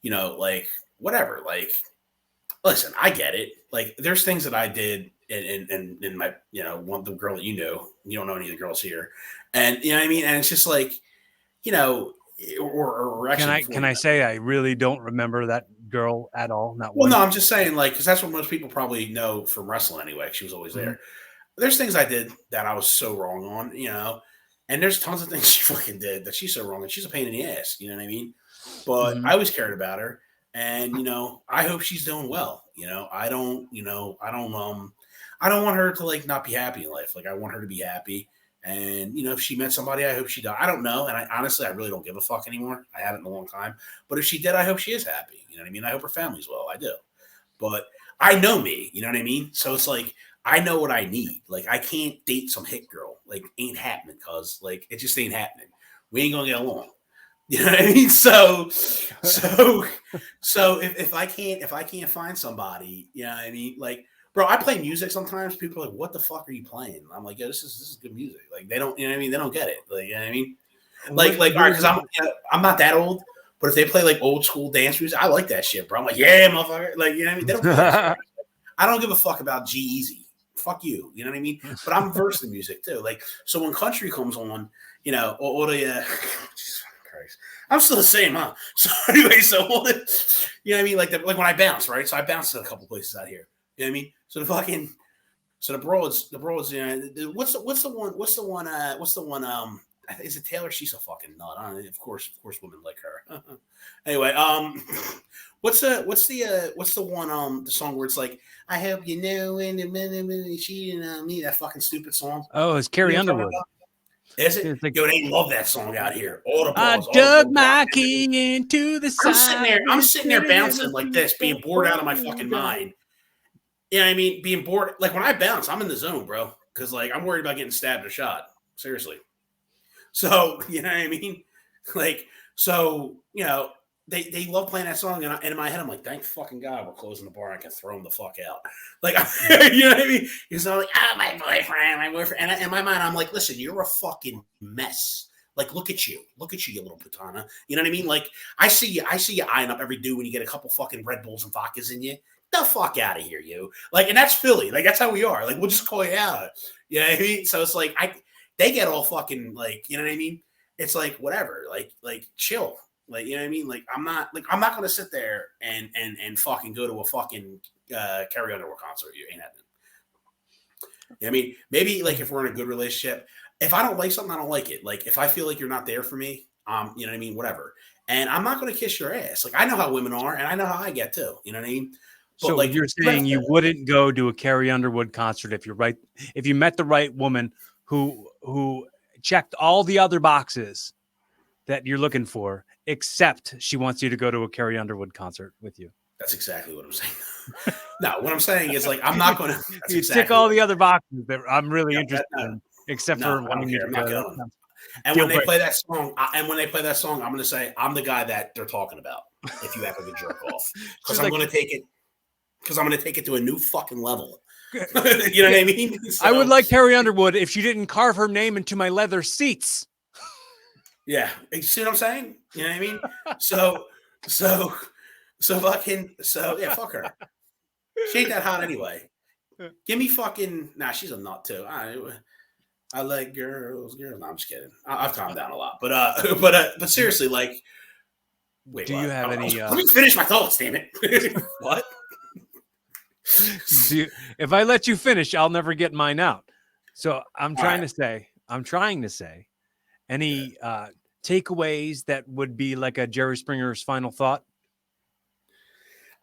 you know, like whatever, like listen, I get it. Like there's things that I did. In my, you know, the girl that you don't know any of the girls here, and you know what I mean, and it's just like, you know, or actually, can I say I really don't remember that girl at all? No, I'm just saying like because that's what most people probably know from wrestling anyway. She was always there. There's things I did that I was so wrong on, you know, and there's tons of things she fucking did that she's so wrong and she's a pain in the ass. You know what I mean? But I always cared about her, and you know, I hope she's doing well. You know, I don't want her to like not be happy in life. Like I want her to be happy. And you know, if she met somebody, I hope she died. I don't know. And I really don't give a fuck anymore. I haven't in a long time. But if she did, I hope she is happy. You know what I mean? I hope her family's well. I do. But I know me, you know what I mean? So it's like I know what I need. Like I can't date some hit girl. Like ain't happening, cause like it just ain't happening. We ain't gonna get along. You know what I mean? So if I can't find somebody, you know what I mean? Like bro, I play music sometimes. People are like, what the fuck are you playing? I'm like, yeah, this is good music. Like, they don't, you know what I mean? They don't get it. Like, you know what I mean? Like, all right, because I'm not that old, but if they play like old school dance music, I like that shit, bro. I'm like, yeah, motherfucker. Like, you know what I mean? They don't I don't give a fuck about G-Eazy. Fuck you. You know what I mean? But I'm versed in music too. Like, so when country comes on, you know, or the, Jesus Christ. I'm still the same, huh? So anyway, you know what I mean? Like when I bounce, right? So I bounced at a couple places out here. You know what I mean? So the broads, you know, what's the one, is it Taylor? She's a fucking nut. I don't know, of course women like her. Anyway, what's the one, the song where it's like, I hope you know in a minute cheating on me, that fucking stupid song. Oh, it's Carrie Underwood. Is it? Like, yo, they love that song out here. All the balls, I dug my key into the side. I'm sitting there bouncing like this, being bored out of my fucking mind. You know what I mean? Being bored. Like when I bounce, I'm in the zone, bro. Because like I'm worried about getting stabbed or shot. Seriously. So, you know what I mean? Like, so, you know, they love playing that song. And in my head, I'm like, thank fucking God we're closing the bar. I can throw them the fuck out. Like, you know what I mean? He's not like, my boyfriend. And in my mind, I'm like, listen, you're a fucking mess. Like, look at you, you little putana. You know what I mean? Like, I see you eyeing up every dude when you get a couple fucking Red Bulls and vodkas in you. The fuck out of here, you. Like, and that's Philly. Like, that's how we are. Like, we'll just call you out. You know what I mean? So it's like, they get all fucking, like, you know what I mean? It's like, whatever. Like, chill. Like, you know what I mean? Like, I'm not going to sit there and fucking go to a fucking Carrie Underwood concert. You ain't happening. You know what I mean? Maybe like if we're in a good relationship, if I don't like something, I don't like it. Like if I feel like you're not there for me, you know what I mean? Whatever. And I'm not going to kiss your ass. Like I know how women are, and I know how I get too. You know what I mean? But so like you're saying you wouldn't go to a Carrie Underwood concert if you met the right woman who checked all the other boxes that you're looking for, except she wants you to go to a Carrie Underwood concert with you. That's exactly what I'm saying. No, what I'm saying is like I'm not going to. You tick all the other boxes that I'm really interested in, except for wanting you to go. I'm not going. And Deal when they break. play that song, I'm going to say I'm the guy that they're talking about. If you happen to jerk off, because I'm going to take it. Because I'm going to take it to a new fucking level. You know what I mean? So, I would like Carrie Underwood if she didn't carve her name into my leather seats. Yeah, you see what I'm saying? You know what I mean? So yeah, fuck her. She ain't that hot anyway. Give me fucking. Nah, she's a nut too. I like girls. No, I'm just kidding. I've calmed down a lot, but seriously, like, wait. Do you have any? Let me finish my thoughts. Damn it. What? If I let you finish, I'll never get mine out. So I'm trying to say, any takeaways that would be like a Jerry Springer's final thought?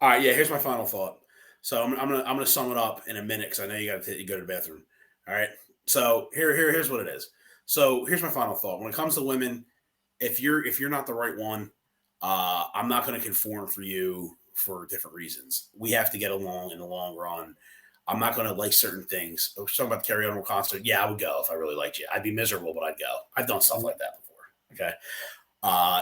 All right, yeah. Here's my final thought. So I'm gonna sum it up in a minute because I know you got to go to the bathroom. All right. So here's what it is. So here's my final thought. When it comes to women, if you're not the right one, I'm not going to conform for you for different reasons. We have to get along in the long run. I'm not going to like certain things. I was talking about the Carrie Underwood concert. Yeah, I would go if I really liked you. I'd be miserable, but I'd go. I've done stuff like that before. Okay.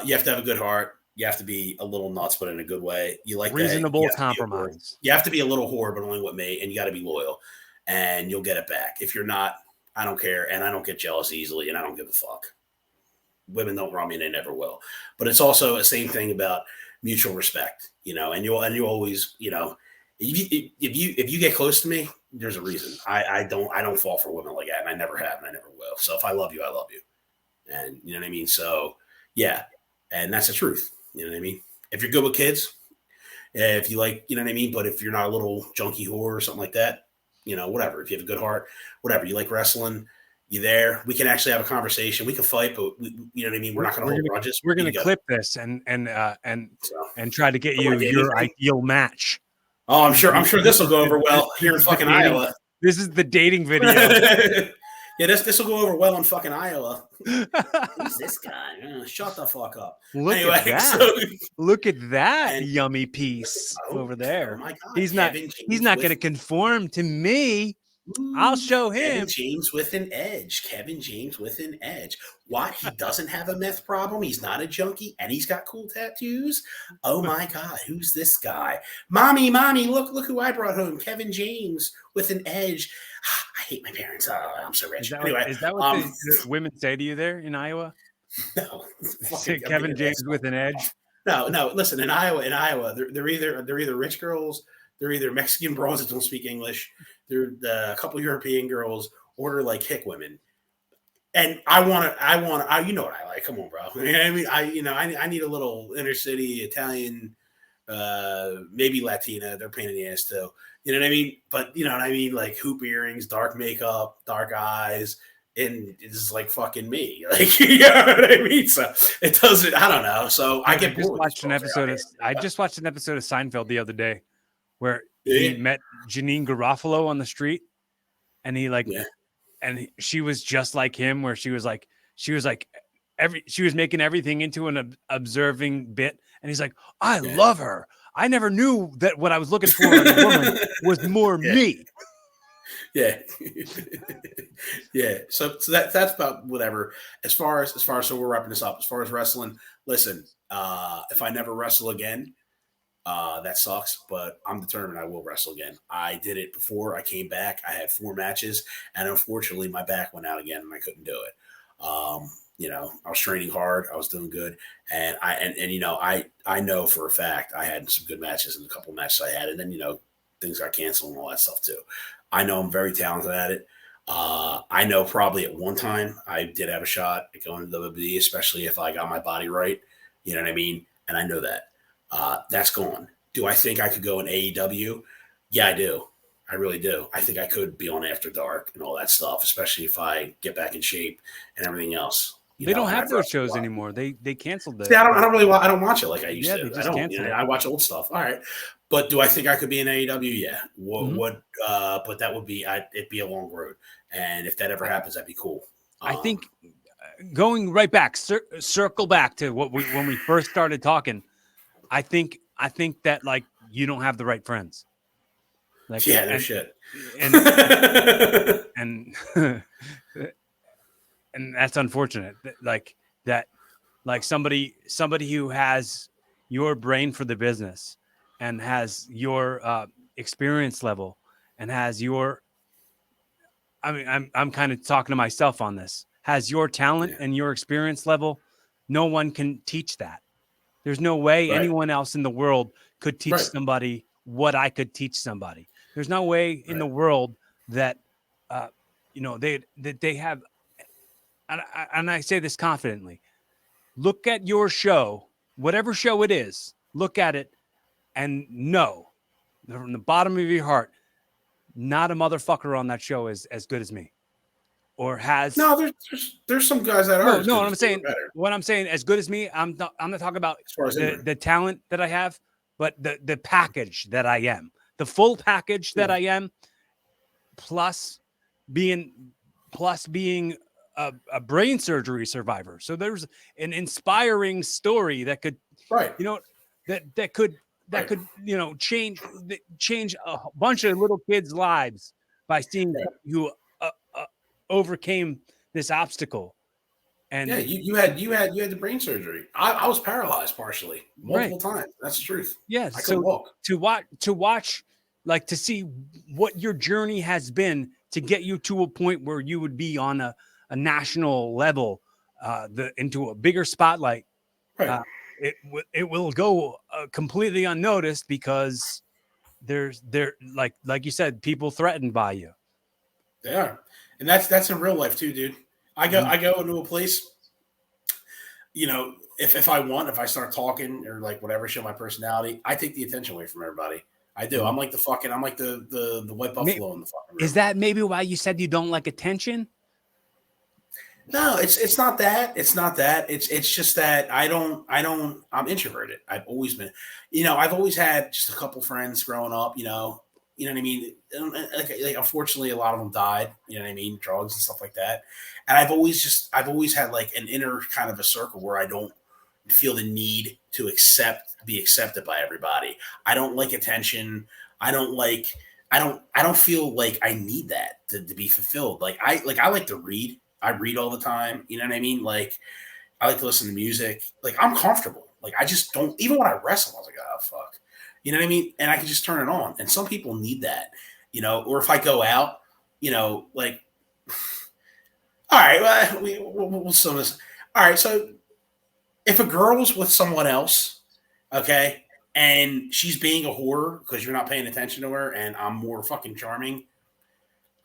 You have to have a good heart. You have to be a little nuts, but in a good way. You like reasonable compromise. You have to be a little whore, but only with me, and you got to be loyal, and you'll get it back. If you're not, I don't care, and I don't get jealous easily, and I don't give a fuck. Women don't wrong me, and they never will. But it's also the same thing about mutual respect, you know. And you always, you know, if you get close to me, there's a reason. I don't fall for women like that, and I never have, and I never will. So if I love you, I love you, and you know what I mean. So yeah, and that's the truth. You know what I mean? If you're good with kids, if you like, you know what I mean? But if you're not a little junkie whore or something like that, you know, whatever. If you have a good heart, whatever. You like wrestling, you there. We can actually have a conversation. We can fight, but you know what I mean? We're not going to hold grudges. We're going to clip this and try to get you your ideal match. Oh, I'm sure this will go over well here in fucking Iowa. This is the dating video. Yeah, this will go over well in fucking Iowa. Who's this guy? Shut the fuck up. Look at that. Look at that yummy piece over there. Oh my God, he's not going to conform to me. I'll show him. Kevin James with an edge. Kevin James with an edge. What? He doesn't have a meth problem. He's not a junkie, and he's got cool tattoos. Oh my God, who's this guy? Mommy, look who I brought home. Kevin James with an edge. I hate my parents. Oh, I'm so rich. Is that what the women say to you there in Iowa? No. Kevin James with an edge? No. Listen, in Iowa, they're either rich girls, they're either Mexican bros that don't speak English, they're a couple European girls, or they're like hick women. And I want to, you know what I like. Come on, bro. I mean, I need a little inner city Italian, maybe Latina. They're a pain in the ass too. You know what I mean? But you know what I mean? Like hoop earrings, dark makeup, dark eyes, and it's like fucking me. Like, you know what I mean? So it doesn't, I don't know. So I get bored. I just watched an episode of Seinfeld the other day where he met Janine Garofalo on the street, and and she was just like him, where she was making everything into an observing bit. And he's like, I love her. I never knew that what I was looking for in a woman was more me. Yeah. Yeah. So that's about whatever. As far as so we're wrapping this up. As far as wrestling, listen, if I never wrestle again, that sucks, but I'm determined I will wrestle again. I did it before. I came back. I had 4 matches, and unfortunately my back went out again and I couldn't do it. You know, I was training hard. I was doing good. And you know, I know for a fact I had some good matches in a couple of matches I had. And then, you know, things got canceled and all that stuff too. I know I'm very talented at it. I know probably at one time I did have a shot at going to WWE, especially if I got my body right. You know what I mean? And I know that. That's gone. Do I think I could go in AEW? Yeah, I do. I really do. I think I could be on After Dark and all that stuff, especially if I get back in shape and everything else. They don't And have I've those wrestled a shows lot. anymore. They canceled See, it. I don't really I don't watch it like I used Yeah, to. they I just don't. canceled it. I watch old stuff. All right, but do I think I could be in AEW? Yeah. Mhm. But that would be it'd be a long road, and if that ever happens, that'd be cool. I think going right back, circle back to when we first started talking. I think that like you don't have the right friends. Like Yeah, no shit. and and and that's unfortunate. Like that, like somebody who has your brain for the business and has your experience level and has your, I mean, I'm kind of talking to myself on this, has your talent and your experience level. No one can teach that. There's no way Right. anyone else in the world could teach Right. somebody what I could teach somebody. There's no way in the world that, they have, and I say this confidently. Look at your show, whatever show it is, look at it and know from the bottom of your heart, not a motherfucker on that show is as good as me. Or has No, there's some guys that are. no. What I'm saying, as good as me, I'm not talking about as far as the talent that I have, but the package that I am, the full package that I am, plus being a brain surgery survivor. So there's an inspiring story that could, that could change a bunch of little kids' lives by seeing you overcame this obstacle. And yeah, you had the brain surgery. I was paralyzed partially multiple times. That's the truth. Yeah, I couldn't walk. To watch, like to see what your journey has been to get you to a point where you would be on a national level, into a bigger spotlight. Right. It will go completely unnoticed because they're like you said, people threatened by you. They are, and that's in real life too, dude. I go into a place, if I start talking or like whatever, show my personality, I take the attention away from everybody. I do. I'm like the white buffalo in the fucking room. Is that maybe why you said you don't like attention? No, it's not that. It's not that. It's just that I'm introverted. I've always been, I've always had just a couple friends growing up, you know what I mean? Like unfortunately a lot of them died, you know what I mean? Drugs and stuff like that. And I've always had like an inner kind of a circle where I don't feel the need to be accepted by everybody. I don't like attention. I don't feel like I need that to be fulfilled. I like to read. I read all the time. You know what I mean? Like, I like to listen to music. Like, I'm comfortable. Like, I just don't, even when I wrestle, I was like, oh, fuck. You know what I mean? And I can just turn it on. And some people need that, or if I go out, like, all right, well, we'll sum this. All right. So if a girl's with someone else, okay, and she's being a whore because you're not paying attention to her and I'm more fucking charming,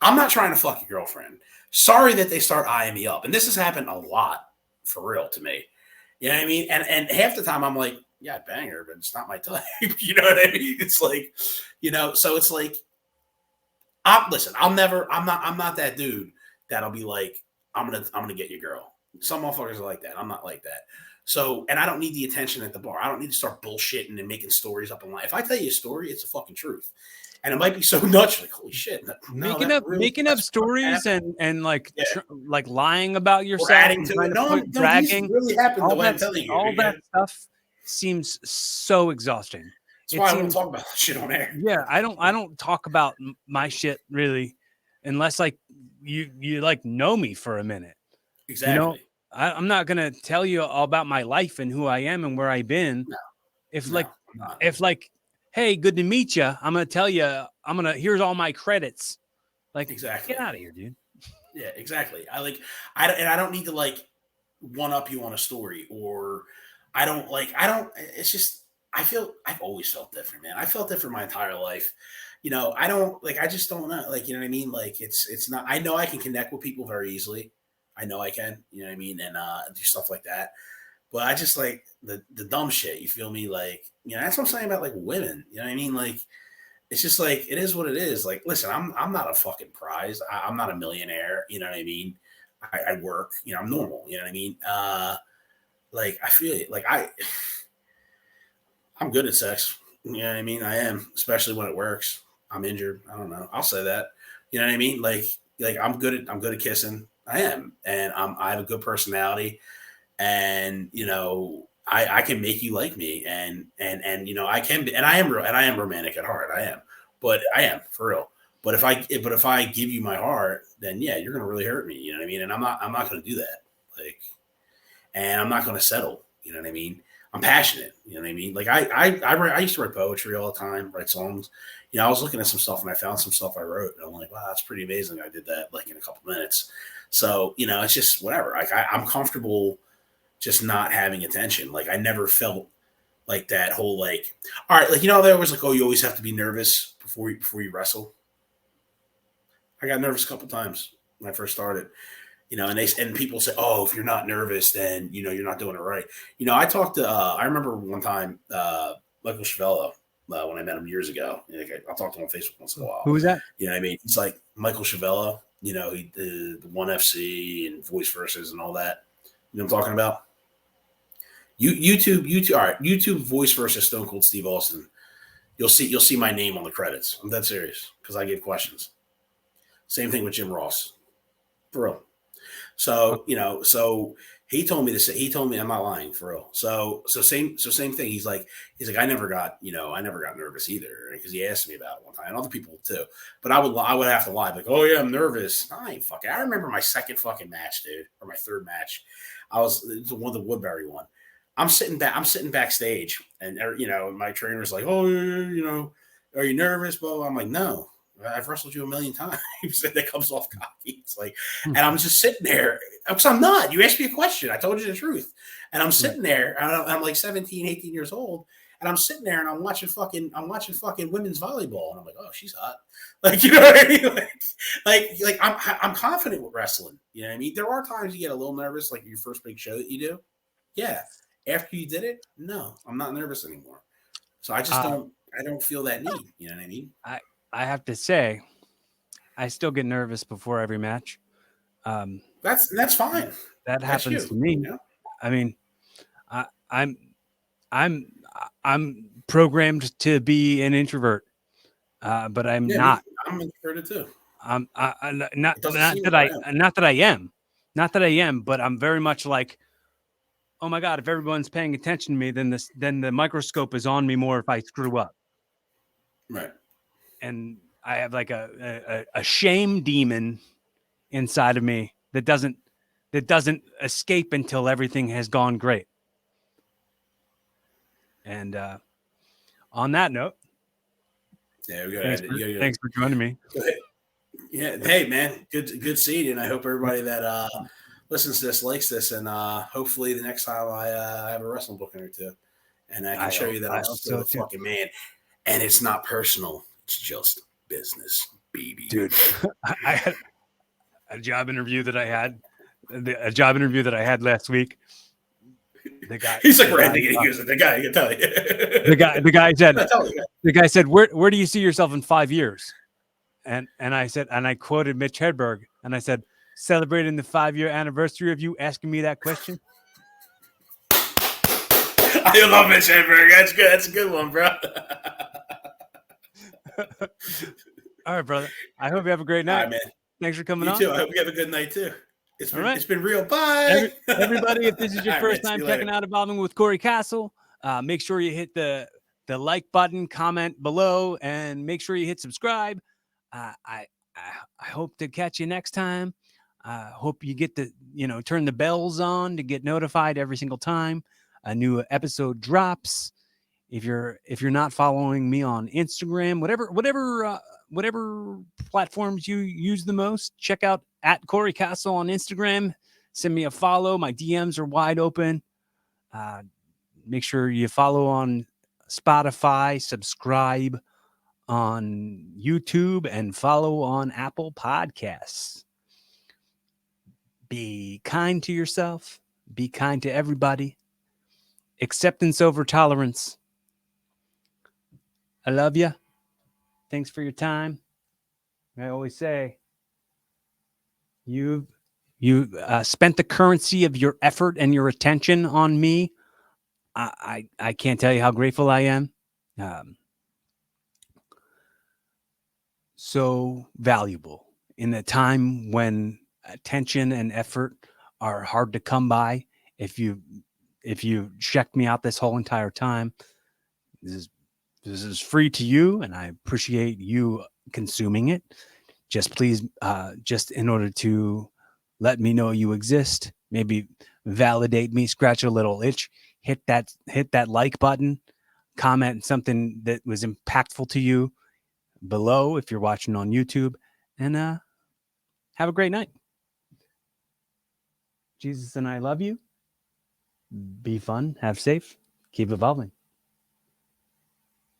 I'm not trying to fuck your girlfriend. Sorry that they start eyeing me up. And this has happened a lot for real to me. You know what I mean? And half the time I'm like, yeah, I'd bang her, but it's not my type. You know what I mean? It's like, so it's like, I'm not that dude that'll be like, I'm gonna get your girl. Some motherfuckers are like that. I'm not like that. So, and I don't need the attention at the bar. I don't need to start bullshitting and making stories up online. If I tell you a story, it's a fucking truth. And it might be so nuts, like holy shit! Making up stories and like like lying about yourself, adding to it. bragging, really happened. The way I'm telling you, all that stuff seems so exhausting. That's why I don't talk about shit on air. Yeah, I don't talk about my shit really, unless like you like know me for a minute. Exactly. I'm not gonna tell you all about my life and who I am and where I've been. No. If hey, good to meet you. I'm going to tell you, here's all my credits. Like, exactly. Get out of here, dude. Yeah, exactly. I don't need to like one up you on a story it's just, I've always felt different, man. I felt different my entire life. I just don't know. Like, you know what I mean? Like it's not, I know I can connect with people very easily. I know I can, you know what I mean? And do stuff like that. But I just like the dumb shit. You feel me? Like, that's what I'm saying about like women. You know what I mean? Like, it's just like it is what it is. Like, listen, I'm not a fucking prize. I'm not a millionaire. You know what I mean? I work. I'm normal. You know what I mean? Like I feel it. Like I'm good at sex. You know what I mean? I am, especially when it works. I'm injured. I don't know. I'll say that. You know what I mean? Like I'm good at kissing. I am, and I have a good personality, and I can make you like me, and I can be, and I am real, and I am romantic at heart. I am, but I am for real. But if I give you my heart, then yeah, you're gonna really hurt me. You know what I mean? And I'm not gonna do that. Like, and I'm not gonna settle. You know what I mean? I'm passionate. You know what I mean? Like I used to write poetry all the time, write songs. I was looking at some stuff and I found some stuff I wrote, and I'm like, wow, that's pretty amazing. I did that like in a couple minutes. So it's just whatever. Like I'm comfortable just not having attention. Like I never felt like that whole like, all right, like there was like, oh, you always have to be nervous before you wrestle. I got nervous a couple times when I first started. And people say, oh, if you're not nervous, then you're not doing it right. I talked to I remember one time Michael Schiavello when I met him years ago. I'll talk to him on Facebook once in a while. Who was that? You know what I mean? It's like Michael Schiavello. He did the One FC and Voice Versus and all that. You know what I'm talking about? YouTube. All right, YouTube Voice Versus Stone Cold Steve Austin. You'll see my name on the credits. I'm dead serious because I give questions. Same thing with Jim Ross, for real. So so he told me to say. He told me I'm not lying, for real. So same thing. He's like I never got nervous either, because he asked me about it one time, and other people too. But I would have to lie, like, oh yeah, I'm nervous. I ain't fucking. I remember my second fucking match, dude, or my third match. It was one of the Woodbury one. I'm sitting backstage, and my trainer's like, oh, are you nervous? Blah. I'm like, no. I've wrestled you a million times. And that comes off cocky. It's like, and I'm just sitting there because I'm not. You asked me a question. I told you the truth. And I'm sitting there. And I'm like 17, 18 years old. And I'm sitting there and I'm watching fucking women's volleyball. And I'm like, oh, she's hot. Like, you know what I mean? Like I'm confident with wrestling. You know what I mean? There are times you get a little nervous, like your first big show that you do. Yeah. After you did it, no, I'm not nervous anymore. So I just I don't feel that need. You know what I mean? I have to say, I still get nervous before every match. That's fine. That happens to me. Yeah. I mean, I'm programmed to be an introvert, but I'm not. I'm introverted too. Not that I am, but I'm very much like, oh my God, if everyone's paying attention to me, then the microscope is on me more if I screw up. Right. And I have like a shame demon inside of me that doesn't escape until everything has gone great. And on that note, yeah, we thanks for joining me. Yeah, hey man, good seeing you, and I hope everybody that listens to this likes this, and hopefully the next time I have a wrestling booking or two, and I can show you that I'm still a fucking man, and it's not personal. It's just business, baby. Dude, I had a job interview that I had last week. The guy, he's like, right. He goes, the guy, I can tell you. The guy said, where do you see yourself in 5 years? And I said, and I quoted Mitch Hedberg, and I said, celebrating the 5-year anniversary of you asking me that question. I love Mitch Hedberg. That's good. That's a good one, bro. All right, brother. I hope you have a great night. All right, man. Thanks for coming on. You too. I hope you have a good night too. It's been real. Bye. Everybody, if this is your first time checking out Evolving with Corey Castle, make sure you hit the like button, comment below, and make sure you hit subscribe. I hope to catch you next time. Hope you get to turn the bells on to get notified every single time a new episode drops. If you're not following me on Instagram, whatever platforms you use the most, check out @Corey Castle on Instagram. Send me a follow. My DMs are wide open. Make sure you follow on Spotify, subscribe on YouTube, and follow on Apple Podcasts. Be kind to yourself. Be kind to everybody. acceptance over tolerance. I love you. Thanks for your time. I always say, you spent the currency of your effort and your attention on me. I can't tell you how grateful I am. So valuable in a time when attention and effort are hard to come by. If you checked me out this whole entire time, this is free to you, and I appreciate you consuming it. Just please, just in order to let me know you exist, maybe validate me, scratch a little itch, hit that like button, comment something that was impactful to you below if you're watching on YouTube, and have a great night. Jesus and I love you. Be fun, have safe, keep evolving.